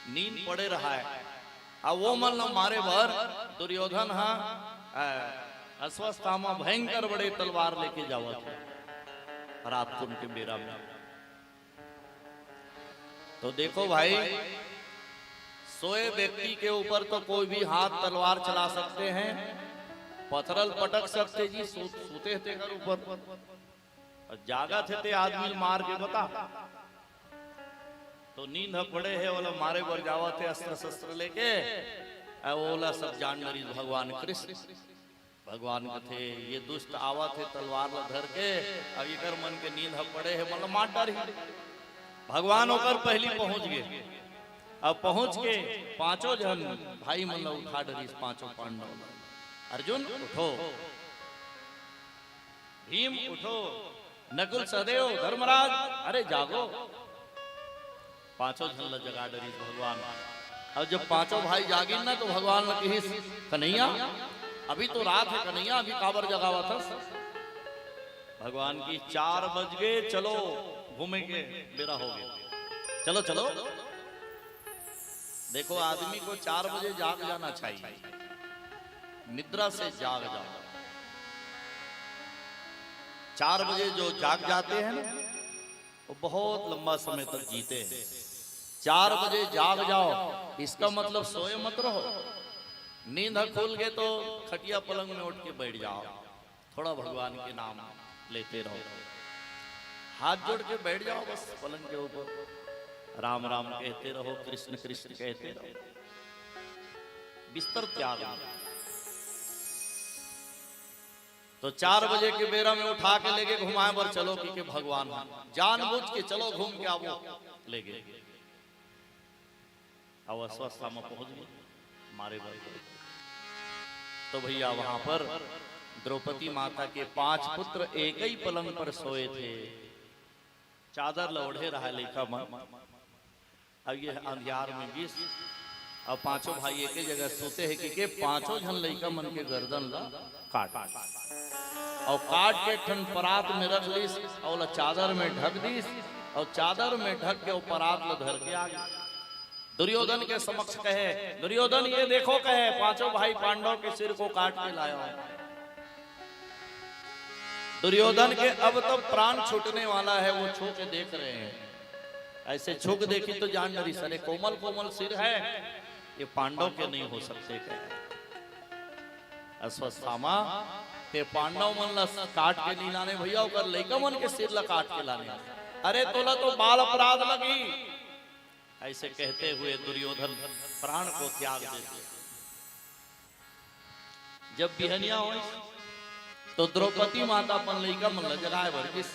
नींद पड़े रहा है। अब वो मन मारे भर दुर्योधन अश्वत्थामा भयंकर बड़े तलवार लेके जावा थे रात को उनके बेरा में। तो देखो भाई, सोए व्यक्ति के ऊपर तो कोई भी हाथ तलवार चला सकते हैं, पथरल पटक सकते जी, सूते थे कर ऊपर, जागा थे आदमी मार के बता। तो नींद पड़े है बोला मारे बर जावा थे अस्त्र शस्त्र लेके, बोला सब जान डरी भगवान कृष्ण भगवान के थे, ये दुष्ट आवा थे तलवार धर के, अब इकर मन के नींद पड़े है मतलब मार डर ही। भगवान होकर पहली पहुंच गए। अब पहुंच के पांचों जन भाई मन उठा डरी, पांचों पांडव, अर्जुन उठो, भीम उठो, नकुल सहदेव धर्मराज अरे जागो, पांचों जन जगा डरी भगवान। अब जब पांचों भाई जागी ना तो भगवान ने कही कन्हैया अभी तो रात है, कन्हैया अभी काबर जगावा था। भगवान की 4 बज गए, चलो घूमेंगे, बेरा हो गया, चलो चलो। देखो आदमी को 4 बजे जाग जाना चाहिए, निद्रा से जाग जाओ। 4 बजे जो जाग जाते हैं ना वो बहुत लंबा समय तक जीते हैं। 4 बजे जाग जाओ, इसका मतलब सोए मत रहो। नींद खुल गए तो खटिया पलंग में उठ के बैठ जाओ, थोड़ा भगवान के नाम लेते रहो, हाथ जोड़ के बैठ जाओ बस पलंग के ऊपर, राम राम कहते रहो, कृष्ण कृष्ण कहते रहो, बिस्तर त्याग। तो 4 बजे के बेरा में उठा के लेके घुमाए पर चलो कि भगवान जानबूझ के चलो घूम के आओ ले गए। अब अश्वत्थामा पहुंच गए मारे भाई। तो भैया वहां पर द्रौपदी माता के 5 पुत्र एक ही पलंग पर सोए थे, चादर लौड़े रहा लेखा मन। अब ये अंधियार में 20 अब पांचों भाई एक ही जगह सोते हैं कि पांचों जन लइका मन के गर्दन ला काट और काट के ठन परात में रख लीस और चादर में ढक दीस और चादर में ढक के परात ला धर के आ गई। दुर्योधन के समक्ष कहे, दुर्योधन ये देखो, कहे पांचों भाई पांडव के सिर को काट के लाया है। दुर्योधन के अब तो प्राण छूटने वाला है, वो छू के देख रहे हैं, ऐसे छूक देखी तो जान डरी, सरे कोमल कोमल सिर है, ये पांडव के नहीं हो सकते। अश्वत्थामा ते पांडव मन ला काट के नहीं लाने भैया, कर लइका मन के सिर ला काट के लाने, अरे तोला तो बाल अपराध लगी। ऐसे कहते हुए दुर्योधन प्राण को त्याग देते। जब बिहनिया हो तो द्रौपदी माता अपन लइका मन जगाए वर्गिस।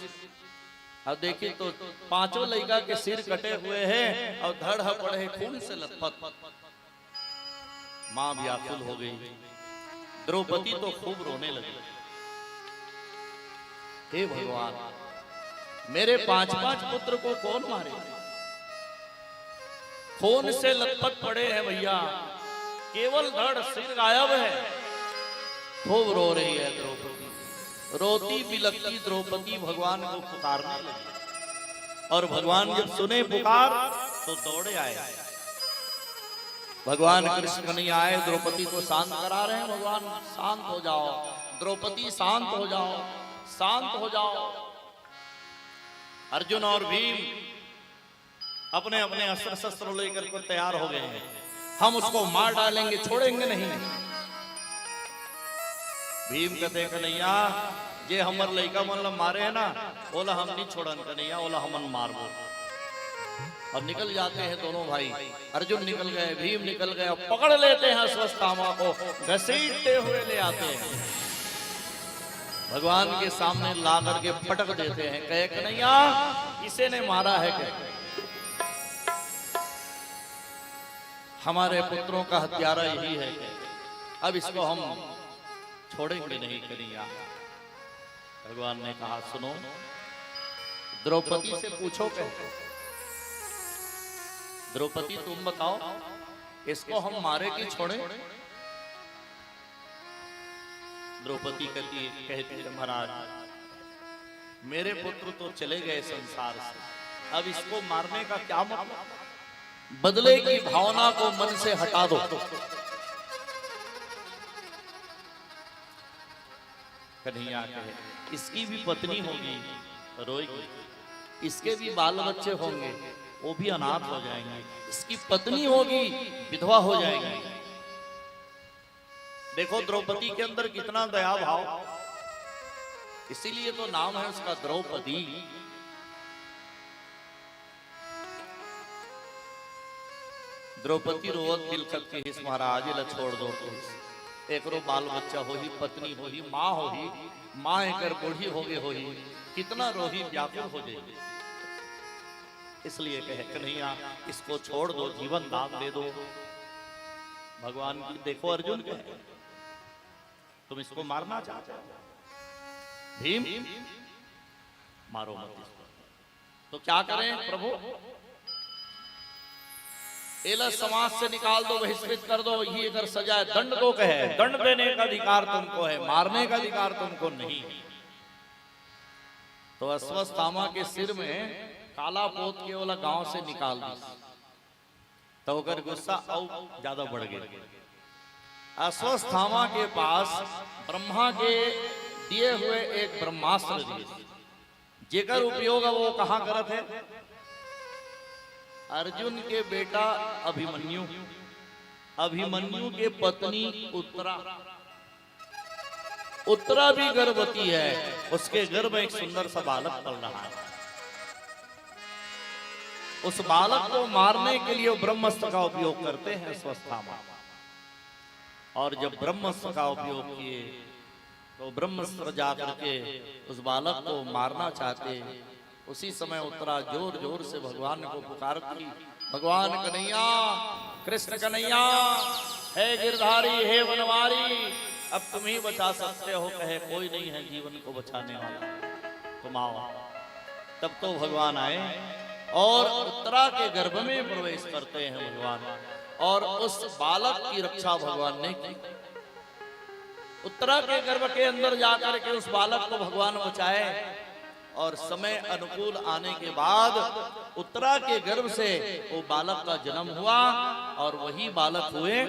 अब देखिए तो पांचों लइका के सिर कटे हुए हैं और धड़ पड़े हैं खून से लथपथ। मां व्याकुल हो गई, द्रौपदी तो खूब रोने लगी, हे भगवान मेरे 5-5 पुत्र को कौन मारे, खून से लथपथ पड़े हैं भैया, केवल धड़ सिर गायब है। खूब रो रही है द्रौपदी, रोती बिलखती द्रौपदी भगवान को पुकारने लगी। और भगवान जब सुने पुकार तो दौड़े आए। भगवान कृष्ण नहीं आए, द्रौपदी को शांत करा रहे हैं, भगवान शांत हो जाओ, द्रौपदी शांत हो जाओ, शांत हो जाओ। अर्जुन और भीम अपने अपने अस्त्र शस्त्र लेकर के तैयार हो गए हैं। हम उसको मार डालेंगे, छोड़ेंगे नहीं। भीम कहते कन्हैया जे हमर लइका मन मारे है ना, बोला हम नहीं छोड़न कन्हैया, बोला हमन मारबो। और निकल जाते हैं दोनों भाई। अर्जुन निकल गए, भीम निकल गए, पकड़ लेते हैं अश्वत्थामा को, घसीटते हुए ले आते हैं, भगवान के सामने ला करके पटक देते हैं। कहे कन्हैया इसे ने मारा है क्या? हमारे पुत्रों का हत्यारा यही है, अब इसको हम छोड़ेंगे नहीं कन्हैया। भगवान ने कहा सुनो, द्रौपदी से पूछो कहते, द्रौपदी तुम बताओ इसको हम मारे कि छोड़े? द्रौपदी कहती है महाराज मेरे पुत्र तो चले गए संसार से, अब इसको मारने का क्या मतलब? बदले की भावना को मन से हटा दो। कन्हैया कहे इसकी भी पत्नी होगी, रोएगी, इसके भी बाल बच्चे होंगे, वो भी अनाथ हो जाएंगे, इसकी पत्नी होगी, विधवा हो जाएगी। देखो द्रौपदी के अंदर कितना दया भाव, इसीलिए तो नाम है उसका द्रौपदी। द्रौपदी रोवत दिल करके हिस महाराज ला छोड़ दो, एक रो बाल बच्चा हो ही, पत्नी हो ही, माँ हो ही, माँ एकर बूढ़ी हो गए हो ही, कितना रोही व्याकुल हो जाएगी। इसलिए कहे कन्हैया इसको छोड़ दो, जीवन दान दे दो। भगवान की देखो अर्जुन कहे तुम इसको मारना चाहते हो, भीम मारो मत इसको। तो क्या करें प्रभु? एला समाज से निकाल दो, बहिष्कृत कर दो, ये अगर सजा है दंड दो। कहे दंड देने का अधिकार तुमको है, मारने का अधिकार तुमको नहीं। तो अश्वत्थामा के सिर में काला पोत के वाला गांव से निकाल दी, तो अगर गुस्सा और ज्यादा बढ़ गया। अश्वत्थामा के पास ब्रह्मा के दिए हुए एक ब्रह्मास्त्र दिए, जेकर उपयोग वो कहां करत है? अर्जुन के बेटा अभिमन्यु, अभिमन्यु के पत्नी उत्तरा, उत्तरा भी गर्भवती है, उसके गर्भ में एक सुंदर सा बालक पल रहा है। उस बालक को मारने के लिए ब्रह्मास्त्र का उपयोग करते हैं अश्वत्थामा। और जब ब्रह्मास्त्र का उपयोग किए तो ब्रह्मास्त्र जाकर के उस बालक को मारना चाहते, उसी समय उत्तरा जोर जोर से भगवान को पुकारती, भगवान कन्हैया, कृष्ण कन्हैया, हे गिरधारी, हे वनवारी, अब तुम ही बचा सकते हो। कहे कोई नहीं है जीवन को बचाने वाला, तुम आओ। तब तो भगवान आए और उत्तरा के गर्भ में प्रवेश करते हैं भगवान, और उस बालक की रक्षा भगवान ने की। उत्तरा के गर्भ के अंदर जाकर के उस बालक को भगवान बचाए, और समय अनुकूल आने के बाद उत्तरा के गर्भ से वो बालक का जन्म हुआ, और वही बालक हुए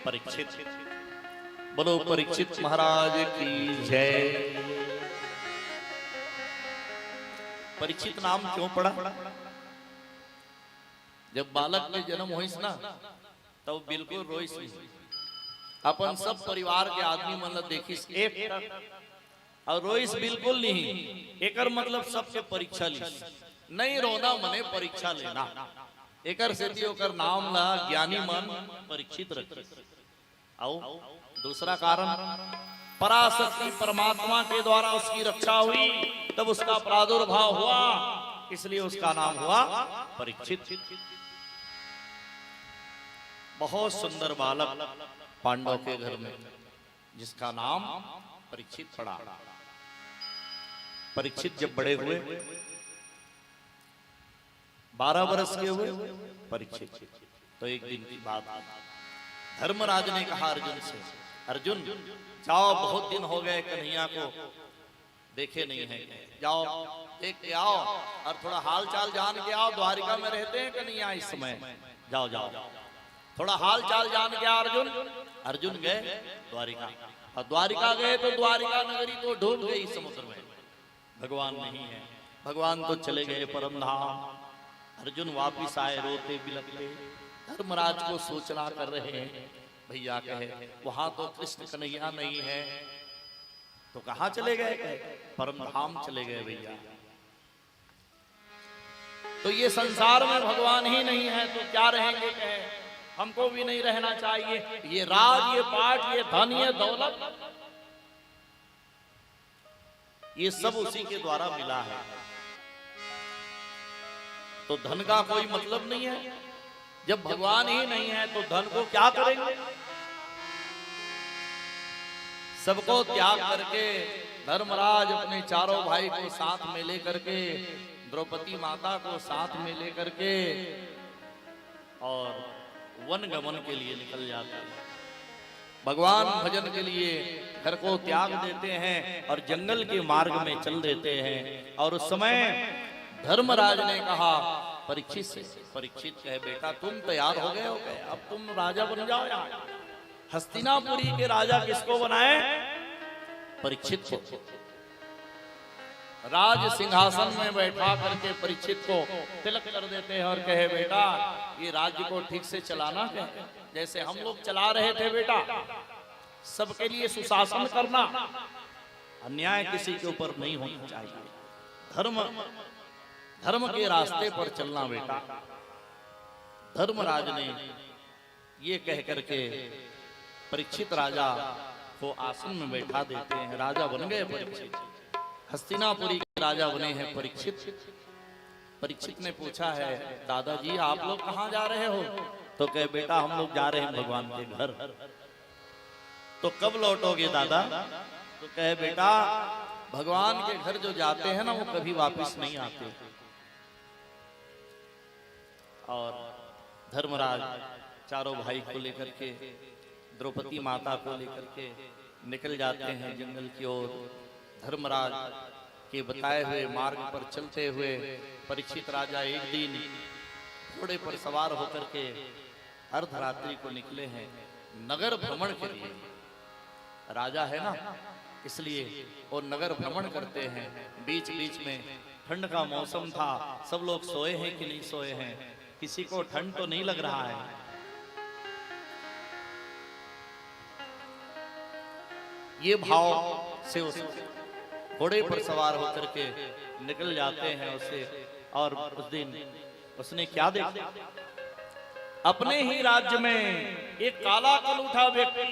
परीक्षित। बोलो परीक्षित महाराज की जय। परीक्षित नाम क्यों पड़ा? जब बालक के जन्म हुईस ना, तब बिल्कुल रोईस नहीं। अपन सब परिवार के आदमी मतलब देखिस एक और रोईस बिल्कुल नहीं। एकर मतलब सबके परीक्षा ली, नहीं रोना मने परीक्षा लेना। एकर से ओकर नाम ला ज्ञानी मन परीक्षित रखे। आओ दूसरा कारण, पराशक्ति परमात्मा के द्वारा उसकी रक्षा हुई, तब उसका प्रादुर्भाव हुआ, इसलिए उसका नाम हुआ परीक्षित। बहुत सुंदर बालक पांडव के घर में, जिसका नाम परीक्षित पड़ा। परीक्षित जब बड़े हुए, 12 वर्ष के हुए परीक्षित, तो एक दिन की बात, धर्मराज ने कहा अर्जुन से, अर्जुन जाओ, बहुत दिन हो गए कन्हैया को देखे नहीं है, जाओ देख के आओ और थोड़ा हाल चाल जान के आओ। द्वारिका में रहते हैं कन्हैया इस समय, जाओ जाओ थोड़ा हाल चाल जान के। अर्जुन गए द्वारिका, और द्वारिका गए तो द्वारिका नगरी तो डूब गई समुद्र में, भगवान नहीं है। भगवान तो चले गए परम धाम। अर्जुन वापिस आए रोते बिलखते, धर्मराज को सूचना कर रहे हैं, भैया कहे वहां तो कृष्ण कन्हैया नहीं है। तो कहां चले गए? परम धाम चले गए भैया। तो ये संसार में भगवान ही नहीं है तो क्या रहेंगे? कहे हमको भी नहीं रहना चाहिए। ये राज, ये पाठ, ये धन, ये दौलत, ये सब उसी के द्वारा मिला है। तो धन का कोई मतलब नहीं है। जब भगवान ही नहीं है तो धन को क्या करेंगे? सबको त्याग करके धर्मराज अपने चारों भाई को साथ में लेकर के, द्रौपदी माता को साथ में लेकर के और वन गमन के लिए निकल जाते हैं। भगवान भजन के लिए घर को त्याग देते हैं और जंगल के मार्ग में चल देते हैं। और उस समय धर्मराज ने कहा परीक्षित से, परीक्षित कहे बेटा तुम तैयार हो गए हो गए, अब तुम राजा बन जाओ। यहाँ हस्तिनापुरी के राजा किसको बनाए? परीक्षित को। राज सिंहासन में बैठा करके परीक्षित को तिलक कर देते हैं और कहे बेटा ये राज्य को ठीक से चलाना है, जैसे हम लोग चला रहे थे बेटा, सबके लिए सुशासन करना, अन्याय किसी के ऊपर नहीं होना चाहिए, धर्म के रास्ते पर चलना बेटा। धर्मराज ने ये कह करके परीक्षित राजा को आसन में बैठा देते हैं। राजा बन गए परीक्षित, हस्तिनापुरी के राजा बने हैं परीक्षित। परीक्षित ने पूछा है दादाजी आप लोग कहाँ जा रहे हो? तो कहे बेटा हम लोग जा रहे हैं भगवान के घर। तो कब लौटोगे दादा? तो कहे बेटा भगवान के घर जो जाते हैं ना वो कभी वापस नहीं आते। और धर्मराज चारों भाई को लेकर के, द्रौपदी माता को लेकर के निकल जाते हैं जंगल की ओर। धर्मराज के बताए हुए मार्ग पर चलते हुए परीक्षित राजा एक दिन घोड़े पर सवार होकर के अर्धरात्रि को निकले हैं नगर भ्रमण के लिए। राजा है ना, इसलिए वो नगर भ्रमण करते हैं। बीच बीच में ठंड का मौसम था, सब लोग सोए हैं कि नहीं सोए हैं, किसी को ठंड तो नहीं लग रहा है। ये भाव से उस घोड़े पर सवार होकर के निकल जाते हैं उसे। और उस दिन उसने क्या देखा? अपने ही राज्य में एक काला कलूठा व्यक्ति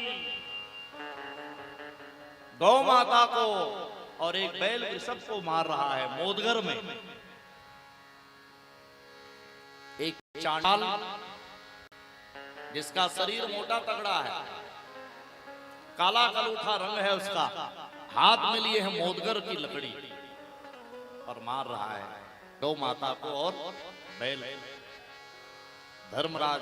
गौ माता को और एक बैल वृषभ को मार रहा है मोदगर में। एक चांडाल जिसका शरीर मोटा तगड़ा है, काला कलूठा रंग है उसका, हाथ में लिए है मोदगर की लकड़ी और मार रहा है गौ माता को और बैल। धर्मराज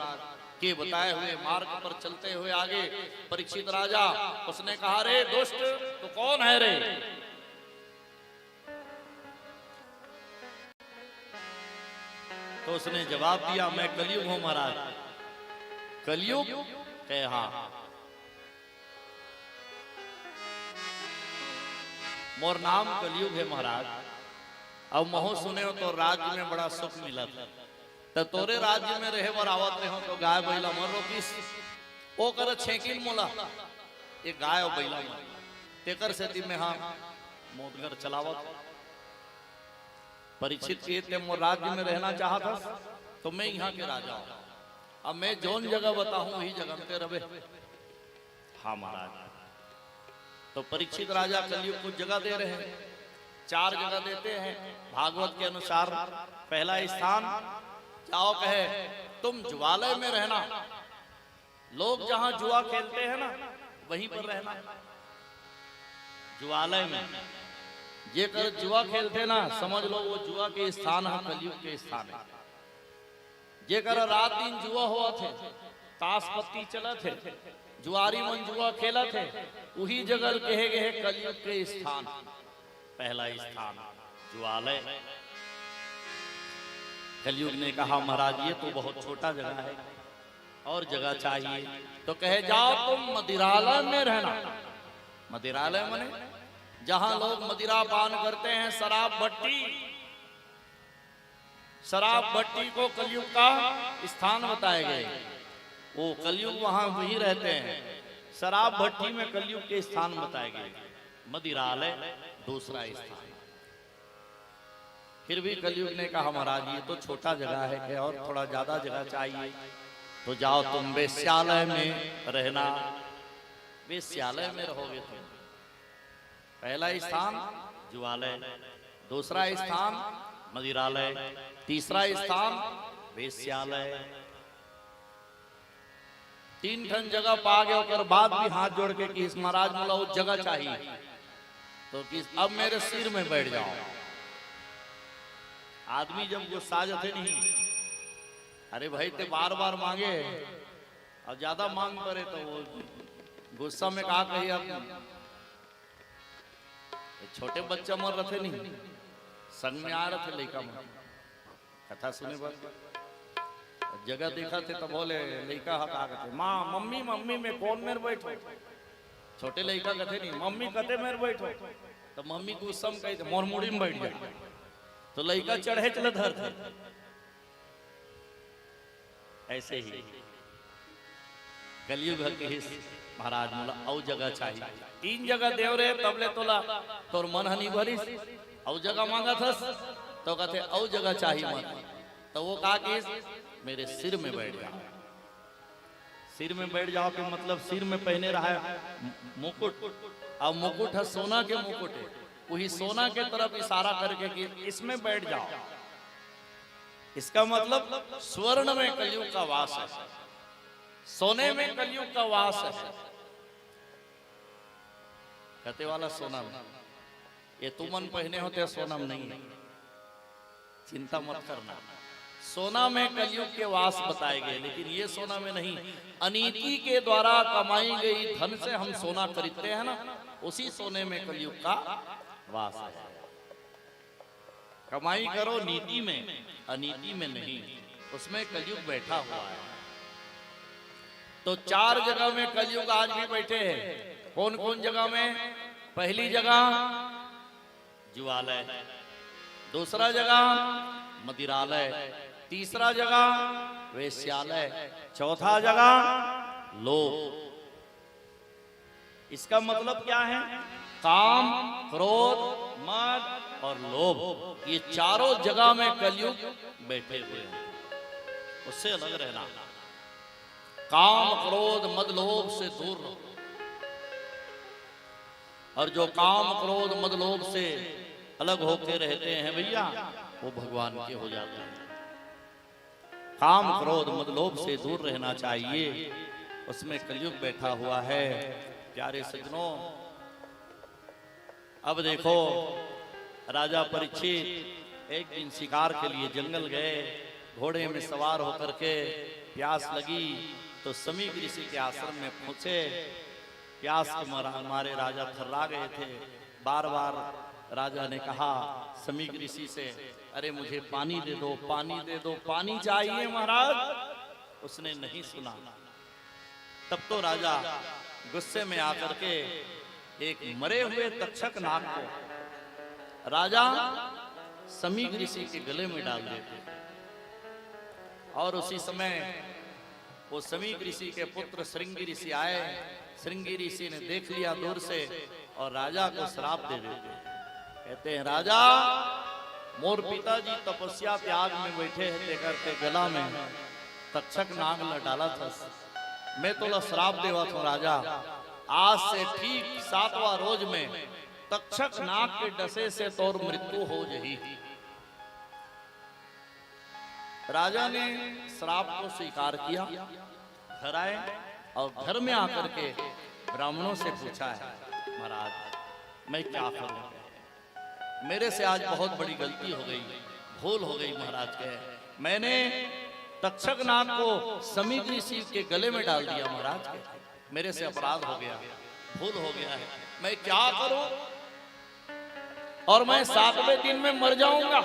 के बताए हुए मार्ग पर चलते हुए आगे परीक्षित राजा, उसने कहा रे दुष्ट तो कौन है रे? तो उसने जवाब दिया मैं कलयुग हूं महाराज। कलयुग? कहे हाँ। मोर नाम कलयुग है महाराज। अब मोह सुने हो तो राज्य में बड़ा सुख मिला था, तो तोरे राज्य में रहे बर आवत रहे हो तो गाय बैला मर रोकिस ओ कर छेकिन मोला ये गाय और बैला मर तेकर सेती में हाँ मोदगर चलावत। परीक्षित के ते मोर राज्य में रहना चाहता तो मैं यहाँ के राजा हूं, अब मैं जौन जगह बताऊं वही जगह में रहे। हाँ महाराज। तो परीक्षित राजा कलयुग को जगह दे रहे हैं, 4 जगह देते हैं भागवत के अनुसार। पहला स्थान जाओ कहे तुम जुआलय में रहना, लोग जहां जुआ खेलते हैं ना वहीं पर रहना। जुआलय में ये कर जुआ खेलते ना समझ लो वो जुआ के स्थान है, कलयुग के स्थान है। जे कर रात दिन जुआ हुआ थे, ताश पत्ती चला थे, जुआरी मन जुआ खेला थे, वही जगह कहे गए कलयुग के स्थान। पहला स्थान जुआलय। कलयुग ने कहा महाराज ये तो बहुत छोटा जगह है और जगह चाहिए। तो कहे जाओ तुम मदिरालय में रहना, मदिरालय मने जहां लोग मदिरा पान करते हैं, शराब भट्टी। शराब भट्टी को कलयुग का स्थान बताए गए, वो कलयुग वहां वही रहते हैं। शराब भट्टी में कलयुग के स्थान बताए गए, मदिरालय दूसरा स्थान। फिर भी कलयुग ने कहा महाराज ये तो छोटा जगह है कि और थोड़ा ज्यादा जगह चाहिए, तो जाओ तुम वेश्यालय में रहना। वेश्यालय में रहोगे तुम। पहला स्थान जुआलय, दूसरा स्थान मदिरालय, तीसरा स्थान वेश्यालय। 3 ठन जगह पा गए, और बाद भी हाथ जोड़ के कि इस महाराज मोला वो जगह चाहिए, तो कि अब मेरे सिर में बैठ जाओ। आदमी जब गुस्सा जाते नहीं, अरे भाई ते बार बार मांगे और ज्यादा मांग करे तो वो गुस्सा में कहा कही आप छोटे बच्चा मर रहे नहीं, संग में आ रहे थे लड़का में कथा सुने पर जगह देखा थे तो बोले लड़का हका कहते माँ मम्मी मम्मी में कौन मेरे बैठो। छोटे लड़का कहते नहीं मम्मी कहते मेरे बैठो, तो मम्मी गुस्सा में कहते मोर मुड़ी में बैठ जाए, तो लड़का चढ़े चले धर थे। ऐसे ही कलयुग के महाराज मोला औ जगह चाहिए। 3 जगह देव रे तबले तोला तोर मन हनी भरिस, औ जगह मांगा थस तो कहते औ जगह चाहिए मन, तो वो कहा कि मेरे सिर में बैठ जाओ। सिर में बैठ जाओ के मतलब सिर में पहने रहा है मुकुट, अब मुकुट है सोना के मुकुट है, वही सोना के तरफ इशारा करके कि इसमें बैठ जाओ। इसका मतलब स्वर्ण में कलयुग का वास है, सोने में कलयुग का वास है। कहते वाला सोना में, ये तुमन पहने होते सोना में नहीं है, चिंता मत करना। सोना में कलयुग के वास बताए गए, लेकिन ये सोना में नहीं। अनीति के द्वारा कमाई गई धन से हम सोना खरीदते हैं ना, उसी सोने में कलयुग का वास है। कमाई करो नीति में, अनीति में नहीं, उसमें कलयुग बैठा हुआ है। तो 4 जगह में कलयुग आज भी बैठे हैं। कौन कौन जगह में? पहली जगह जुआलय, दूसरा जगह मदिरालय, तीसरा जगह वेश्यालय, चौथा जगह लोभ। इसका मतलब क्या है? काम, क्रोध, मद और लोभ, ये चारों जगह में कलयुग बैठे हुए हैं। उससे अलग रहना, काम, क्रोध, मद, लोभ से दूर रहो। और जो काम, क्रोध, मद, लोभ से अलग होके रहते हैं भैया, वो भगवान के हो जाते हैं। काम, क्रोध, मद, लोभ से दूर रहना चाहिए, उसमें कलयुग बैठा हुआ है। प्यारे सज्जनों, अब देखो राजा परीक्षित एक दिन शिकार के लिए जंगल गए, घोड़े में सवार होकर के। प्यास लगी तो समीक ऋषि के आश्रम में पहुंचे। प्यास के मारे राजा थर्रा गए थे। बार बार राजा ने कहा समीक ऋषि से, अरे मुझे पानी दे दो, पानी दे दो, पानी चाहिए महाराज। उसने नहीं सुना। तब तो राजा गुस्से में आकर के एक मरे हुए तक्षक नाग को राजा समीक ऋषि के गले में डाल देते। और उसी समय वो समीक ऋषि के पुत्र श्रृंगी ऋषि आए। श्रृंगी ऋषि ने देख लिया दूर से और राजा को श्राप दे देते। कहते हैं, राजा मोर पिताजी तपस्या त्याग में बैठे हैं, करते गला में तक्षक नाग ल डाला था। मैं तो श्राप देवा था राजा, आज से ठीक 7वां रोज में तक्षक नाग के डसे से तोर मृत्यु हो जही। राजा ने श्राप को स्वीकार किया। घर आए और घर में आकर के ब्राह्मणों से पूछा है, महाराज मैं क्या करूं? मेरे से आज बहुत बड़ी गलती हो गई, भूल हो गई महाराज। के मैंने तक्षक नाग को समीक ऋषि के गले में डाल दिया महाराज। के मेरे से अपराध हो गया, भूल हो गया है, मैं क्या करूं? और मैं 7वें दिन में मर जाऊंगा।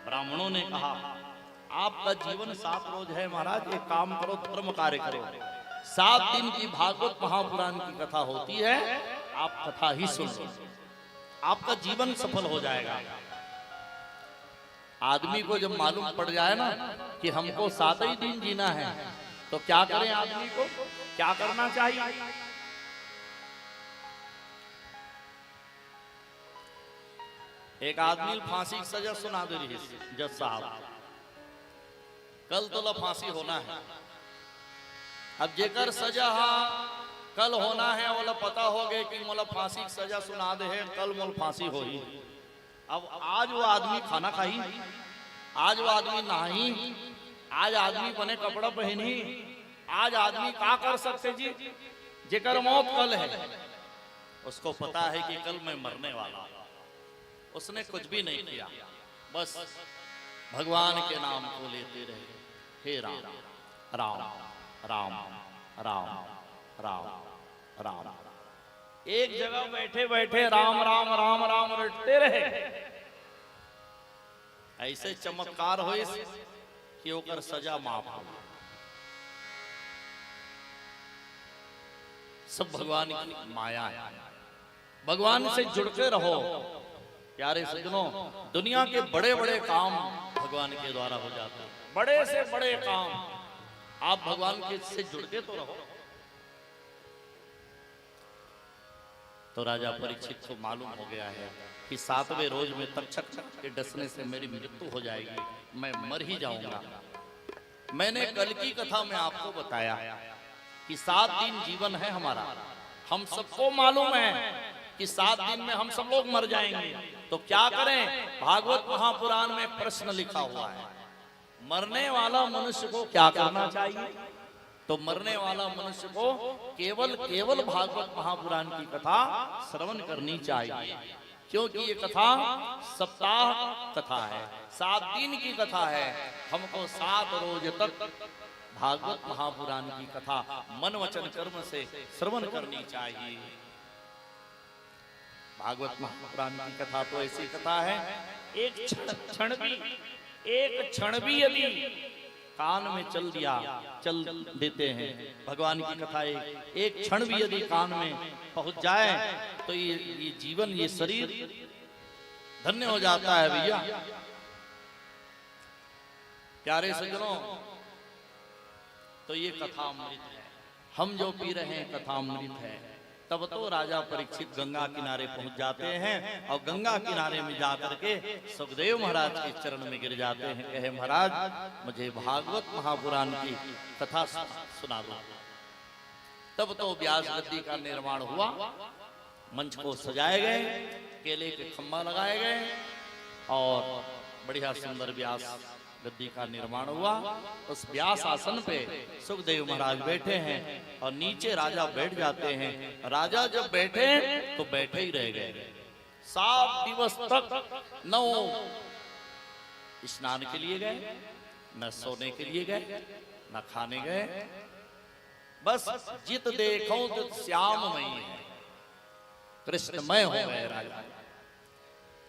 ब्राह्मणों ने कहा, आपका जीवन 7 रोज है महाराज, एक काम करो, धर्म कार्य करो। 7 दिन की भागवत महापुराण की कथा होती है। आप कथा ही सुन लो, आपका जीवन सफल हो जाएगा। आदमी को जब मालूम पड़ जाए ना कि हमको 7 ही दिन जीना है, तो क्या करें? आदमी को क्या करना चाहिए? एक आदमी फांसी की सजा सुना दे रही है जज साहब, कल तो फांसी होना है। अब जेकर सजा कल होना है, वो पता हो गए कि मोला फांसी की सजा सुना दे है, कल मोल फांसी हो ही। अब आज वो आदमी खाना खाई, आज वो आदमी नहाई, आज आदमी बने कपड़ा पहनी, आज आदमी क्या कर सकते जी? जेकर मौत कल है, उसको पता है कि कल मैं मरने वाला हूं। उसने कुछ भी नहीं किया, बस भगवान के नाम को लेते रहे, हे राम राम राम राम राम राम। एक जगह बैठे बैठे राम राम राम राम रटते रहे। ऐसे चमत्कार हो कि ओकर सजा माफ हो। सब भगवान की माया है। भगवान से जुड़ते रहो प्यारे सज्जनों। दुनिया के बड़े बड़े काम भगवान के द्वारा हो जाते हैं, बड़े से बड़े काम। आप भगवान के से जुड़ते तो रहो। तो राजा परीक्षित को मालूम हो गया है कि 7वें रोज में तक्षक के डसने से मेरी मृत्यु हो जाएगी, मैं मर ही जाऊंगा। मैंने कल की कथा में आपको बताया कि 7 दिन जीवन है हमारा। हम सबको मालूम है कि 7 दिन में हम सब लोग मर जाएंगे। तो क्या करें? भागवत महापुराण में प्रश्न लिखा हुआ है, मरने वाला मनुष्य को क्या करना चाहिए? तो मरने वाला मनुष्य को केवल भागवत महापुराण की कथा श्रवण करनी चाहिए, क्योंकि ये कथा सप्ताह कथा है, 7 दिन की कथा है। हमको 7 रोज तक भागवत महापुराण की कथा मन वचन कर्म से श्रवण करनी चाहिए। भागवत महापुराण की कथा तो ऐसी कथा है, एक क्षण भी यदि कान में चल देते हैं, भगवान की कथा एक क्षण भी यदि कान में पहुंच जाए तो ये जीवन, ये शरीर धन्य हो जाता है भैया। प्यारे सज्जनों, तो ये कथा अमृत है, हम जो पी रहे हैं कथा अमृत है। तब तो राजा परीक्षित गंगा किनारे पहुंच जाते हैं और गंगा किनारे में जाकर के सुखदेव महाराज के चरण में गिर जाते हैं, कहे महाराज मुझे भागवत महापुराण की कथा सुना दो। तब तो व्यास गद्दी का निर्माण हुआ, मंच को सजाए गए, केले के खंभा लगाए गए और बढ़िया सुंदर व्यास गद्दी का निर्माण हुआ। उस व्यास आसन पे सुखदेव महाराज बैठे हैं और नीचे राजा बैठ जाते हैं। राजा जब बैठे तो बैठे ही रह गए। 7 दिवस तक न स्नान के लिए गए, न सोने के लिए गए, न खाने गए, बस जित देखो तित श्याममय है, कृष्णमय हो गए राजा।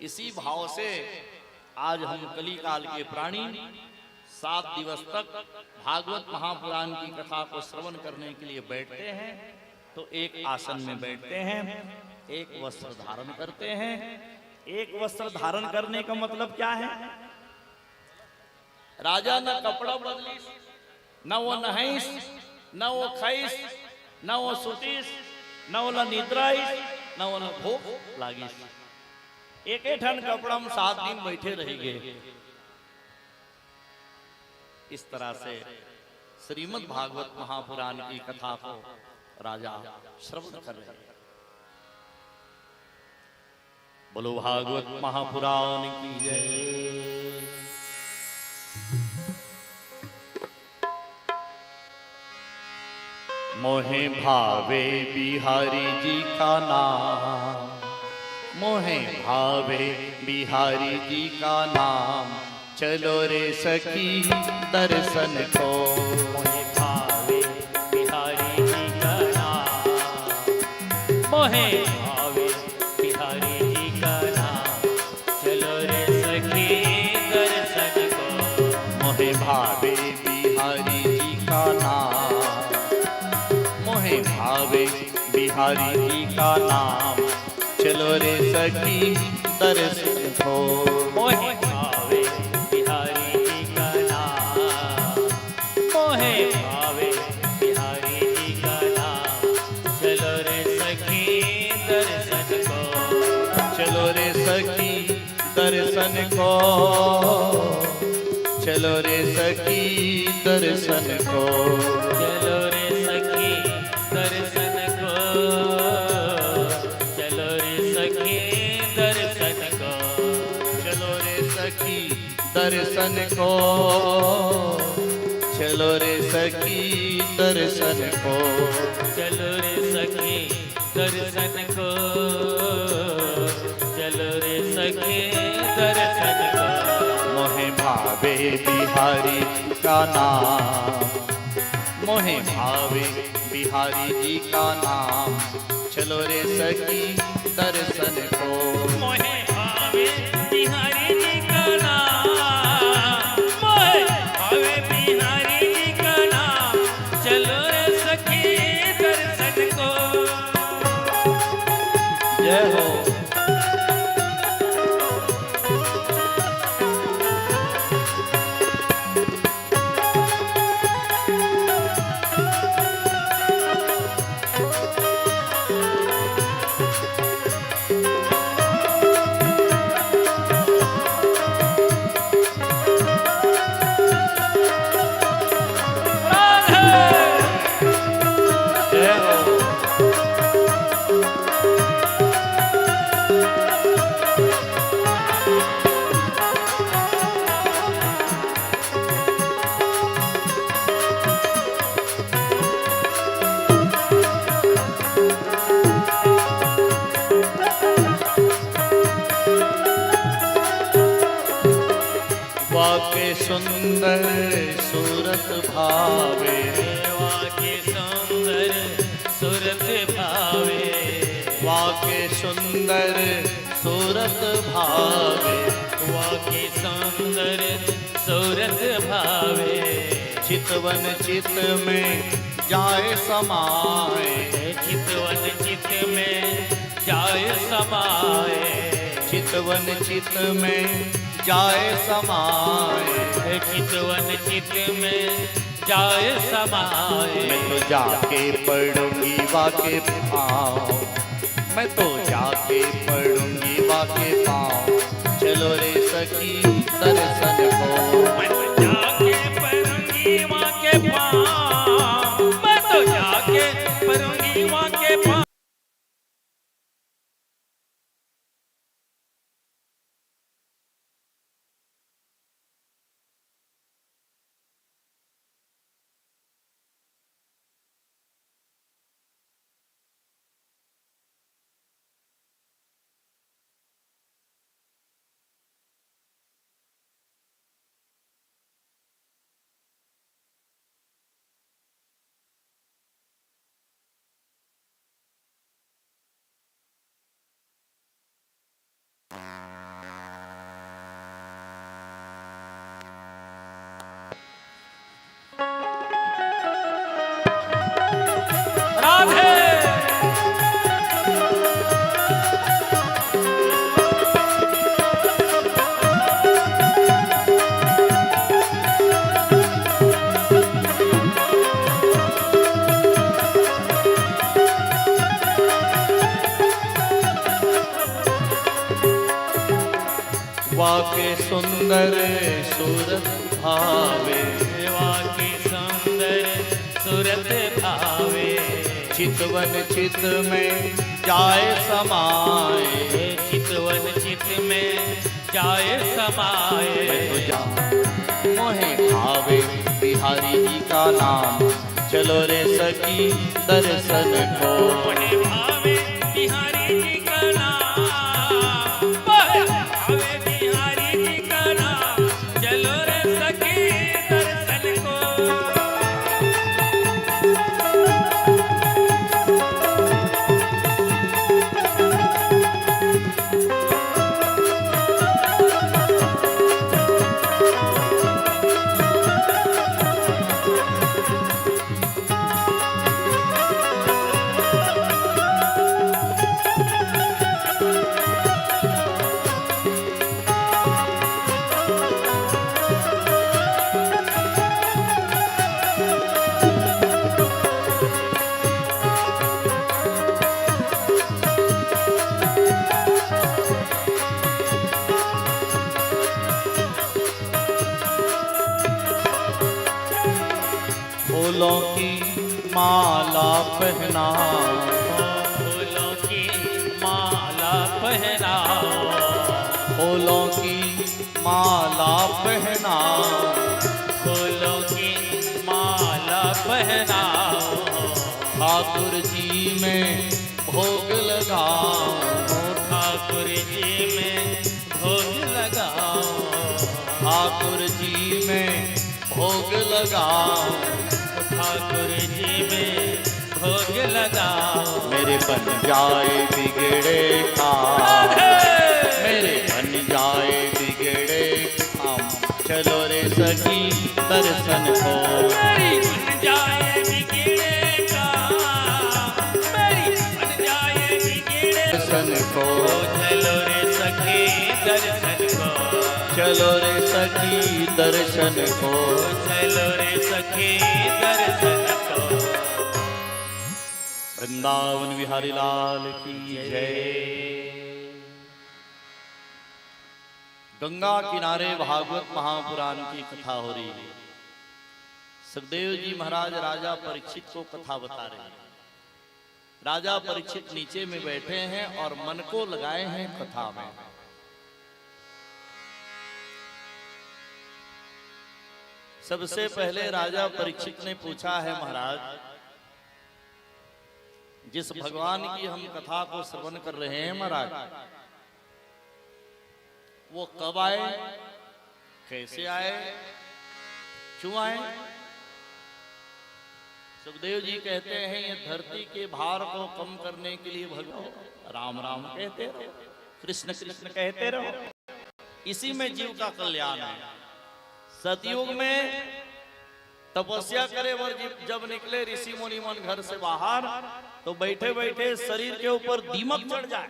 इसी भाव से आज हम कली काल के प्राणी 7 दिवस तक भागवत महापुराण की कथा को श्रवण करने के लिए बैठते हैं। तो एक आसन में बैठते हैं, एक वस्त्र धारण करते हैं। एक वस्त्र धारण करने का मतलब क्या है? राजा न कपड़ा बदली, न वो नहाइस, न वो खाइस, न वो सुतीस, न वो निद्राइस, न वो भूख लागिस। एक ठन कपड़ा में 7 दिन बैठे रहेंगे। इस तरह से श्रीमद् भागवत महापुराण की कथा को राजा श्रवण कर रहे हैं। बोलो भागवत महापुराण की जय। मोहे भावे बिहारी जी का नाम, मोहे भावे बिहारी जी का नाम, चलो रे सखी दर्शन को। मोहे भावे बिहारी जी का नाम, मोहे भावे बिहारी जी का नाम, चलो रे सखी दर्शन को। मोहे भावे बिहारी जी का नाम, बिहारी जी का नाम, चलो रे सखी दर्शन को। मोहे भावे बिहारी जी का नाम, मोहे भावे बिहारी जी का नाम, चलो रे सखी दर्शन को। चलो रे सखी दर्शन को, चलो रे सखी दर्शन को। चलो रे सखी दर्शन को, चलो रे सखी दर्शन को। चलो रे सखी दर्शन को, चलो रे सखी दर्शन को। चलो रे सखी दर्शन को, चलो रे सखी दर्शन को। मोहे भावे बिहारी का नाम, मोहे भावे बिहारी जी का नाम, चलो रे सखी दर्शन को। मोहे भावे बिहारी जी का नाम, मोहे भावे बिहारी जी का नाम, चलो रे सखी दर्शन को। जय हो। जय हो। वाके सुंदर सूरत भावे, वाके सुंदर सूरत भावे, वाके सुंदर सूरत भावे। वाके सुंदर सूरत भावे। चितवन चित में जाए समाए, चितवन चित में जाए समाए, चितवन चित में जाए समाए। चितवन चित में जाए समाए। मैं तो जाके पढ़ूंगी वाके पाँव, मैं तो जाके पढ़ूंगी वाके पाँव, चलो रे सखी दर्शन को। मैं तो जाके पढ़ूंगी वहाँ के पाँव, मैं तो जाके पढ़ूंगी वहाँ के पाँव। राधे वाके सुंदर सूरत भावे, वाके सुंदर सूरत भावे। चितवन चित में जाए समाए। चितवन चित में जाए समाए। मोहे भावे बिहारी जी का नाम, चलो रे सखी दर्शन को। मोहे भावे बिहारी जी का नाम, मोहे भावे बिहारी जी का नाम, चलो रे सखी दर्शन को। फूलों की माला पहना, फूलों की माला पहना, फूलों की माला पहना, फूलों की माला पहना, ठाकुर जी में भोग लगाओ, ठाकुर जी में भोग लगाओ, ठाकुर जी में भोग लगाओ, ठाकुर जी में भोग लगाओ। मेरे बन जाए बिगड़े काम, मेरे बन जाए बिगड़े काम, चलो रे सखी दर्शन को, मेरी बन जाए बिगड़े काम, मेरी बन जाए बिगड़े दर्शन को, चलो रे सखी दर्शन को, चलो रे सखी दर्शन को। चलो रे सखी दर्शन को। वृंदावन बिहारी लाल की जय। गंगा किनारे भागवत महापुराण की कथा हो रही है। सुखदेव जी महाराज राजा परीक्षित को कथा बता रहे हैं। राजा परीक्षित नीचे में बैठे हैं और मन को लगाए हैं कथा में। सबसे पहले राजा परीक्षित ने पूछा है, महाराज जिस भगवान की हम कथा को श्रवण कर रहे हैं महाराज, वो कब आए, कैसे आए, क्यों आए? सुखदेव जी कहते हैं, ये धरती के भार को कम करने के लिए भगवान राम राम कहते रहो, कृष्ण कृष्ण कहते रहो, इसी में जीव का कल्याण है। सतयुग में तपस्या करे और जब निकले ऋषि मुनि मन घर से बाहर, तो बैठे बैठे शरीर के ऊपर दीमक चढ़ जाए,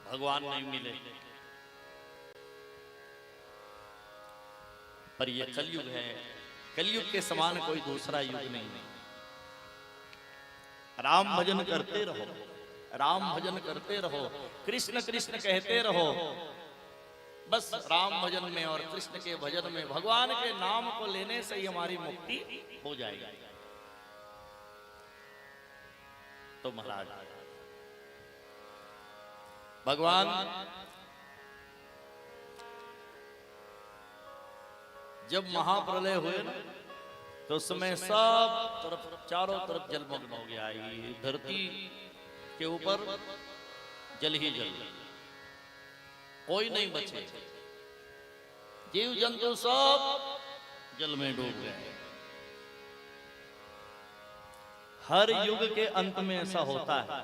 भगवान नहीं मिले। पर ये कलयुग है, कलयुग के समान कोई दूसरा युग नहीं है। राम भजन करते रहो, राम भजन करते रहो, कृष्ण कृष्ण कहते रहो। बस राम भजन में और कृष्ण के भजन में, भगवान के नाम को लेने से ही हमारी मुक्ति हो जाएगी। तो महाराज भगवान जब महाप्रलय हुए ना, तो उस समय सब तरफ चारों तरफ जलमग्न हो गया। ये धरती के ऊपर जल ही जल, कोई नहीं बचे, जीव जंतु सब जल में डूब गए। हर युग के अंत में ऐसा होता है।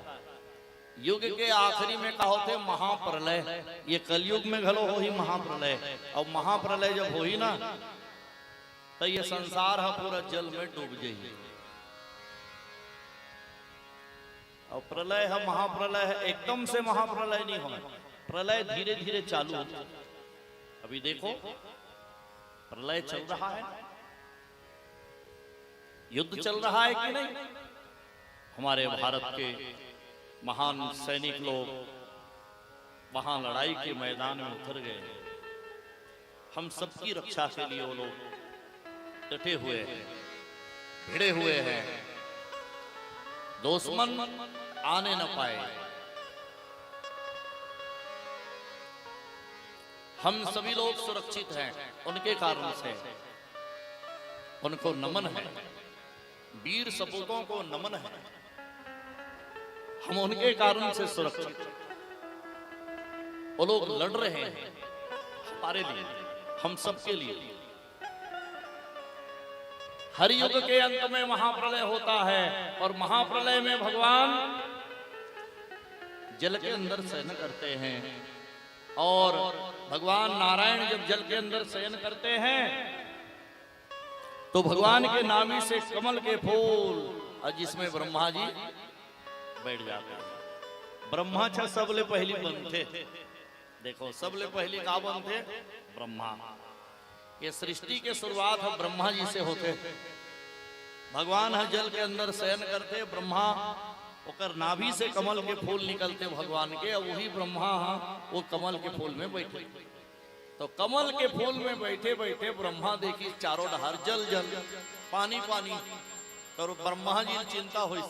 युग के आखिरी में का होते महाप्रलय, ये कलयुग में घलो हो ही महाप्रलय। और महाप्रलय जब हो ही ना, तो ये संसार है पूरा जल में डूब जाइए। और प्रलय है, महाप्रलय है, एकदम से महाप्रलय नहीं होना, प्रलय धीरे धीरे चालू होता। अभी देखो प्रलय चल रहा है, युद्ध चल रहा है कि नहीं? हमारे भारत के महान सैनिक लोग वहां लड़ाई के मैदान में उतर गए। हम सबकी रक्षा के लिए वो लोग डटे हुए हैं, भिड़े हुए हैं, दुश्मन आने न पाए। हम सभी लोग सुरक्षित हैं उनके कारण से, उनको नमन है, वीर सपूतों को नमन है। हम उनके कारण से सुरक्षित, वो लोग लड़ रहे हैं हमारे लिए, हम सबके लिए। हर युग के अंत में महाप्रलय होता है, और महाप्रलय में भगवान जल के अंदर शयन करते हैं। और भगवान नारायण जब जल के अंदर शयन करते हैं, तो भगवान के नामी से कमल के फूल, और जिसमें ब्रह्मा जी बैठ जाते हैं। ब्रह्मा छा सबले पहली बनते, देखो सबले पहली का बनते ब्रह्मा। ये सृष्टि के शुरुआत है ब्रह्मा जी से होते। भगवान है जल के अंदर शयन करते, ब्रह्मा ओकर नाभि से कमल के फूल निकलते भगवान के, और वही ब्रह्मा वो कमल के फूल में बैठे। तो कमल के फूल में बैठे बैठे ब्रह्मा देखी चारों डहार जल जल पानी पानी। तो ब्रह्मा जी चिंता हुई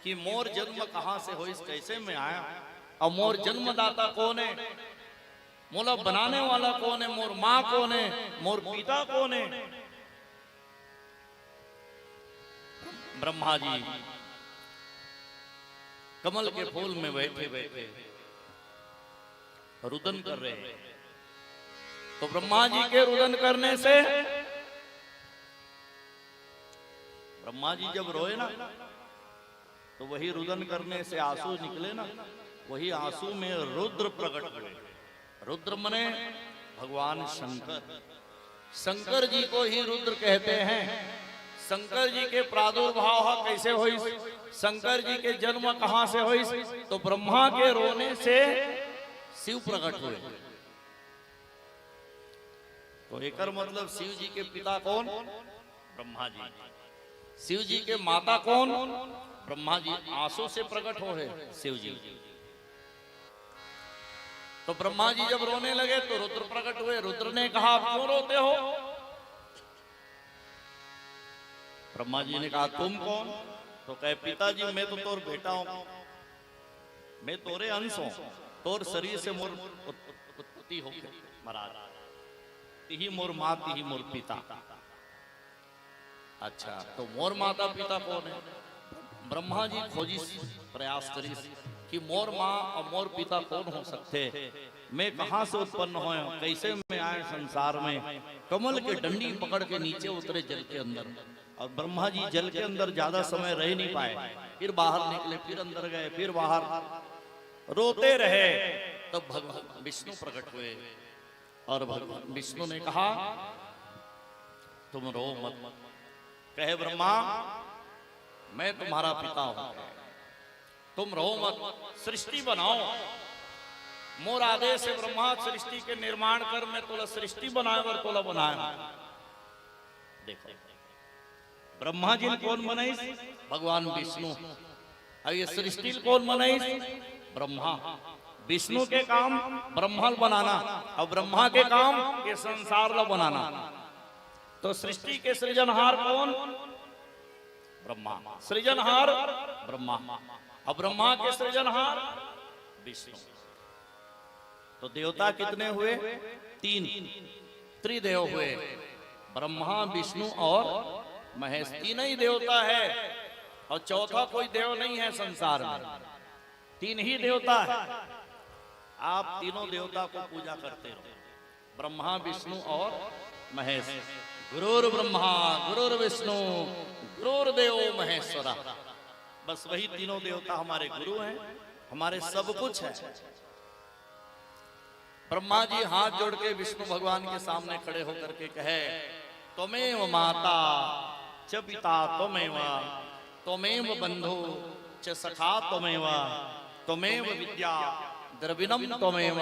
कि मोर जन्म कहां से हुई, कैसे मैं आया, और मोर जन्मदाता कौन है, मोला बनाने वाला कौन है, मोर माँ कौन है, मोर पिता कौन है। ब्रह्मा जी कमल के फूल में बैठे बैठे रुदन कर रहे हैं। तो ब्रह्मा जी के रुदन करने से ब्रह्मा जी जब रोए ना, तो वही रुदन करने से आंसू निकले ना, वही आंसू में रुद्र प्रकट हुए। रुद्र मने भगवान शंकर। शंकर जी को ही रुद्र कहते हैं। शंकर जी के प्रादुर्भाव कैसे हुई, शंकर जी के जन्म कहां से हुई, तो ब्रह्मा के रोने से शिव प्रकट हुए। तो एकर मतलब शिव जी के पिता कौन, ब्रह्मा जी। शिव जी के माता कौन, ब्रह्मा जी। आंसू से प्रकट हो है शिव जी। तो ब्रह्मा जी जब रोने लगे तो रुद्र प्रकट हुए। रुद्र ने कहा आप क्यों रोते हो। ब्रह्मा जी ने कहा तुम कौन। तो कहे पिताजी मैं तो तोर बेटा हूं, मैं तोरे अंश हूं, तोर शरीर से मोर उत्पत्ति हो महाराज, तिही मोर माँ तिही मोर पिता। अच्छा तो मोर माता पिता कौन है। ब्रह्मा जी खोजी प्रयास करी कि मोर माँ और मोर पिता कौन हो सकते, मैं कहां से उत्पन्न हुए, कैसे मैं आए संसार में। कमल के डंडी पकड़ के नीचे उतरे जल के अंदर, और ब्रह्मा जी जल के अंदर ज्यादा समय रह नहीं पाए, फिर बाहर निकले, फिर अंदर गए, फिर बाहर, रोते रहे। तब भगवान विष्णु प्रकट हुए और भगवान विष्णु ने कहा तुम रो मत। कहे ब्रह्मा मैं तुम्हारा पिता हूं, तुम रो मत, सृष्टि बनाओ। मोर आदेश से ब्रह्मा सृष्टि के निर्माण कर, मैं तोला सृष्टि बनाए और तोला बनाया। देखो ब्रह्मा जी कौन बनाई, भगवान विष्णु। और ये सृष्टि कौन बनाई, ब्रह्मा। विष्णु के काम ब्रह्मा बनाना और ब्रह्मा के काम ये संसार ला बनाना। तो सृष्टि के सृजनहार कौन, ब्रह्मा। सृजनहार ब्रह्मा और ब्रह्मा के सृजनहार विष्णु। तो देवता कितने हुए, तीन, त्रिदेव हुए, ब्रह्मा विष्णु और महेश। तीन ही देवता है और चौथा कोई देव नहीं है संसार में, तीन ही देवता है। आप तीनों देवता को पूजा करते हो, ब्रह्मा विष्णु और महेश। गुरुर ब्रह्मा गुरुर विष्णु गुरुर्देव महेश्वरा। बस वही तीनों देवता हमारे गुरु हैं, हमारे सब कुछ है। ब्रह्मा जी हाथ जोड़ के विष्णु भगवान के सामने खड़े होकर के कहे त्वमेव माता च पिता त्वमेव, त्वमेव बंधु च सखा त्वमेव, त्वमेव विद्या द्रविणम त्वमेव,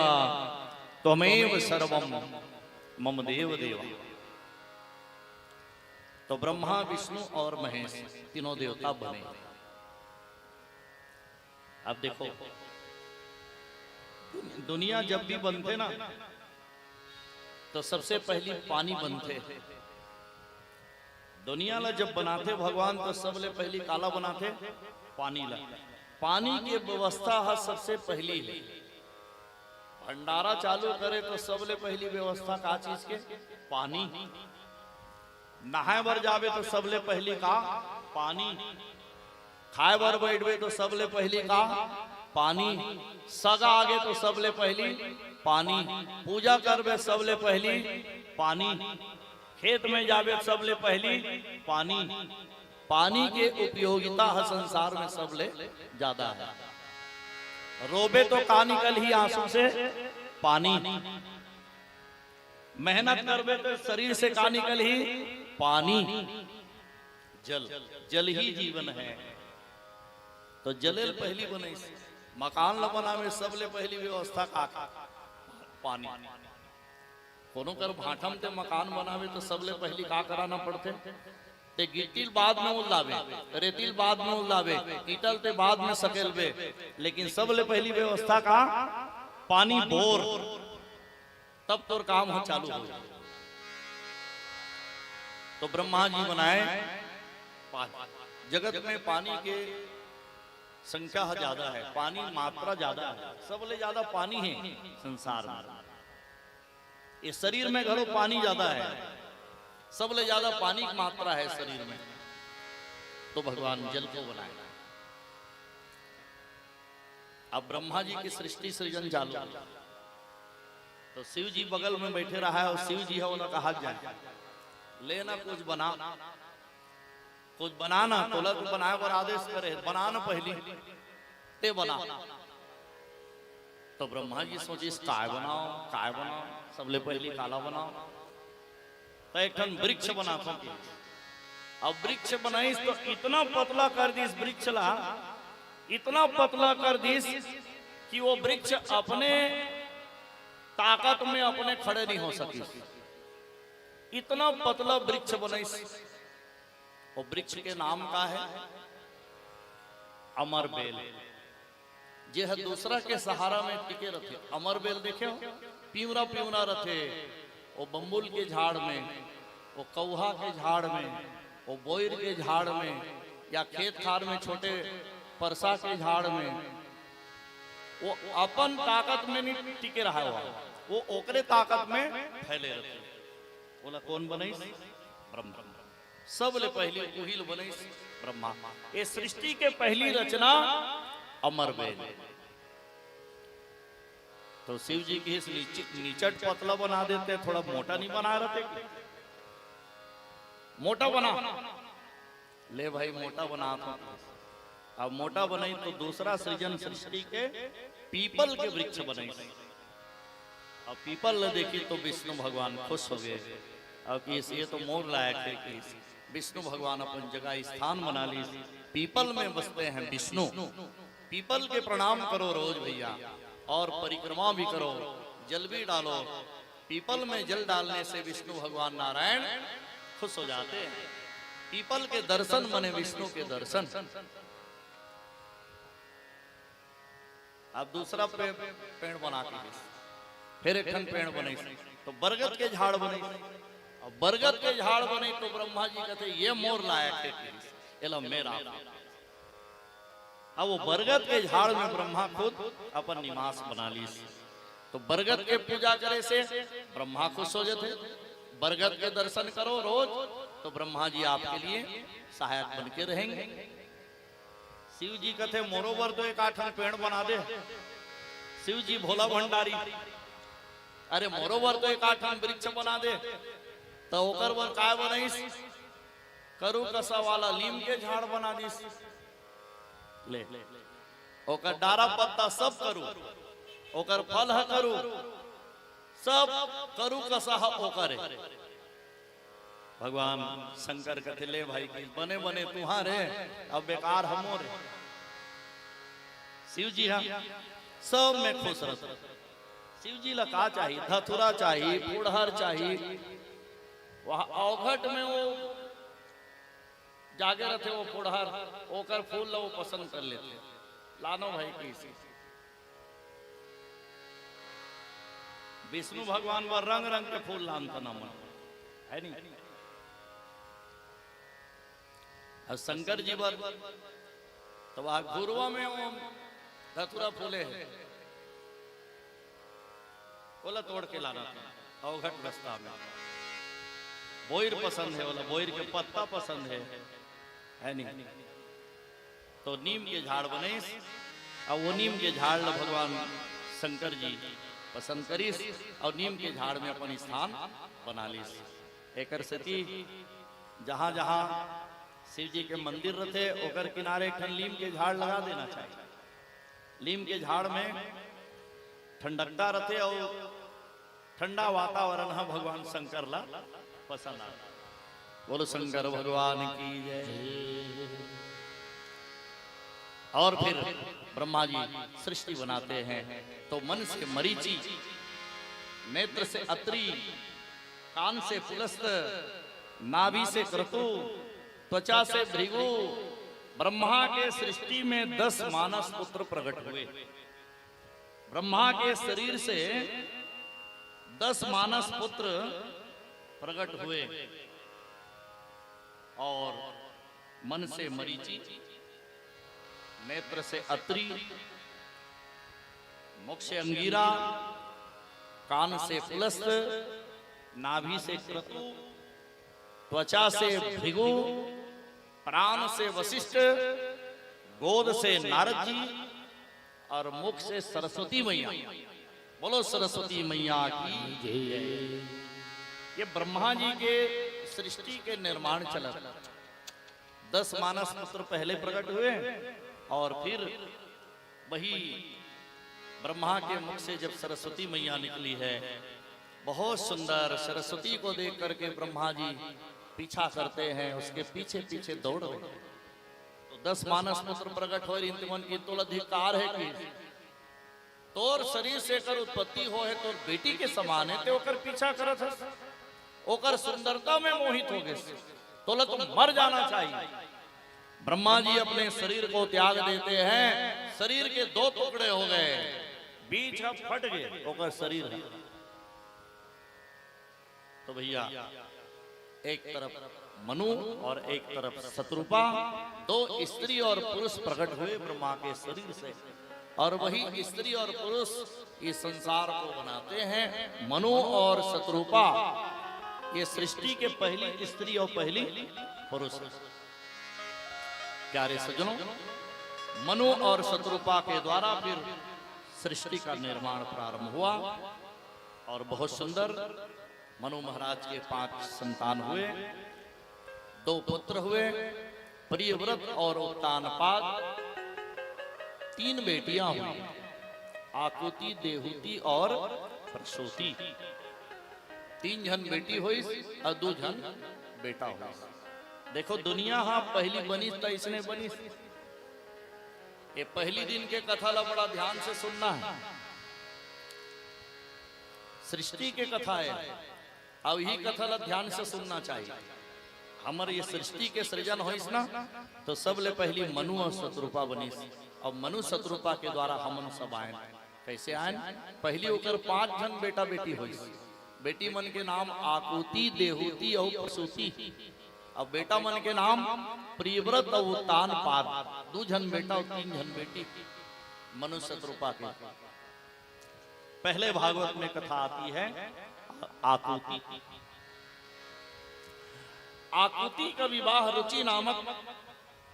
त्वमेव सर्वम मम देव देव। तो ब्रह्मा विष्णु और महेश तीनों देवता बने। अब देखो दुनिया जब भी बनते ना, तो सबसे पहली पानी बनते। दुनिया ला जब बनाते भगवान, तो सबले पहली काला बनाते, पानी ला। पानी की व्यवस्था है सबसे पहली है। भंडारा चालू करे तो सबले पहली व्यवस्था का चीज के, पानी। नहाए बर जावे तो सबले पहली का पानी, खाए बर बैठवे तो सबले पहली का पानी, सगा आगे तो सबले पहली पानी, पूजा करवे सबले पहली पानी, खेत में जावे सबले पहली पानी। पानी के उपयोगिता है संसार में सबले ज्यादा है। रोबे तो का निकल ही आंसू से, पानी। मेहनत करवे तो शरीर से का निकल ही, पानी। जल, जल ही जीवन है। तो जलेल पहली बने। मकान ला बनावे सबले पहली व्यवस्था का, पानी। कोनो कर भाठम ते मकान बनावे तो सबले पहली का कराना पड़ते, ते गिट्टिल बाद में उलावे, रेतिल बाद में उलावे, ईटल ते बाद में सकेलवे, लेकिन सबले पहली व्यवस्था का पानी। बोर तब तो काम हो चालू हो जाए। तो ब्रह्मा जी बनाए पानी। जगत में पानी के संख्या ज्यादा है, पानी मात्रा ज्यादा है, सबले ज्यादा पानी है संसार में। ये शरीर में घरो पानी ज्यादा है, सबले ज्यादा पानी की मात्रा है शरीर में। तो भगवान जल को बनाया। अब ब्रह्मा जी की सृष्टि सृजन चालू। तो शिव जी बगल में बैठे रहा है और शिव जी है उन्हें कहा जाए लेना कुछ बना, कुछ बनाना। तो लग बनाए और आदेश करे बनाना पहली ते बना। तो ब्रह्मा जी सोचे काय बनाओ काय बनाओ, सबले पहली काला बनाओ। तो एक ठन वृक्ष बना था। अब वृक्ष बनाई तो इतना पतला कर दी इस वृक्ष ला, इतना पतला कर दी कि वो वृक्ष अपने ताकत में अपने खड़े नहीं हो सकी। इतना पतला वृक्ष बनाई। वो वृक्ष के नाम का है अमर बेल। जे है दूसरा के सहारा में टिके रखे। अमर बेल देखे हो, पीवरा पीवरा रखे। वो बम्बुल के झाड़ में, वो कौहा के झाड़ में, वो बोयर के झाड़ में, या खेत खार में छोटे परसा के झाड़ में, वो अपन ताकत में नहीं टिके रहा हुआ, वो ओकरे ताकत में फैले रखे। बोला कौन बनाई? ब्रह्मा। सबले पहली उहिल बनाई ब्रह्मा। ये सृष्टि के पहली रचना अमर बेल। तो शिव जी की नीचट पतला बना देते, थोड़ा मोटा नहीं बना रहते? मोटा बना ले भाई, मोटा बना था। अब मोटा बनाई तो दूसरा सृजन सृष्टि के पीपल के वृक्ष बनाई। अब पीपल देखी तो विष्णु भगवान खुश हो गए। अब कि ये तो मोर लायक है कि विष्णु भगवान अपन जगह स्थान बना ली। पीपल में बसते हैं विष्णु। पीपल के प्रणाम करो रोज भैया, और परिक्रमा भी करो, जल भी डालो। पीपल में जल डालने से विष्णु भगवान नारायण खुश हो जाते हैं। पीपल के दर्शन बने विष्णु के दर्शन। अब दूसरा पेड़ बना के फिर एक खन पेड़ बने तो बरगद के झाड़ बने। और बरगद के झाड़ बने तो ब्रह्मा जी कहते ये मोर लायक है मेरा। अब वो बरगद के झाड़ में ब्रह्मा खुद अपन निवास बना ली। तो बरगद के पूजा करे से ब्रह्मा खुश हो जाते। बरगद के दर्शन करो रोज तो ब्रह्मा जी आपके लिए सहायक बन के रहेंगे। शिव जी कहते मोरोबर तो एक आठन पेड़ बना दे। शिव जी भोला भंडारी, अरे मोरोबर तो एक आठन वृक्ष बना दे। तो ओकर वर काय बनाईस? करू कसा वाला लीम के झाड़ बना दीस। ले ओकर डारा पत्ता सब करू, ओकर फल ह करू, सब करू कसा ह ओकर। भगवान शंकर कहते ले भाई की बने बने तुम्हारे, अब बेकार हमोर। शिव जी हाँ सब में खुश रहते। शिव जी ला का चाहिए? धतुरा चाहिए, पुड़हर चाहिए। वहां अवघट में वो जागे रहते, वो पुड़हर ओकर फूल ला वो पसंद कर लेते। लानो भाई की विष्णु भगवान व रंग रंग के फूल लानता ना मन है नहीं। और शंकर जी बर तो वह गुरुआ में वो धतुरा फूले है, बोला तोड़ के लाना था अवघट रास्ता में। बोयर पसंद है, बोला बोयर के पत्ता पसंद है नहीं। तो नीम के झाड़ बने। और वो नीम के झाड़ भगवान शंकर जी पसंद करीस और नीम के झाड़ में अपन स्थान बना लीस। एकर सती जहां जहां शिव जी के मंदिर रहते ओकर किनारे एक नीम के झाड़ लगा देना चाहिए। नीम के झाड़ में ठंडकता रहते और ठंडा वातावरण है भगवान शंकर ला पसंद आ। बोलो शंकर भगवान की जय। और फिर ब्रह्मा जी सृष्टि बनाते हैं तो मन से मरीचि, नेत्र से अत्रि, कान से पुलस्त, नाभि से क्रतु, त्वचा से भृगु। ब्रह्मा के सृष्टि में 10 मानस पुत्र प्रकट हुए। ब्रह्मा के शरीर से 10 मानस पुत्र प्रकट हुए और मन से मरीचि, नेत्र से अत्रि, मुख से अंगीरा, कान से पुलस्त, नाभि से क्रतु, त्वचा से भृगु, प्राण से वशिष्ठ, गोद से नारद जी और मुख से सरस्वती मैया। बोलो सरस्वती मैया की जय। ये ब्रह्मा जी के सृष्टि के निर्माण चला। 10 मानस पुत्र पहले प्रकट हुए और फिर वही ब्रह्मा के मुख से जब सरस्वती मैया निकली है, बहुत सुंदर। सरस्वती को देख करके ब्रह्मा जी पीछा करते हैं, उसके पीछे पीछे दौड़ रहे। तो 10 मानस पुत्र प्रकट हो, इंतमन की तुल अधिकार है कि तोर शरीर से कर उत्पत्ति हो है, तोर बेटी के समान है, तो ओकर पीछा करत है, ओकर सुंदरता में मोहित हो गए, तो तुम मर जाना चाहिए। ब्रह्मा जी अपने शरीर को त्याग देते हैं, शरीर के 2 टुकड़े हो गए, बीच फट गए, ओकर शरीर है। तो भैया एक तरफ मनु और एक तरफ शत्रुपा, 2 स्त्री और पुरुष प्रकट हुए ब्रह्मा के शरीर से, और वही स्त्री और पुरुष इस संसार को बनाते हैं। मनु और शत्रुपा ये सृष्टि के पहली स्त्री और पहली पुरुष। प्यारे सज्जनों, मनु और शत्रुपा के द्वारा फिर सृष्टि का निर्माण प्रारंभ हुआ और बहुत सुंदर। मनु महाराज के 5 संतान हुए, 2 पुत्र हुए, प्रियव्रत और उत्तानपाद। 3 बेटियां हुई, आकुति, देहुति और प्रसूति। 3 जन बेटी हुई और 2 जन बेटा हुआ। देखो दुनिया हाँ पहली बनी तो इसने बनी। ये पहली दिन के कथा ला बड़ा ध्यान से सुनना है। सृष्टि के कथा है, अब यही कथा ला ध्यान से सुनना चाहिए। हमारे ये सृष्टि के सृजन हो ना, तो सबले पहली मनु और शत्रुपा बनी, और मनु शत्रुपा के द्वारा हमन सब आए। कैसे आए? पहली होकर 5 जन बेटा बेटी हुई। बेटी मन के नाम आकुति, देहुति और प्रसूति, अब बेटा मन के नाम प्रियव्रत और उत्तानपाद। 2 जन बेटा और 3 जन बेटी मनु शत्रुपा के। पहले भागवत में कथा आती है आकुति। आकुति का विवाह रुचि नामक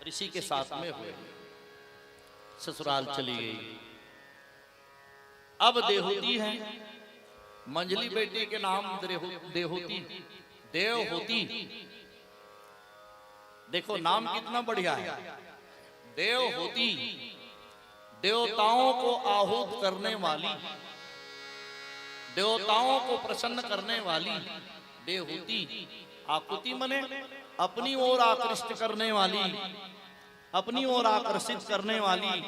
ऋषि के साथ में हुए, ससुराल चली गई। अब देहुति है, मंझली बेटी के नाम देहुति, देवहुति। देखो नाम कितना बढ़िया है, देवहुति, देवताओं को आहूत करने वाली, देवताओं को प्रसन्न करने वाली देवहुति। आकुति मने अपनी ओर आकृष्ट करने वाली, अपनी ओर आकर्षित करने वाली,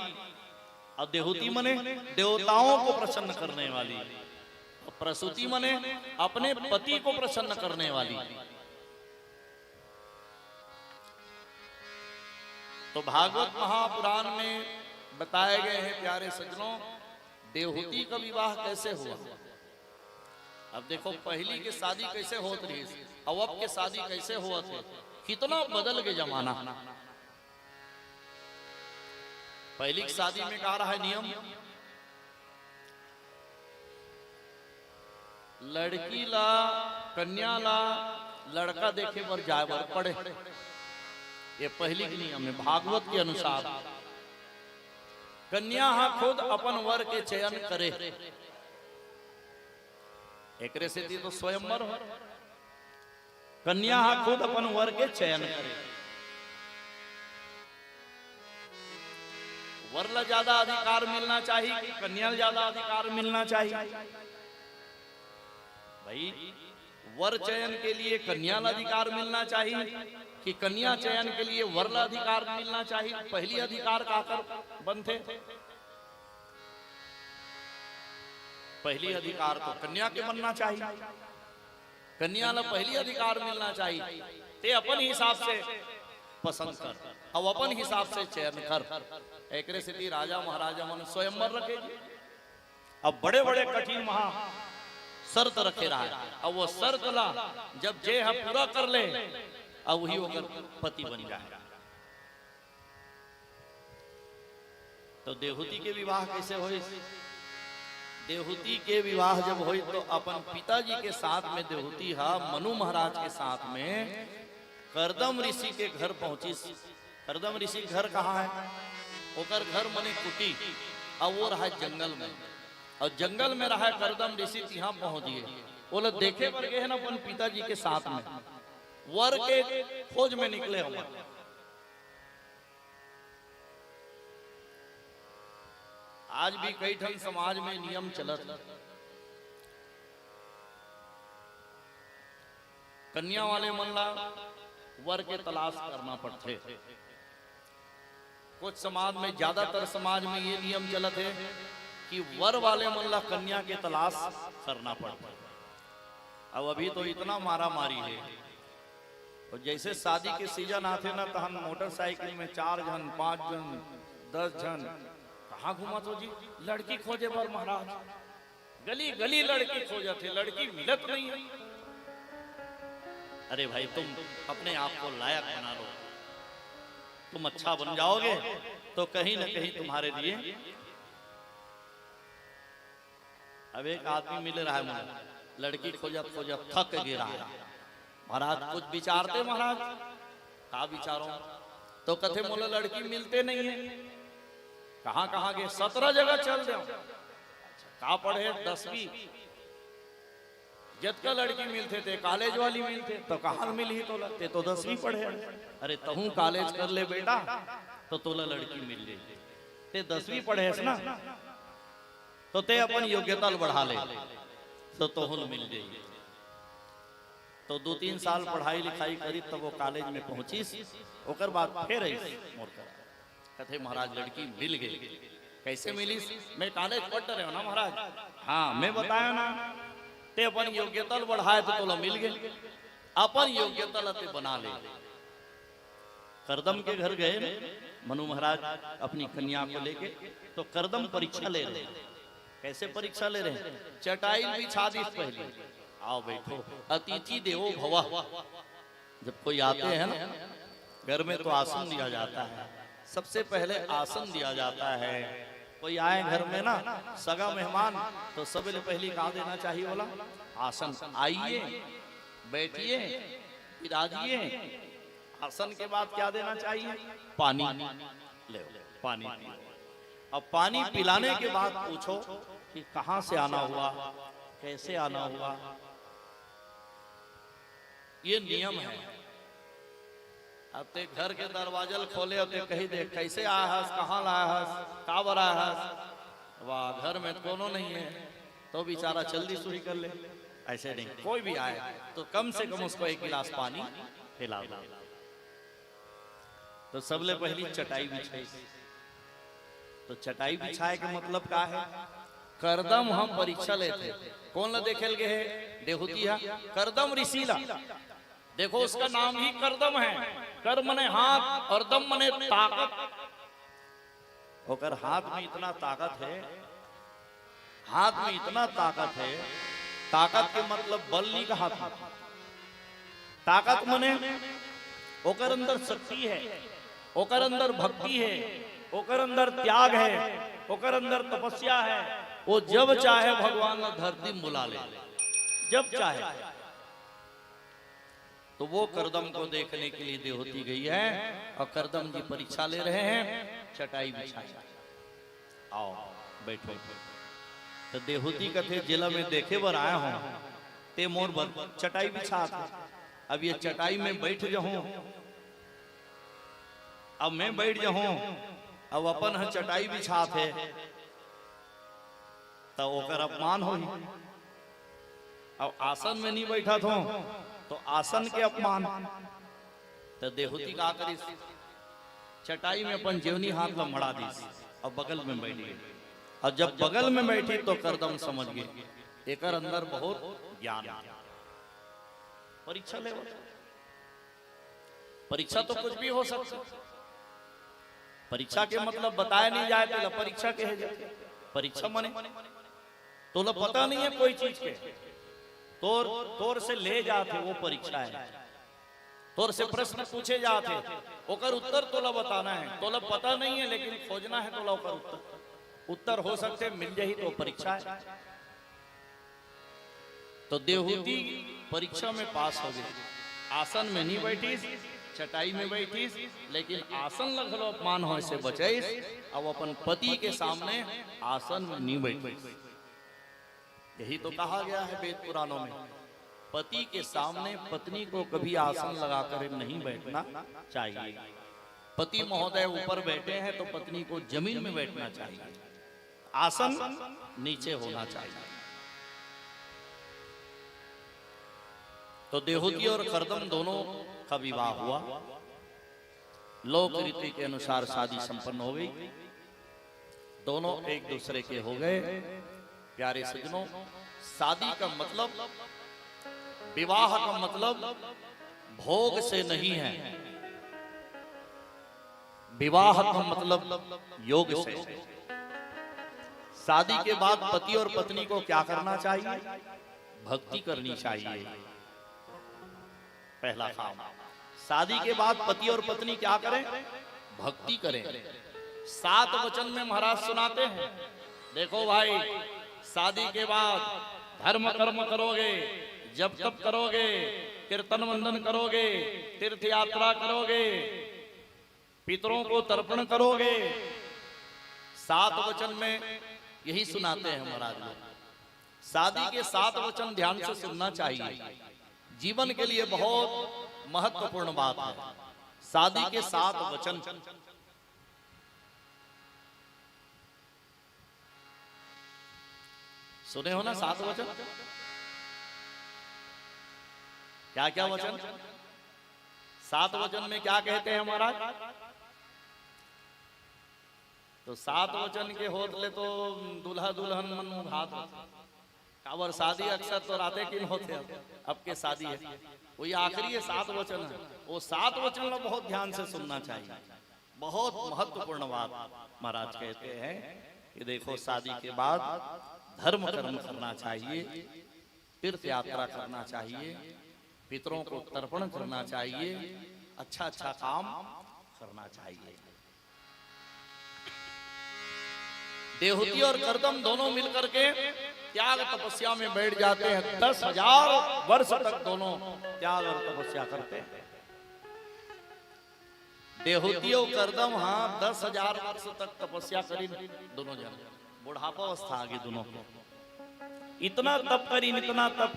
और देहुति मने देवताओं को प्रसन्न करने वाली, और प्रसूति मने अपने पति को प्रसन्न करने वाली। तो भागवत महापुराण में बताए गए हैं प्यारे सज्जनों, देवहुति का विवाह कैसे हुआ। अब देखो पहली के शादी कैसे होती रही, अब के शादी कैसे हुआ थे, कितना बदल के जमाना। पहली की शादी में कहा रहा है नियम, लड़की ला कन्या ला लड़का देखे बर जाए बर पड़े। ये पहली के नियम है। भागवत के अनुसार कन्या खुद अपन वर के चयन करे, एक से तो स्वयंवर हो। कन्या खुद अपन वर के चयन करे। वर ला ज्यादा अधिकार मिलना चाहिए कि कन्या ला ज्यादा अधिकार मिलना चाहिए। भाई वर चयन के लिए कन्या ला अधिकार मिलना चाहिए कि कन्या चयन के लिए वर ला अधिकार मिलना चाहिए। पहली अधिकार काकर बनते, पहली अधिकार तो कन्या के बनना चाहिए, कन्या ला पहली अधिकार मिलना चाहिए। ते अपन हिसाब से पसंद कर, अब अपन हिसाब से चयन कर। एक स्थिति राजा महाराजा मन स्वयंवर रखेगी। अब बड़े बड़े कठिन महा शर्त रखे रहा है। अब वो शर्त ला जब जे हम पूरा कर ले अब वही होकर पति बन जाए। तो देहूती के विवाह कैसे हो? देहूती के विवाह जब हुई तो अपन पिताजी के साथ में देहूती हा मनु महाराज के साथ में करदम ऋषि के घर पहुंची। करदम ऋषि घर कहाँ है? ओकर घर मने कुटी, अब वो रहा जंगल में, और जंगल में रहा करदम ऋषि यहाँ पहुंच गए। वो लोग देखे पर गए ना अपन पिताजी के साथ में, वर के खोज में निकले हम। आज भी कई ठन समाज में नियम चलत, कन्या वाले मन ला वर के तलाश करना पड़ते। कुछ समाज में, ज्यादातर समाज में ये नियम चलत है कि वर वाले मन ला कन्या के तलाश करना पड़ता है। अब अभी तो इतना मारा मारी है, और जैसे शादी के सीजन आते ना तो हम मोटरसाइकिल में 4 जन 5 जन 10 जन कहाँ घुमा तो जी लड़की खोजे पर महाराज, गली गली लड़की खोजे थे, लड़की मिलत नहीं है। अरे भाई तुम अपने आप को लायक बना लो, तुम अच्छा बन जाओगे तो कहीं ना कहीं तुम्हारे लिए। अब एक आदमी मिल रहा है मुझे, लड़की खोजत खोजत थक गिरा है। महाराज कुछ विचारते, महाराज का विचारो? तो कथे मोला लड़की मिलते नहीं है। कहाँ कहाँ गए? 17 जगह चल दो। का पढ़े? 10वीं। जत का लड़की मिलते थे, कॉलेज वाली मिलते तो कहाँ मिली तो लगते तो 10वीं पढ़े। अरे तहू कॉलेज कर ले बेटा तो तोला लड़की मिल जाए। ते 10वीं पढ़े ना तो ते अपन योग्यता बढ़ा ले तो तोहन मिल जाए। तो 2-3 साल पढ़ाई लिखाई करी तब वो कॉलेज में पहुंचीस। ओकर बाद फिर कथे महाराज लड़की मिल गई। कैसे मिली? मैं कॉलेज पढ़ रहे हो ना महाराज। हाँ मैं बताया ना, ते अपन योग्यता बढ़ाए तो तोला मिल गए। अपन योग्यता ते बना ले। करदम के घर गए मनु महाराज अपनी कन्या को लेके, तो करदम परीक्षा ले रहे। कैसे परीक्षा ले रहे? चटाई बिछा दी पहले, आओ बैठो, अतिथि देवो भव। जब कोई आते हैं ना घर में तो आसन दिया जाता है। सबसे पहले आसन दिया जाता है। कोई आए घर में ना सगा मेहमान तो सबसे पहले कहा देना चाहिए? बोला आसन। आइए, बैठिए, विराजिए। आसन के बाद क्या देना चाहिए? पानी ले, पानी पियो। अब पानी पिलाने के बाद पूछो कि कहां से आना हुआ, कैसे आना हुआ। ये नियम है। अब ते घर के दरवाजा खोले और ते कही दे कैसे आया हस, कहाँ लाया हस, का बरा हस। वाह, घर में कोनो नहीं है तो बेचारा जल्दी सुई कर ले। ऐसे नहीं, कोई भी आए तो कम से कम उसको 1 गिलास पानी पिला दो। तो सबले पहली चटाई बिछाई। तो चटाई बिछाए के मतलब का है? करदम हम परीक्षा लेते। कौन ला देखेल गए है? देहूती है करदम ऋषि ला। देखो उसका नाम ही करदम है। कर मने हाथ और दम मने ताकत। होकर हाथ में इतना ताकत है, हाथ में इतना ताकत है। ताकत के मतलब बल नहीं कहा था। ताकत मने ओकर अंदर शक्ति है, ओकर अंदर भक्ति है, ओकर अंदर त्याग है, ओकर अंदर तपस्या है। वो जब चाहे भगवान धरती में बुला ले, जब चाहे। तो वो करदम को देखने के लिए देहूती गई है और करदम जी परीक्षा ले रहे हैं। चटाई बिछाई, आओ बैठो। तो देहूती कथे जिला में देखे बर आया हूं, ते मोर चटाई बिछा। अब ये चटाई में बैठ जाऊं, अब मैं बैठ जाऊं, अब अपन चटाई बिछा थे तो ओकर अपमान हो। अब आसन में नहीं बैठा था तो आसन के अपमान। तो देहूती का करी, चटाई में अपन जेवनी हाथ में मड़ा दी और बगल में बैठ गई। और जब बगल में बैठी तो करदम समझ गए एक अंदर बहुत ज्ञान। परीक्षा ले, परीक्षा तो कुछ भी हो सकता। परीक्षा के मतलब बताया नहीं जाए तो परीक्षा कहे जाए। परीक्षा माने तो पता नहीं है कोई चीज के, तोर से ले जाते वो परीक्षा है। तोर से प्रश्न पूछे जाते ओकर उत्तर तोला बताना है। तोला पता नहीं है लेकिन खोजना है तोला ओकर उत्तर हो सकते मिल जाही तो परीक्षा है। तो देहूती परीक्षा में पास हो गई। आसन में नहीं बैठी, चटाई में बैठी, लेकिन आसन लगलो अपमान हो से बचाईस। अब अपन पति के सामने आसन में नहीं बैठी। यही तो कहा गया है वेद पुराणों में, पति के सामने पत्नी को कभी आसन लगाकर नहीं बैठना चाहिए। पति महोदय ऊपर बैठे हैं तो पत्नी को जमीन में बैठना चाहिए, आसन नीचे होना चाहिए। तो देहूती और करदम दोनों का विवाह हुआ। लोक रीति के अनुसार शादी संपन्न हो गई। दोनों एक दूसरे के हो गए। प्यारे सज्जनों, शादी का मतलब, विवाह का मतलब भोग से नहीं है। विवाह का मतलब योग से। शादी के बाद पति और पत्नी को क्या करना चाहिए? भक्ति करनी चाहिए। पहला काम। शादी के बाद पति और पत्नी क्या करें? भक्ति करें। 7 वचन में महाराज सुनाते हैं, देखो भाई, शादी के बाद धर्म कर्म करोगे, जब तप करोगे, कीर्तन वंदन करोगे, तीर्थ यात्रा करोगे, पितरों को तर्पण करोगे। 7 वचन में यही सुनाते हैं महाराज लोग। शादी के 7 वचन ध्यान से सुनना चाहिए। जीवन के लिए बहुत महत्वपूर्ण बात है शादी के 7 वचन। सुने हो ना 7 वचन? क्या क्या वचन? 7 वचन में क्या कहते हैं महाराज? तो 7 वचन के होतले तो दूल्हा दुल्हन मन हाथ कावर शादी अक्सर तो राते किन होते अब के शादी है वही आखिरी 7 वचन है। वो 7 वचन में बहुत ध्यान से सुनना चाहिए। बहुत महत्वपूर्ण बात महाराज कहते हैं कि देखो, शादी के बाद धर्म कर्म करना चाहिए, तीर्थ यात्रा करना चाहिए, पितरों को तर्पण करना चाहिए, अच्छा अच्छा काम करना चाहिए। देहूती और करदम दोनों मिलकर के त्याग तपस्या में बैठ जाते हैं। 10,000 वर्ष तक दोनों त्याग और तपस्या करते हैं। देहूती और करदम 10,000 वर्ष तक तपस्या करी दोनों जन। बुढ़ापा अवस्था आ गई दोनों को। इतना तप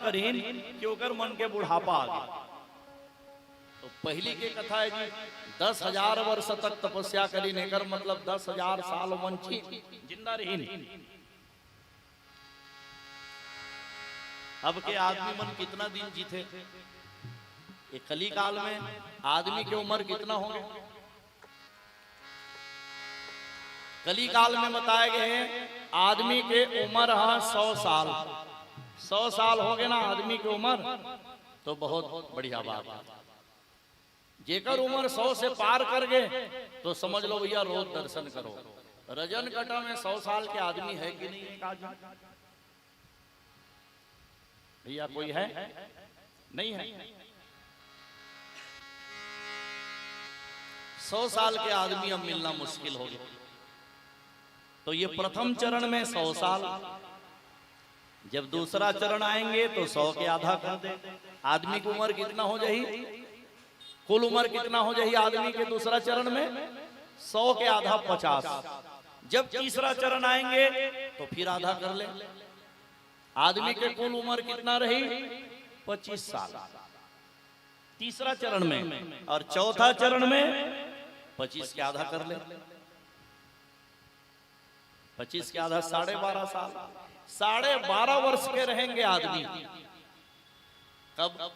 करीन कि ओकर मन के बुढ़ापा आ गया। तो पहली के कथा है जी, 10,000 वर्ष तक तपस्या करी नेकर मतलब 10,000 साल वंची जिंदा रही। अब के आदमी मन कितना दिन जीते? ये कली काल में आदमी की उम्र कितना होंगे? कली काल में बताए गए हैं आदमी के उम्र 100 साल। 100 साल हो गए ना आदमी की उम्र, तो बहुत बढ़िया बात है। जेकर उम्र 100 से पार कर गए तो समझ लो भैया रोज दर्शन करो। रजन कटा में 100 साल के आदमी है कि नहीं? एक आदमी भैया कोई है? नहीं है। 100 साल के आदमी अब मिलना मुश्किल हो गया। तो ये प्रथम चरण में 100 साल। जब दूसरा चरण आएंगे तो 100 के आधा कर दे। आदमी की उम्र कितना हो जाएगी? कुल उम्र कितना हो जाएगी आदमी के दूसरा चरण में? 100 के आधा 50। जब तीसरा चरण आएंगे तो फिर आधा कर ले। आदमी के कुल उम्र कितना रही? 25 साल तीसरा चरण में, और चौथा चरण में 25 के आधा कर ले। 25 के आधा 12.5 साल। 12.5 वर्ष के रहेंगे आदमी। कब?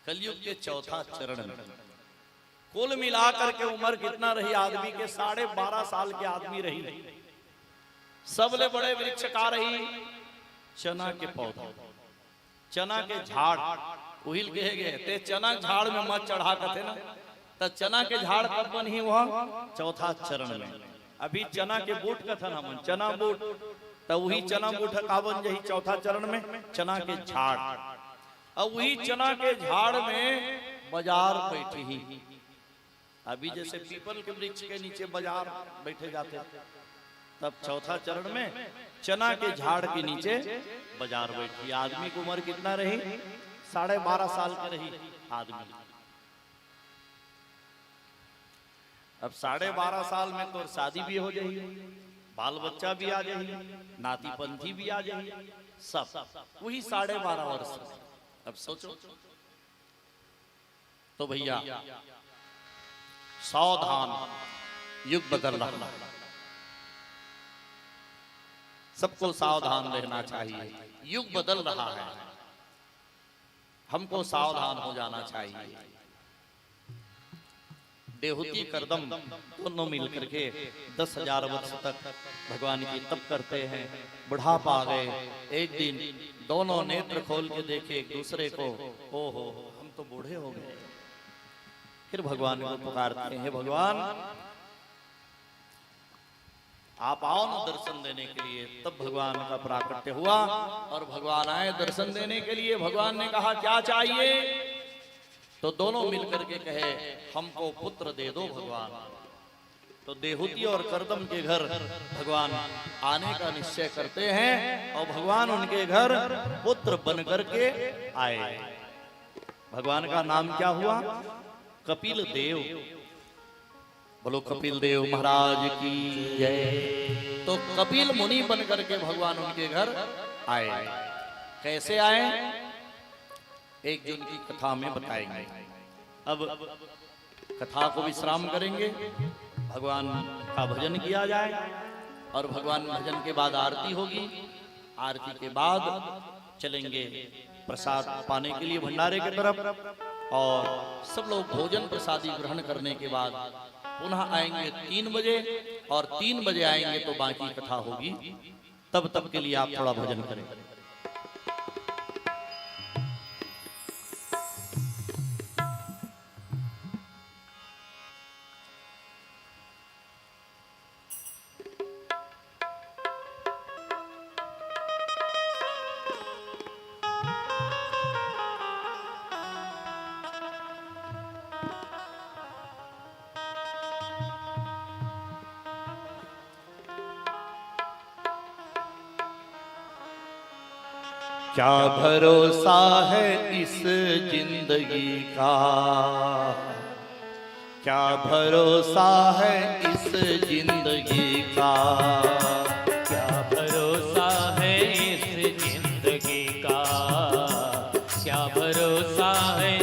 कलयुग के चौथा चरण में। कुल मिलाकर के उम्र कितना रही आदमी के? 12.5 साल के आदमी रही। सबले बड़े वृक्ष का रही? चना के पौधा, चना के झाड़। उहिल कहे गए ते चना झाड़ में मत चढ़ा करते ना। तो चना के झाड़ कब बनी? वह चौथा चरण में। अभी चना के बूट का था ना, चना बूट तो वही चना उठकावन जही चौथा चरण में चना के झाड़। अब वही चना के झाड़ में बाजार बैठी ही। अभी जैसे पीपल के वृक्ष के नीचे बाजार बैठे जाते, तब चौथा चरण में चना के झाड़ के नीचे बाजार बैठी। आदमी की उम्र कितना रही? 12.5 साल की रही आदमी। अब 12.5 साल में तो शादी भी हो जाएगी, बाल बच्चा भी आ जाएगी, नाती पंथी भी आ जाएगी, सब वही 12.5 वर्ष। अब सोचो तो भैया सावधान, युग बदल रहा, सबको सावधान रहना चाहिए। युग बदल रहा है, हमको सावधान हो जाना चाहिए। देहूती करदम दोनों मिलकर के 10,000 वर्ष तक भगवान की तप करते हैं। बुढ़ापा आ गए, एक दिन दोनों नेत्र खोल के देखे एक दूसरे को, ओहो हम तो बूढ़े हो गए। फिर भगवान को पुकारते हैं, भगवान आप आओ ना दर्शन देने के लिए। तब भगवान का प्राकट्य हुआ और भगवान आए दर्शन देने के लिए। भगवान ने कहा क्या चाहिए? तो दोनों मिलकर के कहे हमको पुत्र दे दो भगवान। तो देहूती और करदम के घर भगवान आने का निश्चय करते हैं और भगवान उनके घर पुत्र बन करके आए। भगवान का नाम क्या हुआ? कपिल देव। बोलो कपिल देव महाराज की जय। तो कपिल मुनि बन करके भगवान उनके घर आए। कैसे आए? एक दिन की कथा में बताएंगे। अब कथा को विश्राम करेंगे, भगवान का भजन किया जाए और भगवान भजन के बाद आरती होगी। आरती के बाद चलेंगे प्रसाद पाने के लिए भंडारे की तरफ, और सब लोग भोजन प्रसादी ग्रहण करने के बाद पुनः आएंगे 3 बजे, और 3 बजे आएंगे तो बाकी कथा होगी। तब तक के लिए आप थोड़ा भजन करें। क्या भरोसा है इस जिंदगी का, क्या भरोसा है इस जिंदगी का, क्या भरोसा है इस जिंदगी का, क्या भरोसा है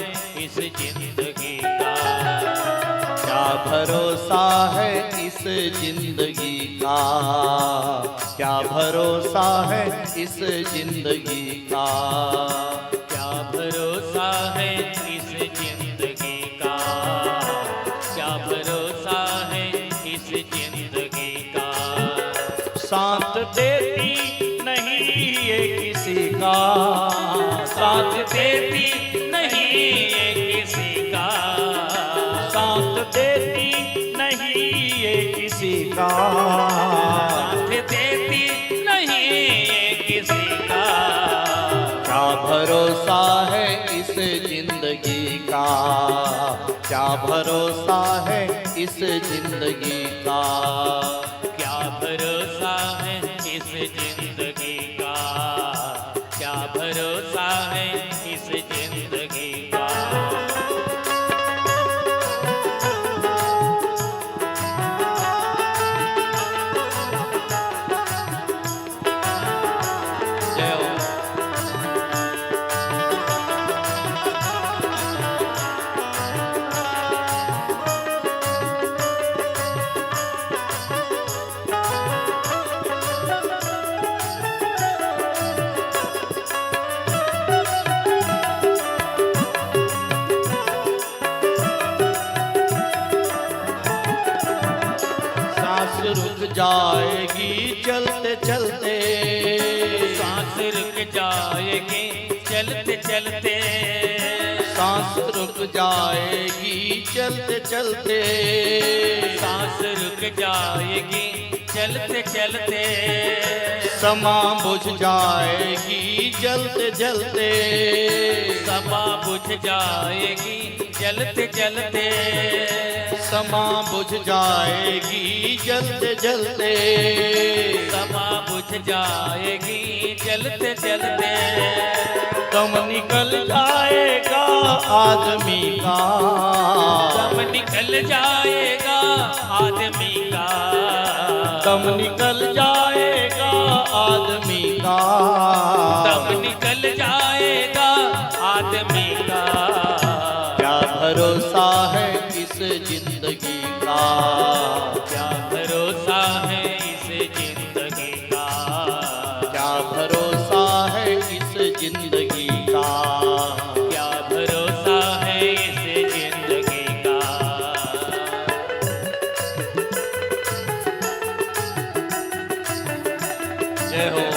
इस जिंदगी का, क्या भरोसा है इस जिंदगी का, क्या भरोसा है इस जिंदगी का, क्या भरोसा है इस जिंदगी का, क्या भरोसा है इस जिंदगी का। साथ देती नहीं ये किसी का, साथ देती नहीं ये किसी का, साथ देती नहीं ये किसी का, साथ देती नहीं ये किसी का। क्या भरोसा है इस जिंदगी का, क्या भरोसा है इस जिंदगी का, क्या भरोसा है इस जिंदगी का, क्या भरोसा है इस जिंदगी का। जय हो। सांस रुक जाएगी चलते चलते, सांस रुक जाएगी चलते चलते, सांस रुक जाएगी चलते चलते, सांस रुक जाएगी चलते चलते समा बुझ जाएगी जलते जलते, समा बुझ जाएगी जलते जलते, समा बुझ जाएगी जलते जलते, समा बुझ जाएगी जलते जलते, दम निकल जाएगा आदमी का, दम निकल जाएगा आदमी का, दम निकल जाएगा आदमी का, दम निकल जाएगा आदमी का। क्या भरोसा है इस जिंदगी का, क्या भरोसा है इस जिंदगी का, क्या भरोसा है इस जिंदगी का, क्या भरोसा है इस जिंदगी का। जय हो।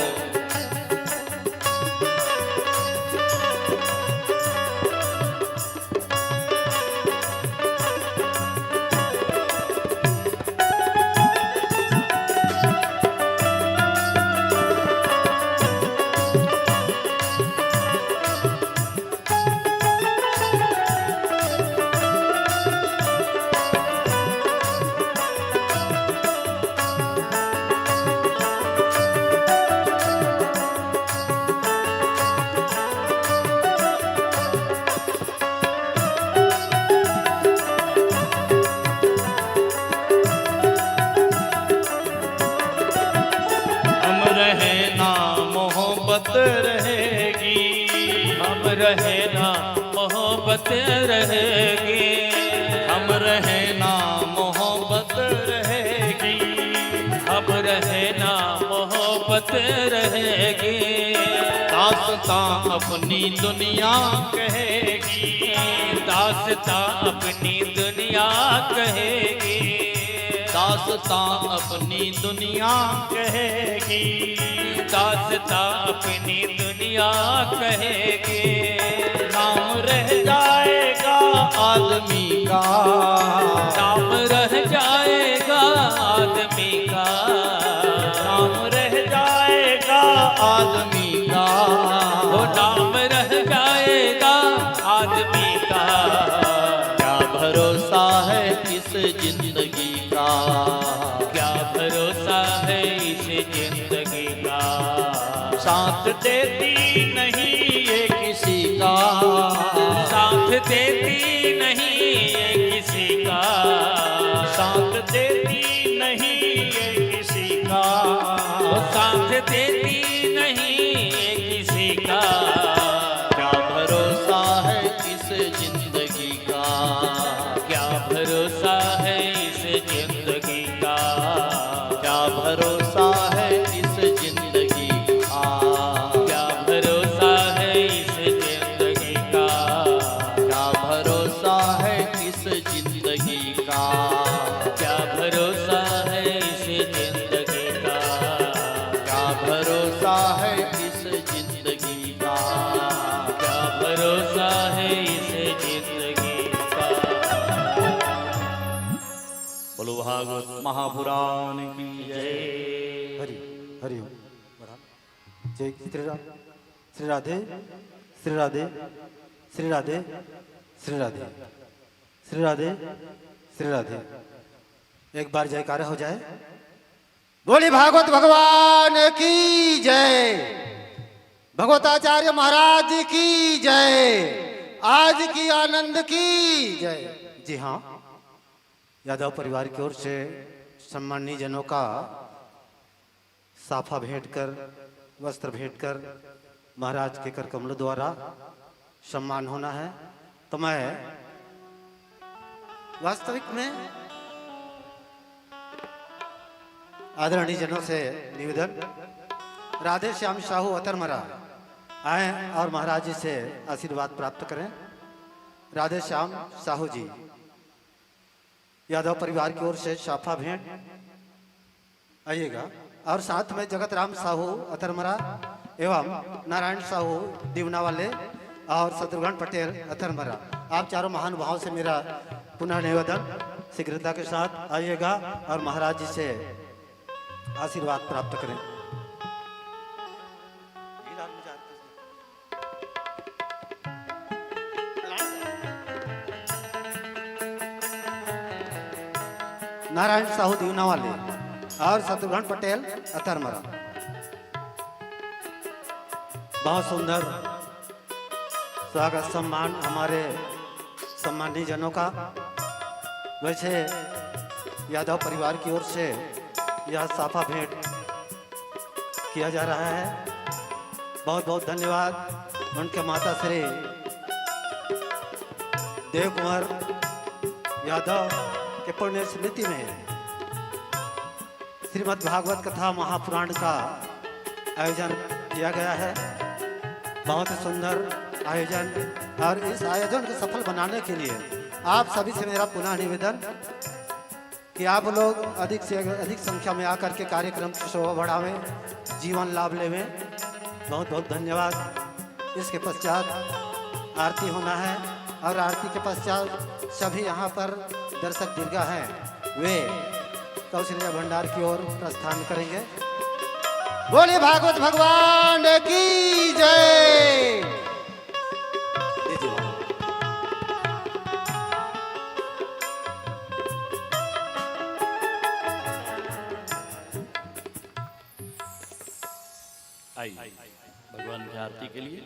रहेगी, हम रहे ना मोहब्बत रहेगी, हम रहे ना मोहब्बत रहेगी, हम रहे ना मोहब्बत रहेगी। दास्तां अपनी दुनिया कहेगी, दास्तां अपनी दुनिया कहेगी, दास्तां अपनी दुनिया कहेगी, दास्तां अपनी दुनिया कहेगी। नाम रह जाएगा आदमी का, नाम रह जाएगा आदमी का, नाम रह जाएगा आदमी का, वो नाम रह जाएगा आदमी का। क्या भरोसा है इस जिंदगी का, क्या भरोसा है इस जिंदगी का। साथ देती नहीं ये किसी का, साथ देती नहीं ये किसी का, साथ देती नहीं ये किसी का, वो साथ देती नहीं ये किसी का। क्या भरोसा है इस जिंदगी का, क्या भरोसा है इस जिंदगी का। क्या भरोसा है इस जिंदगी का, क्या भरोसा है इस जिंदगी का। क्या भरोसा है इस जिंदगी का, क्या भरोसा है इस जिंदगी का। क्या भरोसा है इस जिंदगी का, क्या भरोसा है इस जिंदगी का। बोलो भागवत महापुराण की जय। हरि हरि ओम। जय श्री राम। श्री राधे श्री राधे श्री राधे श्री राधे श्री राधे श्री राधे। एक बार जयकारा हो जाए। बोली भागवत भगवान की जय, भगवताचार्य महाराज की जय, आज की आनंद की जय। जी हाँ, यादव परिवार की ओर से सम्मानीय जनों का साफा भेंट कर, वस्त्र भेंट कर महाराज के कर कमलों द्वारा सम्मान होना है। तो मैं वास्तविक में आदरणीय जनों से निवेदन, राधे श्याम साहू अतरमरा आए और महाराज जी से आशीर्वाद प्राप्त करें। राधे श्याम साहू जी, यादव परिवार की ओर से साफा भेंट आइएगा। और साथ में जगत राम साहू अथरमरा एवं नारायण साहू दीवना वाले और शत्रुघ्न पटेल अथरमरा, आप चारों महानुभावों से मेरा पुनः निवेदन, शीघ्रता के साथ आइएगा और महाराज जी से आशीर्वाद प्राप्त करें। नारायण साहू दीवनावाले और शत्रुघ्न पटेल अतरमरा। बहुत सुंदर स्वागत सम्मान हमारे सम्मानित जनों का। वैसे यादव परिवार की ओर से यह साफा भेंट किया जा रहा है। बहुत बहुत धन्यवाद उनके माता श्री देव कुंवर यादव के पुण्य स्मृति में श्रीमद् भागवत कथा महापुराण का आयोजन किया गया है। बहुत ही सुंदर आयोजन, और इस आयोजन को सफल बनाने के लिए आप सभी से मेरा पुनः निवेदन कि आप लोग अधिक से अधिक संख्या में आकर के कार्यक्रम की शोभा बढ़ावें, जीवन लाभ लेवें। बहुत बहुत धन्यवाद। इसके पश्चात आरती होना है, और आरती के पश्चात सभी यहाँ पर दर्शक दीर्घा हैं, वे कौशल्या भंडार की ओर प्रस्थान करेंगे। बोले भागवत भगवान की जय। आइए भगवान की आरती के लिए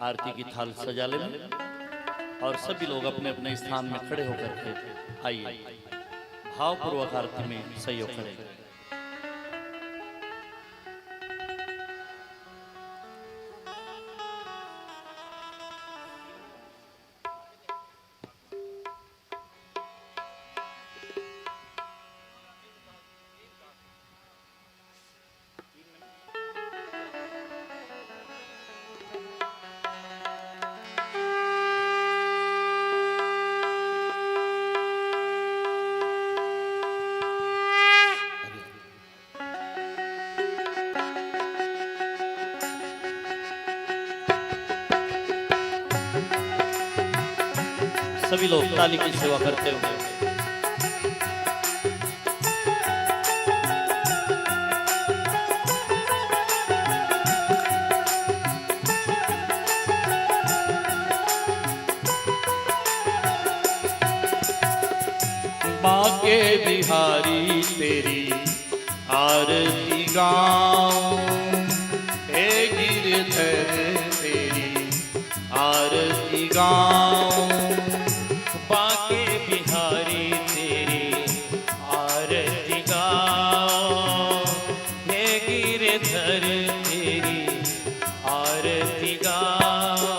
आरती की थाल सजा लें, और सभी लोग अपने अपने स्थान में खड़े होकर के आइए भावपूर्वक आरती में सहयोग करें। सभी लोग ताली की सेवा करते हुए बाके बिहारी तेरी आरती गाऊं, हे गिरधर तेरी आरती गाऊं, बाके बिहारी तेरी आरती गाओ, हे गिरधर तेरी आरती गाओ।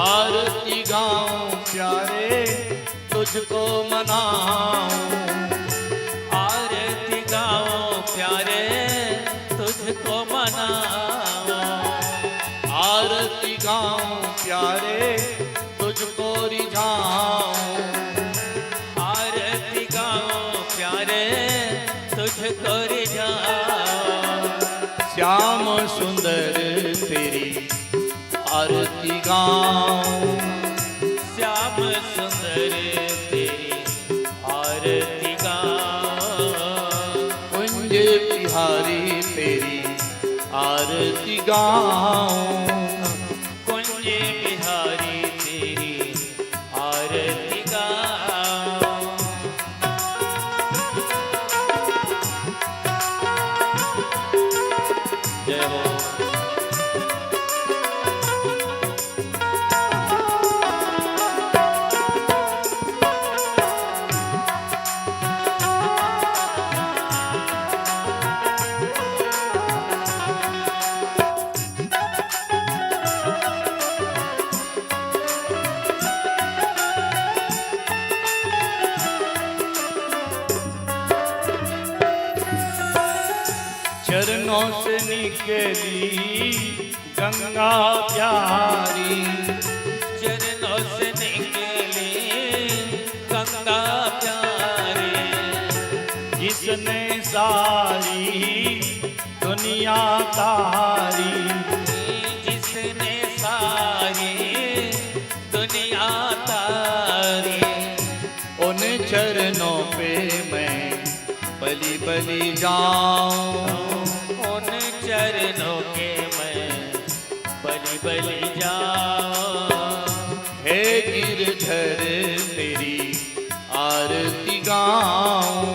आरती गाऊं प्यारे तुझको मनाऊं, आरती गाओ प्यारे तुझको मनाओ, आरती गाऊं प्यारे तुझको रिझाऊं, आरती गाओ प्यारे तुझको रिझाओ। श्याम सुंदर तेरी आरती गाऊं, श्याम सुंदर तेरी आरती गाओ, कुंज बिहारी तेरी आरती गाऊं, कुंज बिहारी तेरी आरती गाओ। जय हो। चरणों से निकली गंगा प्यारी, चरणों से निकली गंगा प्यारी, जिसने सारी दुनिया तारी, जिसने सारी दुनिया तारी। उन चरणों पे मैं बलि जाऊं, उन चरणों के मैं बलि बलि जाऊं। हे गिरधर तेरी आरती गाऊं,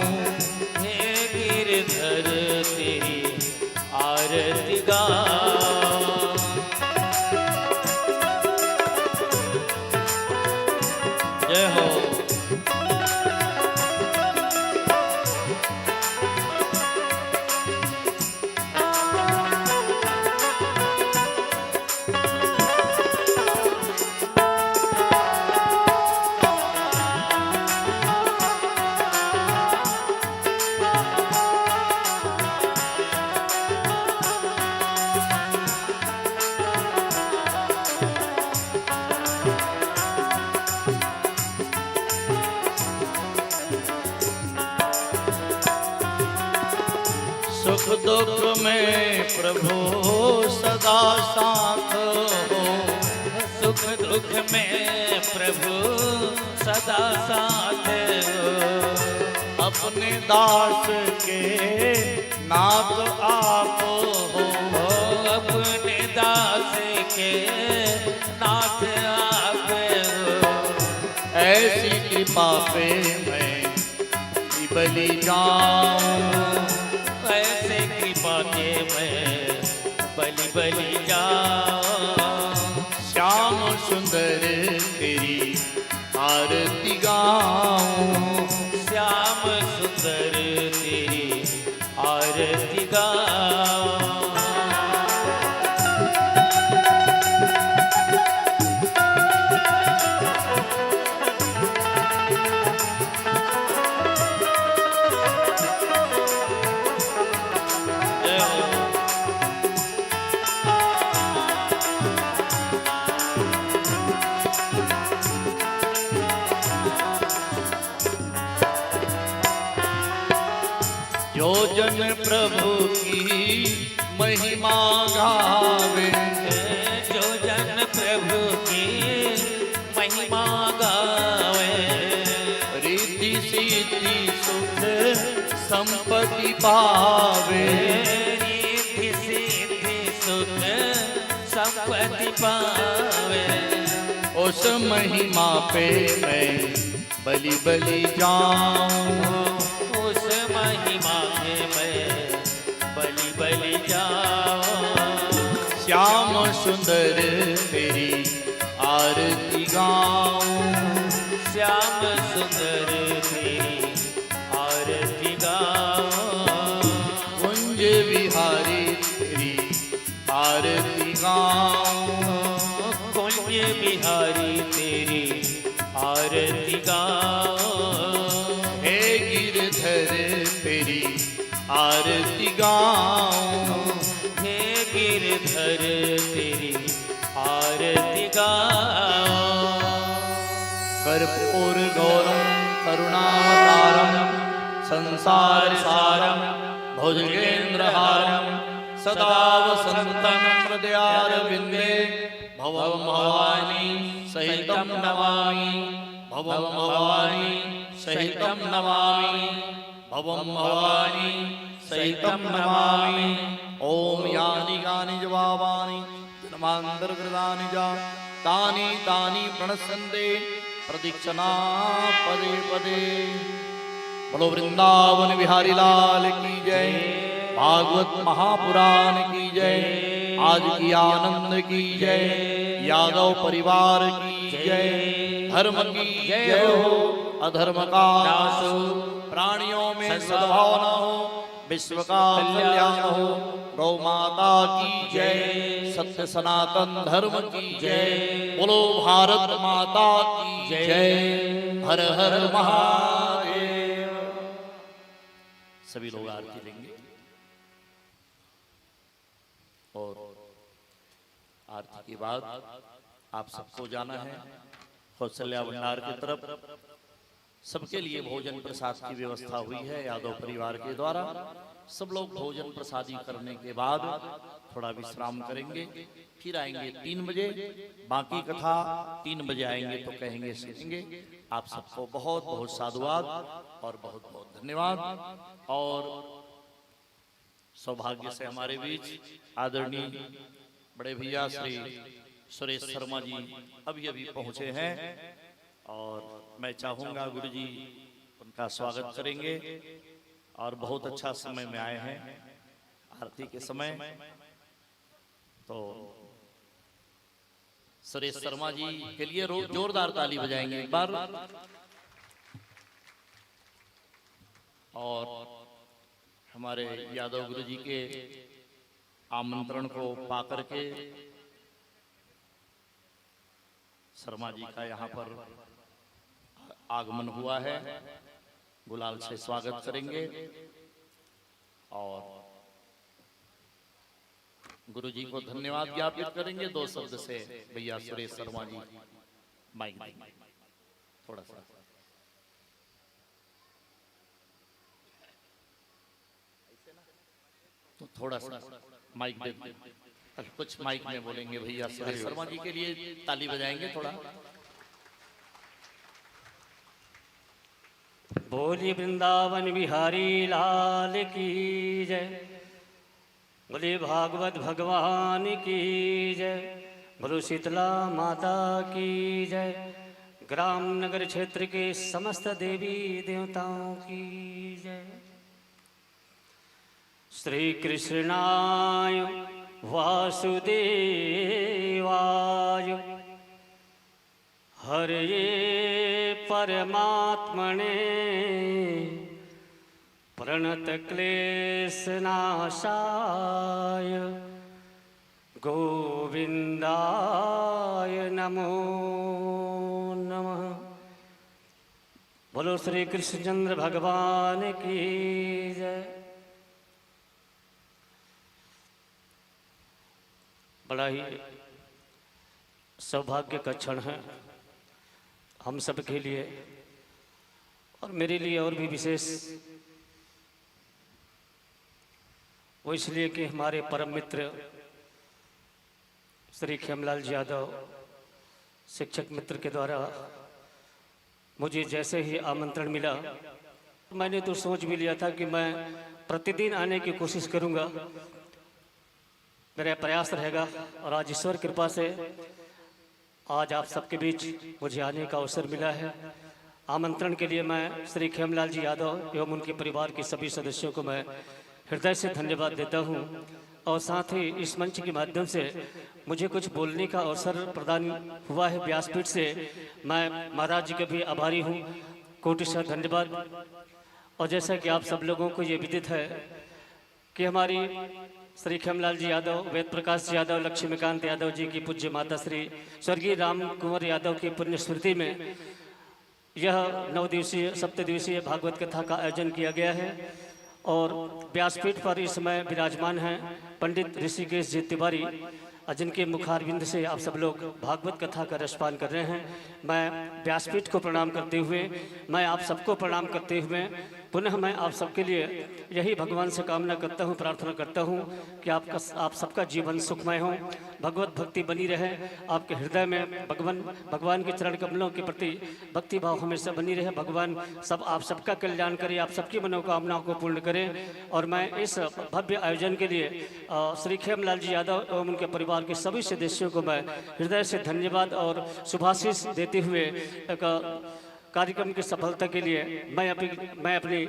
हे गिरधर तेरी आरती गाऊं। जय हो। सुख दुख में प्रभु सदा साथ हो, सुख दुख में प्रभु सदा साथ हो। अपने दास के नाथ आप हो, अपने दास के नाथ आप हो। ऐसी कृपा पे मैं बलि जाऊं, ऐसे कृपा के मैं बलि बलि जाऊं। श्याम सुंदर तेरी आरती गाऊं, श्याम सुंदर तेरी आरती गाऊं। जो जन प्रभु की महिमा गावे, जो जन प्रभु की महिमा गावे। रिद्धि सिद्धि सुख संपत्ति पावे, रिद्धि सिद्धि सुख संपत्ति पावे। उस महिमा पे मैं बलि बलि जाऊं, उस महिमा में मैं बलि बलि जाऊं। श्याम सुंदर तेरी आरती गाऊं, श्याम सुंदर तेरी आरती गाऊं। कुंज विहारी तेरी आरती गाऊं, कुंज बिहारी तेरी आरती गाऊं। हे गिरधर तेरी आरती गाऊं, हे गिरधर तेरी आरती गाऊं। कर्पूर गौरम करुणावतारम संसार सारम भुजगेन्द्रहारम सदा वसंतं हृदयारविंदे भवं भवानी सहितं नमामि, भवं भवानी सहितं नमामि, भवं भवानी सहितं नमामि। ओम यानि कानि च पापानि जन्मान्तर्कृतानि च तानि तानि प्रणश्यन्ते प्रदक्षिणा पदे पदे। बोलो वृंदावन बिहारी लाल की जय, भागवत महापुराण की जय, आज की आनंद की जय, यादव परिवार की जय, धर्म की जय हो, अधर्म का नाश हो, प्राणियों में सद्भावना हो, विश्व का कल्याण हो। गौ माता की जय, सत्य सनातन धर्म की जय, बोलो भारत माता की जय, हर हर महादेव। सभी लोग आरती लेंगे और आरती के बाद आप सबको जाना है कौशल्या भंडार की तरफ। सबके लिए भोजन प्रसाद की व्यवस्था हुई है यादव परिवार के द्वारा। सब लोग भोजन प्रसादी करने के बाद थोड़ा विश्राम करेंगे, फिर आएंगे 3 बजे। बाकी कथा 3 बजे आएंगे तो कहेंगे सुनेंगे। आप सबको बहुत बहुत साधुवाद और बहुत बहुत धन्यवाद। और सौभाग्य से हमारे बीच आदरणीय बड़े भैया श्री सुरेश शर्मा जी अभी अभी पहुंचे हैं और मैं चाहूंगा गुरु जी उनका स्वागत करेंगे। और बहुत अच्छा समय में आए हैं आरती के समय। तो सुरेश शर्मा जी के लिए जोरदार ताली बजाएंगे एक बार। और हमारे यादव गुरु जी के आमंत्रण को पाकर के शर्मा जी का यहाँ पर आगमन हुआ है, गुलाल से स्वागत करेंगे। और गुरु जी को धन्यवाद ज्ञापित करेंगे 2 शब्द से। भैया सुरेश शर्मा जी माइक थोड़ा सा तो थोड़ा सा माइक दे, कुछ माइक में बोलेंगे। भैया सुरेश शर्मा जी के लिए ताली बजाएंगे थोड़ा। बोली वृंदावन बिहारी लाल की जय, बोले भागवत भगवान की जय, बोलो शीतला माता की जय, ग्राम नगर क्षेत्र के समस्त देवी देवताओं की जय। श्री कृष्णाय वासुदेवाय हरे परमात्मने प्रणत क्लेशनाशाय गोविंदाय नमो नमः। बोलो श्री कृष्णचंद्र भगवान की जय। बड़ा ही सौभाग्य का क्षण है हम सब के लिए और मेरे लिए और भी विशेष, वो इसलिए कि हमारे परम मित्र श्री खेमलाल जी यादव शिक्षक मित्र के द्वारा मुझे जैसे ही आमंत्रण मिला, मैंने तो सोच भी लिया था कि मैं प्रतिदिन आने की कोशिश करूंगा, मेरा प्रयास रहेगा। और आज ईश्वर कृपा से आज आप सबके बीच मुझे आने का अवसर मिला है। आमंत्रण के लिए मैं श्री खेमलाल जी यादव एवं उनके परिवार के सभी सदस्यों को मैं हृदय से धन्यवाद देता हूं। और साथ ही इस मंच के माध्यम से मुझे कुछ बोलने का अवसर प्रदान हुआ है व्यासपीठ से, मैं महाराज जी के भी आभारी हूं, कोटिशः धन्यवाद। और जैसा कि आप सब लोगों को ये विदित है कि हमारी श्री खेमलाल जी यादव, वेद प्रकाश यादव, लक्ष्मीकांत यादव जी की पूज्य माता श्री स्वर्गीय राम कुंवर यादव की पुण्य स्मृति में यह 9 दिवसीय 7 दिवसीय भागवत कथा का आयोजन किया गया है। और व्यासपीठ पर इस समय विराजमान हैं पंडित ऋषिकेश जी तिवारी, जिनके मुखारविंद से आप सब लोग भागवत कथा का रसपान कर रहे हैं। मैं व्यासपीठ को प्रणाम करते हुए, मैं आप सबको प्रणाम करते हुए पुनः मैं आप सबके लिए यही भगवान से कामना करता हूँ, प्रार्थना करता हूँ कि आप सबका जीवन सुखमय हो, भगवत भक्ति बनी रहे, आपके हृदय में भगवान के चरण कमलों के प्रति भक्ति भाव हमेशा बनी रहे। भगवान आप सबका कल्याण करे, आप सबकी मनोकामनाओं को पूर्ण करें। और मैं इस भव्य आयोजन के लिए श्री खेमलाल जी यादव एवं उनके परिवार के सभी सदस्यों को मैं हृदय से धन्यवाद और शुभाशीष देते हुए कार्यक्रम की सफलता के लिए मैं अपनी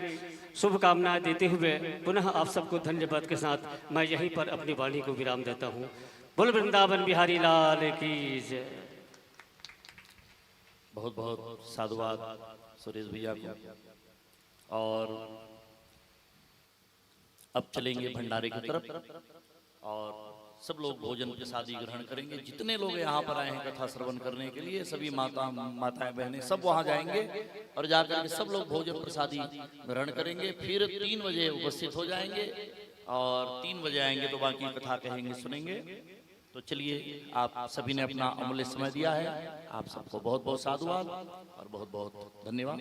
शुभकामनाएं देते हुए पुनः आप सबको धन्यवाद के साथ मैं यहीं पर अपनी वाणी को विराम देता हूँ। बोल वृंदावन बिहारी लाल की जय। बहुत बहुत साधुवाद सुरेश भैया को। और अब चलेंगे भंडारे की तरफ और सब लोग भोजन प्रसादी ग्रहण करेंगे। जितने लोग यहाँ पर आए हैं कथा श्रवण करने के लिए, सभी माताएं बहनें सब वहाँ जाएंगे और जाकर के सब लोग भोजन प्रसादी ग्रहण करेंगे। फिर 3 बजे उपस्थित हो जाएंगे और 3 बजे आएंगे तो बाकी कथा कहेंगे, सुनेंगे। तो चलिए, आप सभी ने अपना अमूल्य समय दिया है, आप सबको बहुत बहुत साधुवाद और बहुत बहुत धन्यवाद।